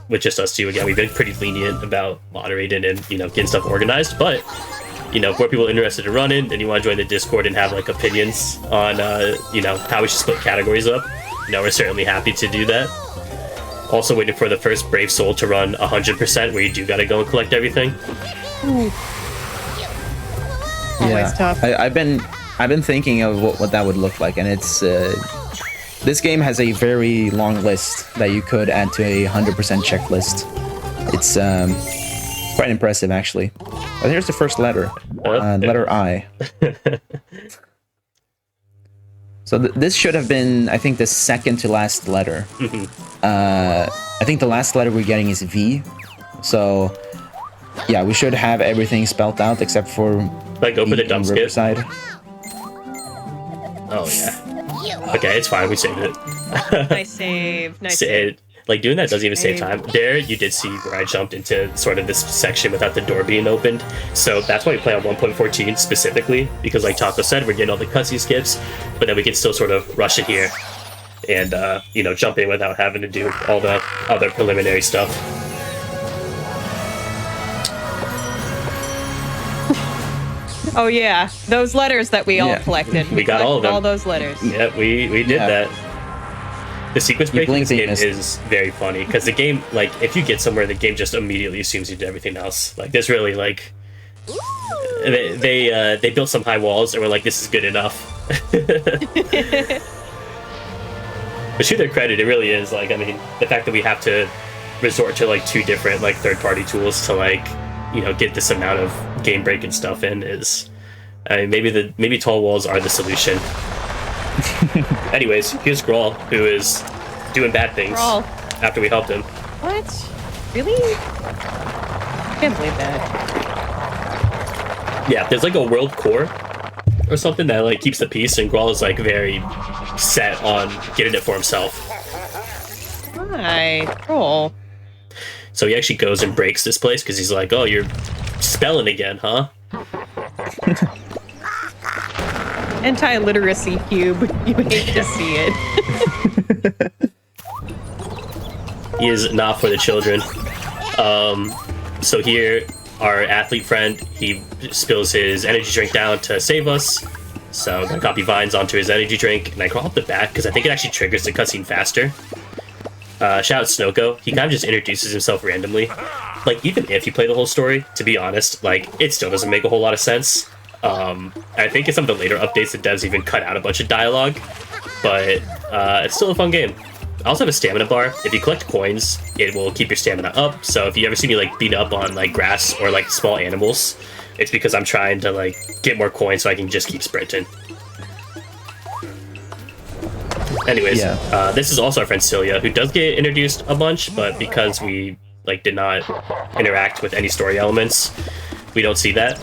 with just us two, again, we've been pretty lenient about moderating and, you know, getting stuff organized. But, you know, for people interested in running and you want to join the Discord and have, like, opinions on, you know, how we should split categories up, you know, we're certainly happy to do that. Also waiting for the first Brave Soul to run 100%, where you do gotta go and collect everything. Always tough. I've been thinking of what that would look like, and it's this game has a very long list that you could add to a 100% checklist. It's quite impressive, actually. But here's the first letter, letter I. So this should have been, I think, the second to last letter. I think the last letter we're getting is V. So yeah, we should have everything spelled out except for Like, go for the dump skip. Riverside. Oh, yeah. Okay, it's fine. We saved it. Nice save. Nice save. Like, doing that doesn't even save time. There, you did see where I jumped into sort of this section without the door being opened. So that's why we play on 1.14 specifically, because like Taco said, we're getting all the cutscene skips, but then we can still sort of rush it here and, you know, jump in without having to do all the other preliminary stuff. Oh yeah, those letters that we all collected. We got all of them. All those letters. Yeah, we did that. The sequence breaking in this game is very funny, because the game, like, if you get somewhere, the game just immediately assumes you did everything else. Like, there's really, like, they built some high walls and were like, this is good enough. But to their credit, it really is. Like, I mean, the fact that we have to resort to, like, 2 different, like, third-party tools to, like, you know, get this amount of game breaking stuff in is, I mean, maybe tall walls are the solution. Anyways, here's Grawl, who is doing bad things after we helped him. What? Really? I can't believe that. Yeah, there's like a world core or something that like keeps the peace, and Grawl is like very set on getting it for himself. Hi, Troll. So he actually goes and breaks this place because he's like, oh, you're spelling again, huh? Anti-literacy cube. You hate to see it. He is not for the children. So here, our athlete friend, he spills his energy drink down to save us. So I'm gonna copy Vines onto his energy drink, and I crawl up the back because I think it actually triggers the cutscene faster. Shout out Snoko. He kind of just introduces himself randomly. Like, even if you play the whole story, to be honest, like, it still doesn't make a whole lot of sense. I think in some of the later updates, the devs even cut out a bunch of dialogue, but it's still a fun game. I also have a stamina bar. If you collect coins, it will keep your stamina up. So if you ever see me like beat up on like grass or like small animals, it's because I'm trying to like get more coins so I can just keep sprinting. Anyways, this is also our friend Celia, who does get introduced a bunch, but because we like did not interact with any story elements, we don't see that.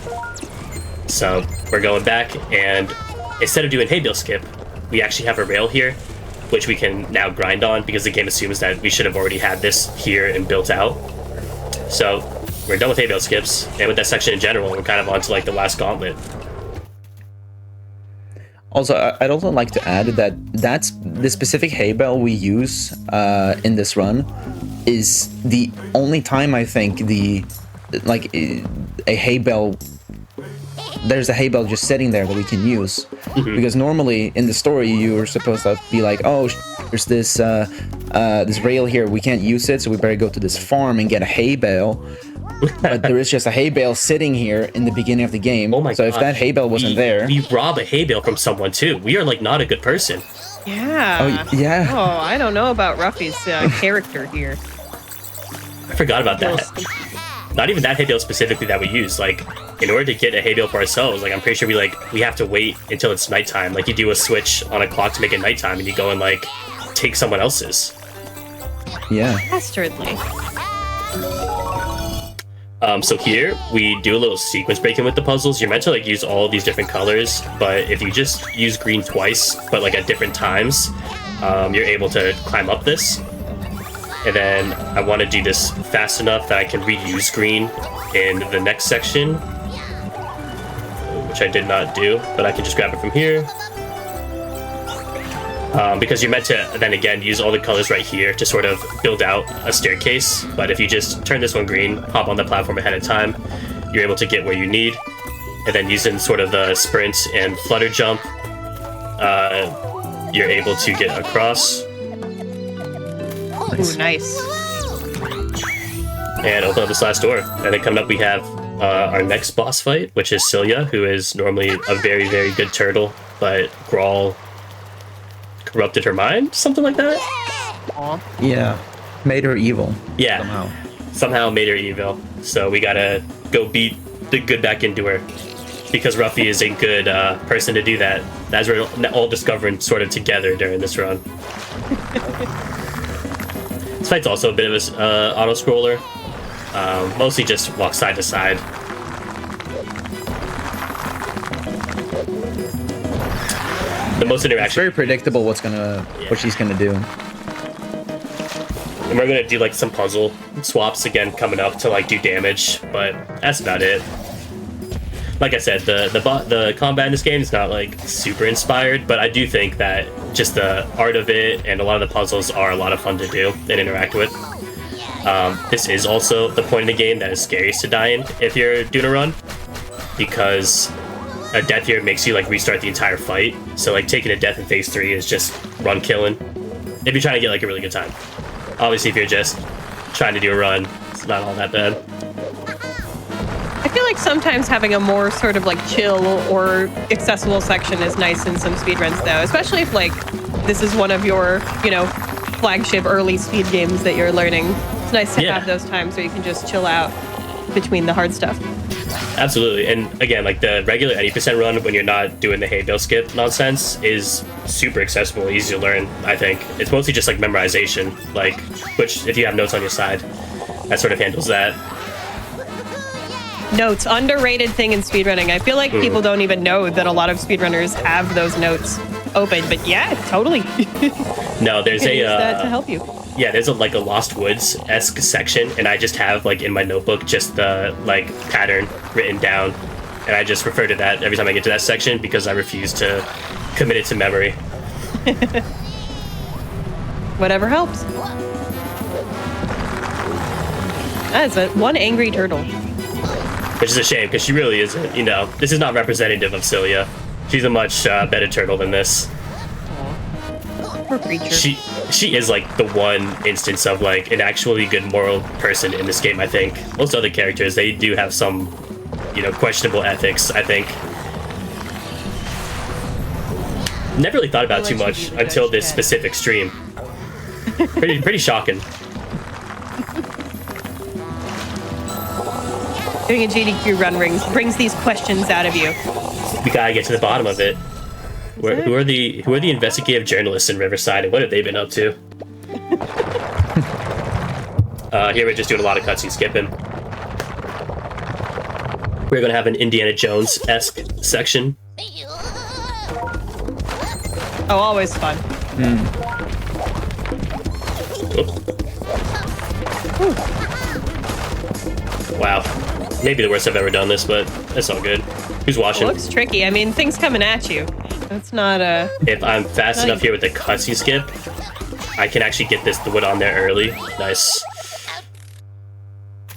So we're going back, and instead of doing hay bale skip, we actually have a rail here, which we can now grind on because the game assumes that we should have already had this here and built out. So we're done with hay bale skips, and with that section in general, we're kind of on to like the last gauntlet. Also, I'd also like to add that that's the specific hay bale we use in this run is the only time I think a hay bale there's a hay bale just sitting there that we can use. Because normally in the story you're supposed to be like, oh, there's this this rail here, we can't use it, so we better go to this farm and get a hay bale. But there is just a hay bale sitting here in the beginning of the game. Oh my so gosh. if that hay bale wasn't there, we rob a hay bale from someone too. We are like not a good person. Yeah. oh yeah, Oh, I don't know about Ruffy's character here. I forgot about that. Not even that hay bale specifically that we use. Like, in order to get a hay bale for ourselves, like I'm pretty sure we have to wait until it's nighttime. Like you do a switch on a clock to make it nighttime, and you go and like take someone else's. yeah. Dastardly. So here we do a little sequence breaking with the puzzles. You're meant to like use all of these different colors, but if you just use green twice, but like at different times, you're able to climb up this. And then I want to do this fast enough that I can reuse green in the next section, which I did not do, but I can just grab it from here. Because you're meant to then again use all the colors right here to sort of build out a staircase. But if you just turn this one green, hop on the platform ahead of time, you're able to get where you need. And then using sort of the sprint and flutter jump, you're able to get across. Ooh, nice. And open up this last door. And then coming up we have our next boss fight, which is Cilia, who is normally a very, very good turtle, but Grawl corrupted her mind, something like that. Yeah, made her evil. Yeah, somehow made her evil. So we gotta go beat the good back into her, because Ruffy is a good person to do that. As we're all discovering sort of together during this run. This fight's also a bit of a auto scroller. Mostly just walk side to side. The most It's interaction. very predictable what she's gonna do. And we're gonna do like some puzzle swaps again coming up to like do damage, but that's about it. Like I said, the combat in this game is not like super inspired, but I do think that just the art of it and a lot of the puzzles are a lot of fun to do and interact with. This is also the point in the game that is scariest to die in if you're doing a run, because a death here makes you like restart the entire fight. So like taking a death in phase 3 is just run killing if you're trying to get like a really good time. Obviously if you're just trying to do a run, it's not all that bad. I feel like sometimes having a more sort of like chill or accessible section is nice in some speedruns though, especially if like this is one of your, you know, flagship early speed games that you're learning. It's nice to have those times where you can just chill out between the hard stuff. Absolutely. And again, like the regular 80% run when you're not doing the hay bale skip nonsense is super accessible, easy to learn, I think. It's mostly just like memorization, like, which if you have notes on your side, that sort of handles that. Notes, underrated thing in speedrunning. I feel like people don't even know that a lot of speedrunners have those notes open, but yeah, totally. No, there's use that to help you. Yeah, there's like a Lost Woods-esque section, and I just have like in my notebook just the like pattern written down, and I just refer to that every time I get to that section because I refuse to commit it to memory. Whatever helps. That is one angry turtle. Which is a shame because she really isn't. You know, this is not representative of Cilia. She's a much better turtle than this. Poor creature. She is like the one instance of like an actually good moral person in this game. I think most other characters, they do have some, you know, questionable ethics. I think. Never really thought about it too much until this specific stream. Pretty shocking. Doing a GDQ run brings these questions out of you. We gotta get to the bottom of it. Who are the investigative journalists in Riverside, and what have they been up to? Here we're just doing a lot of cutscene skipping. We're gonna have an Indiana Jones-esque section. Oh, always fun. Wow. Maybe the worst I've ever done this, but it's all good. Who's watching? It looks tricky. I mean, things coming at you. That's not a... If I'm fast enough here with the cutscene skip, I can actually get the wood on there early. Nice.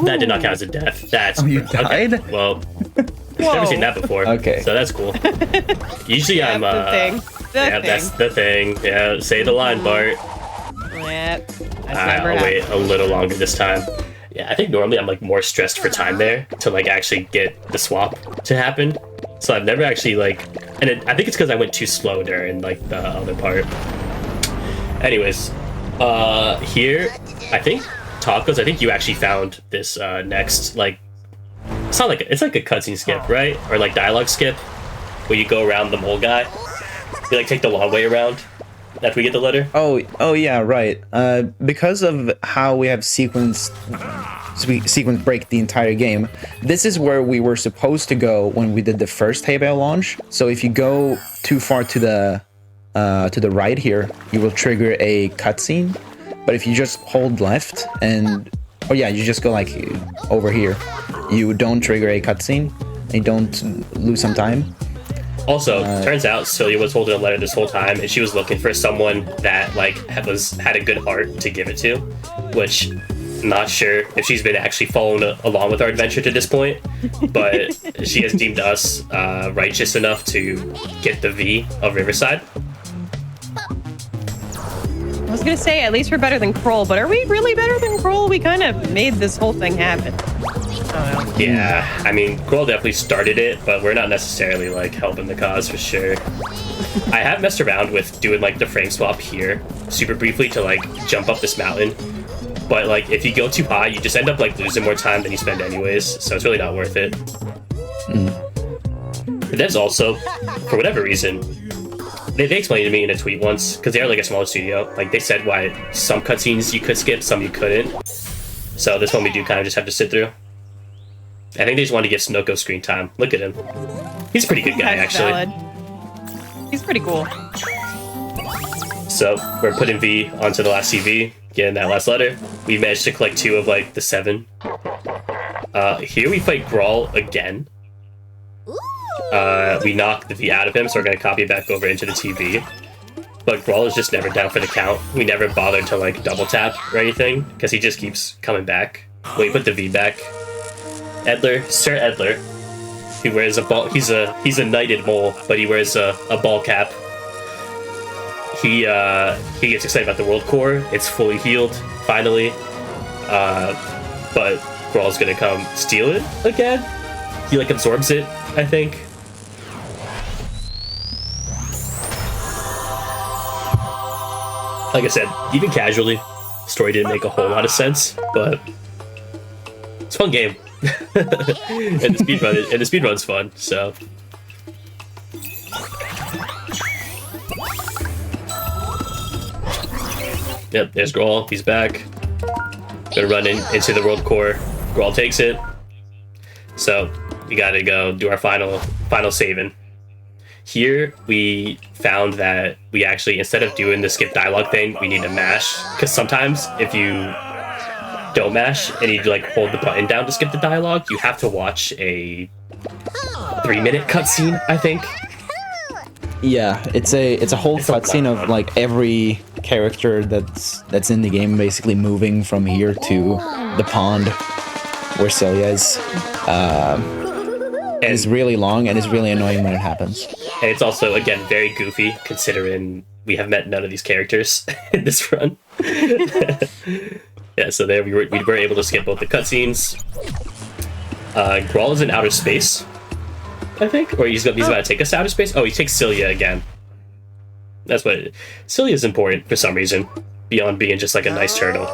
That did not count as a death. That's Oh, you okay. died? Well, never seen that before. Okay. So that's cool. Usually I'm the thing. that's the thing. Yeah, say the line, Bart. Yep. That's never I'll happened. wait a little longer this time. Yeah, I think normally I'm like more stressed for time there to like actually get the swap to happen. So I've never actually like, I think it's because I went too slow during like the other part. Anyways, here I think Tacos. I think you actually found this next like. It's not like it's like a cutscene skip, right? Or like dialogue skip, where you go around the mole guy. You like take the long way around after we get the letter. Oh yeah, right. Because of how we have sequence break the entire game, this is where we were supposed to go when we did the first Hay Bale launch. So if you go too far to the right here, you will trigger a cutscene. But if you just hold left and you just go like over here, you don't trigger a cutscene and you don't lose some time. Also, turns out Celia was holding a letter this whole time, and she was looking for someone that like had a good heart to give it to, which I'm not sure if she's been actually following along with our adventure to this point, but she has deemed us righteous enough to get the V of Riverside. I was gonna say, at least we're better than Kroll, but are we really better than Kroll? We kind of made this whole thing happen. I don't know. Yeah, I mean, Grohl definitely started it, but we're not necessarily like helping the cause for sure. I have messed around with doing like the frame swap here super briefly to like jump up this mountain, but like if you go too high, you just end up like losing more time than you spend anyways, so it's really not worth it. But there's also, for whatever reason, they explained to me in a tweet once, because they're like a smaller studio, like they said why some cutscenes you could skip, some you couldn't. So this one we do kind of just have to sit through. I think they just want to give Snoko screen time. Look at him. He's a pretty good guy, That's actually. valid. He's pretty cool. So we're putting V onto the last CV, getting that last letter. We managed to collect 2 of like the 7. Here we fight Grawl again. We knock the V out of him, so we're gonna copy it back over into the TV. But Grawl is just never down for the count. We never bothered to like double tap or anything, because he just keeps coming back. We put the V back. Edler, Sir Edler, he wears a ball. He's a knighted mole, but he wears a ball cap. He gets excited about the world core. It's fully healed, finally. But Grawl's gonna come steal it again. He like absorbs it, I think. Like I said, even casually, story didn't make a whole lot of sense, but it's a fun game. and the speedrun's fun, so. Yep, there's Grawl. He's back. Gonna run into the world core. Grawl takes it. So we gotta go do our final saving. Here we found that we actually, instead of doing the skip dialogue thing, we need to mash, because sometimes if you don't mash and you like hold the button down to skip the dialogue, you have to watch a 3-minute cutscene, I think. Yeah, it's a whole cutscene of like every character that's in the game basically moving from here to the pond where Celia is. And it's really long and it's really annoying when it happens. And it's also, again, very goofy considering we have met none of these characters in this run. Yeah, so there we were able to skip both the cutscenes. Grawl is in outer space, I think, or he's about to take us to outer space. Oh, he takes Celia again. That's what Celia's important for some reason, beyond being just like a nice turtle.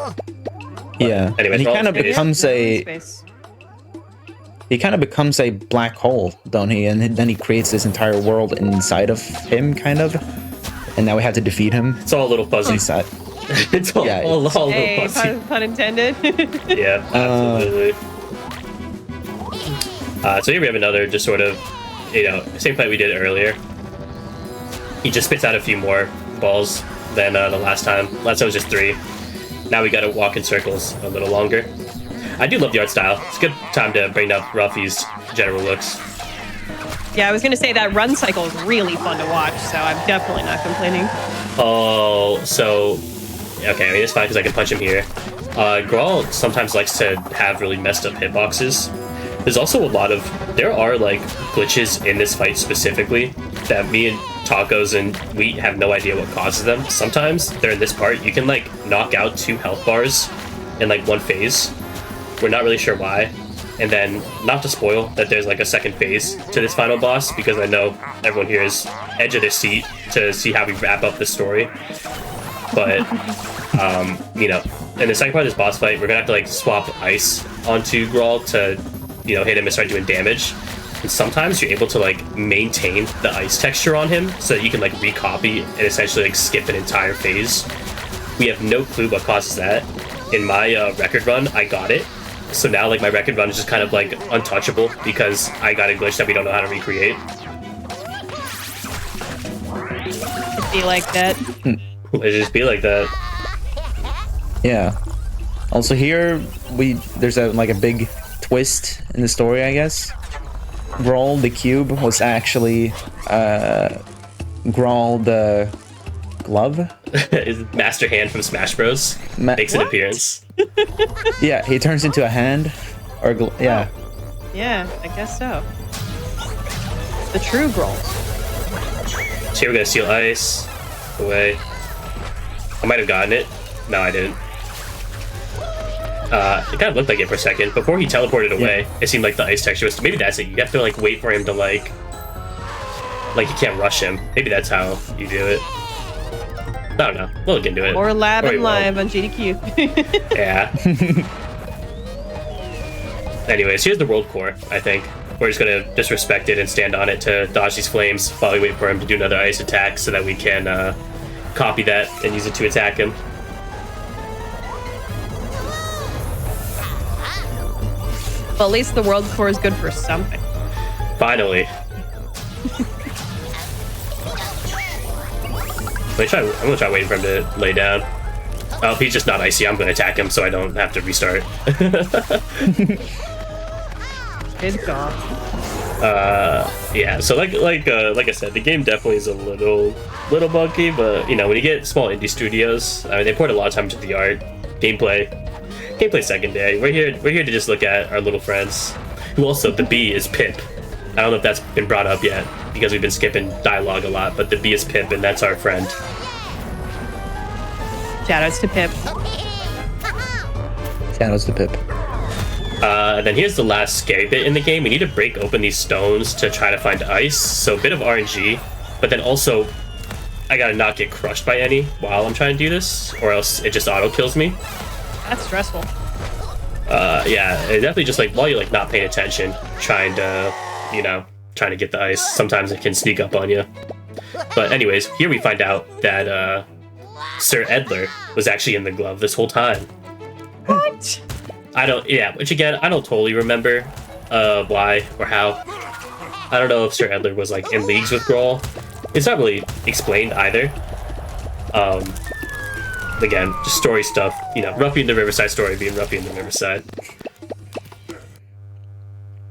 Yeah, anyway, and he kind of becomes a black hole, don't he? And then he creates this entire world inside of him, kind of. And now we have to defeat him. It's all a little fuzzy. Inside. It's all a little Hey, fuzzy. pun intended. Yeah, absolutely. So here we have another just sort of, same fight we did earlier. He just spits out a few more balls than the last time. Last time was just 3. Now we gotta walk in circles a little longer. I do love the art style. It's a good time to bring up Ruffy's general looks. Yeah, I was gonna say that run cycle is really fun to watch, so I'm definitely not complaining. Oh, so Okay, I mean, it's fine because I can punch him here. Grawl sometimes likes to have really messed up hitboxes. There's also a lot of... There are, like, glitches in this fight specifically that me and Tacos and Wheat have no idea what causes them. Sometimes, they're in this part, you can, like, knock out 2 health bars in, like, one phase. We're not really sure why. And then, not to spoil that there's, like, a second phase to this final boss, because I know everyone here is edge of their seat to see how we wrap up this story. But, you know, in the second part of this boss fight, we're gonna have to, like, swap ice onto Grawl to, you know, hit him and start doing damage. And sometimes you're able to, like, maintain the ice texture on him so that you can, like, recopy and essentially, like, skip an entire phase. We have no clue what causes that. In my record run, I got it. So now, like, my record run is just kind of, like, untouchable because I got a glitch that we don't know how to recreate. It'd be like that. It just be like that. Yeah. Also here, there's a big twist in the story, I guess. Grawl the cube was actually Grawl the glove. Is Master Hand from Smash Bros. Makes an appearance. Yeah, he turns into a hand, or yeah. Yeah, I guess so. The true Grawl. So here we're gonna steal ice away. I might have gotten it. No, I didn't. It kind of looked like it for a second. Before he teleported away, it seemed like the ice texture was... Maybe that's it. You have to, like, wait for him to, like... Like, you can't rush him. Maybe that's how you do it. I don't know. We'll look into it. Or Lab Or and we won't. Live on GDQ. Yeah. Anyways, here's the world core, I think. We're just gonna disrespect it and stand on it to dodge these flames while we wait for him to do another ice attack so that we can copy that and use it to attack him. Well, at least the world core is good for something. Finally. I'm gonna try waiting for him to lay down. Oh, if he's just not icy, I'm gonna attack him so I don't have to restart. Good God. Yeah, so like I said, the game definitely is a little buggy, but you know, when you get small indie studios, I mean, they poured a lot of time into the art, gameplay secondary. We're here to just look at our little friends. Who also, the bee is Pip. I don't know if that's been brought up yet because we've been skipping dialogue a lot, but the bee is Pip, and that's our friend. Shoutouts to Pip. Shoutouts to Pip. And then here's the last scary bit in the game. We need to break open these stones to try to find ice. So a bit of RNG, but then also I gotta not get crushed by any while I'm trying to do this, or else it just auto kills me. That's stressful. Yeah, it definitely just like while you're like not paying attention, trying to get the ice. Sometimes it can sneak up on you. But anyways, here we find out that Sir Edler was actually in the glove this whole time. What? Which again, I don't totally remember why or how. I don't know if Sir Edler was like in leagues with Grawl. It's not really explained either. Again, just story stuff. You know, Ruffy in the Riverside story being Ruffy in the Riverside.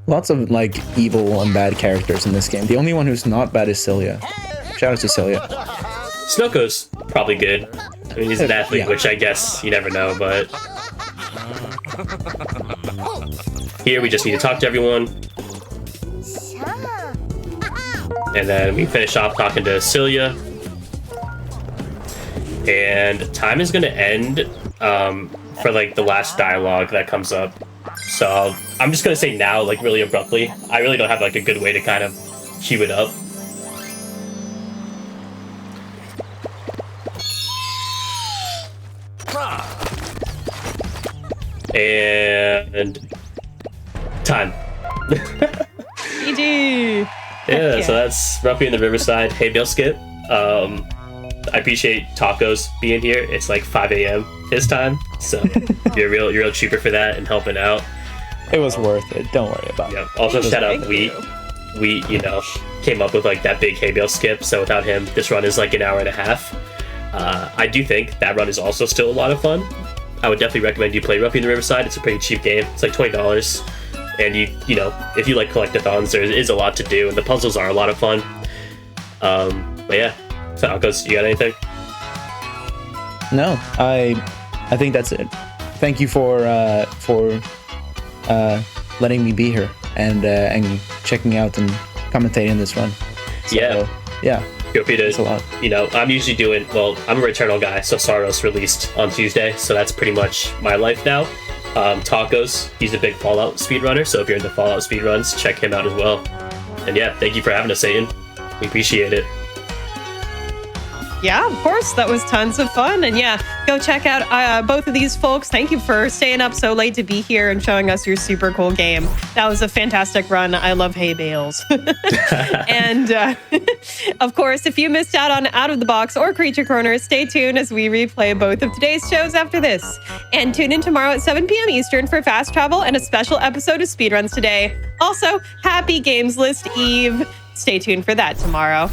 Lots of like evil and bad characters in this game. The only one who's not bad is Cilia. Shout out to Cilia. Snoko's probably good. I mean, he's an athlete, Yeah. which I guess you never know, but... Here, we just need to talk to everyone. And then we finish off talking to Cilia. And time is going to end for, like, the last dialogue that comes up. So I'm just going to say now, like, really abruptly. I really don't have, like, a good way to kind of cue it up. And time. GG. Yeah, so that's Ruffy in the Riverside hay bale skip. I appreciate Tacos being here. It's like 5 a.m. his time, so you're a real trooper for that and helping out. It was worth it. Don't worry about it. Yeah. Also, shout out Thank Wheat. Wheat, you know, came up with like that big hay bale skip. So without him, this run is like an hour and a half. I do think that run is also still a lot of fun. I would definitely recommend you play Ruffy in the Riverside. It's a pretty cheap game. It's like $20. And you know, if you like collectathons, there is a lot to do, and the puzzles are a lot of fun. But yeah, Falcos, you got anything? No, I think that's it. Thank you for letting me be here and checking out and commentating this run. So, yeah. Feel free Thanks a lot. to, I'm usually doing, I'm a Returnal guy, so Saros released on Tuesday, so that's pretty much my life now. Tacos, he's a big Fallout speedrunner, so if you're into Fallout speedruns, check him out as well. And yeah, thank you for having us, Satan. We appreciate it. Yeah, of course. That was tons of fun. And yeah, go check out both of these folks. Thank you for staying up so late to be here and showing us your super cool game. That was a fantastic run. I love hay bales. And of course, if you missed out on Out of the Box or Creature Corner, stay tuned as we replay both of today's shows after this. And tune in tomorrow at 7 p.m. Eastern for Fast Travel and a special episode of Speedruns Today. Also, happy Games List Eve. Stay tuned for that tomorrow.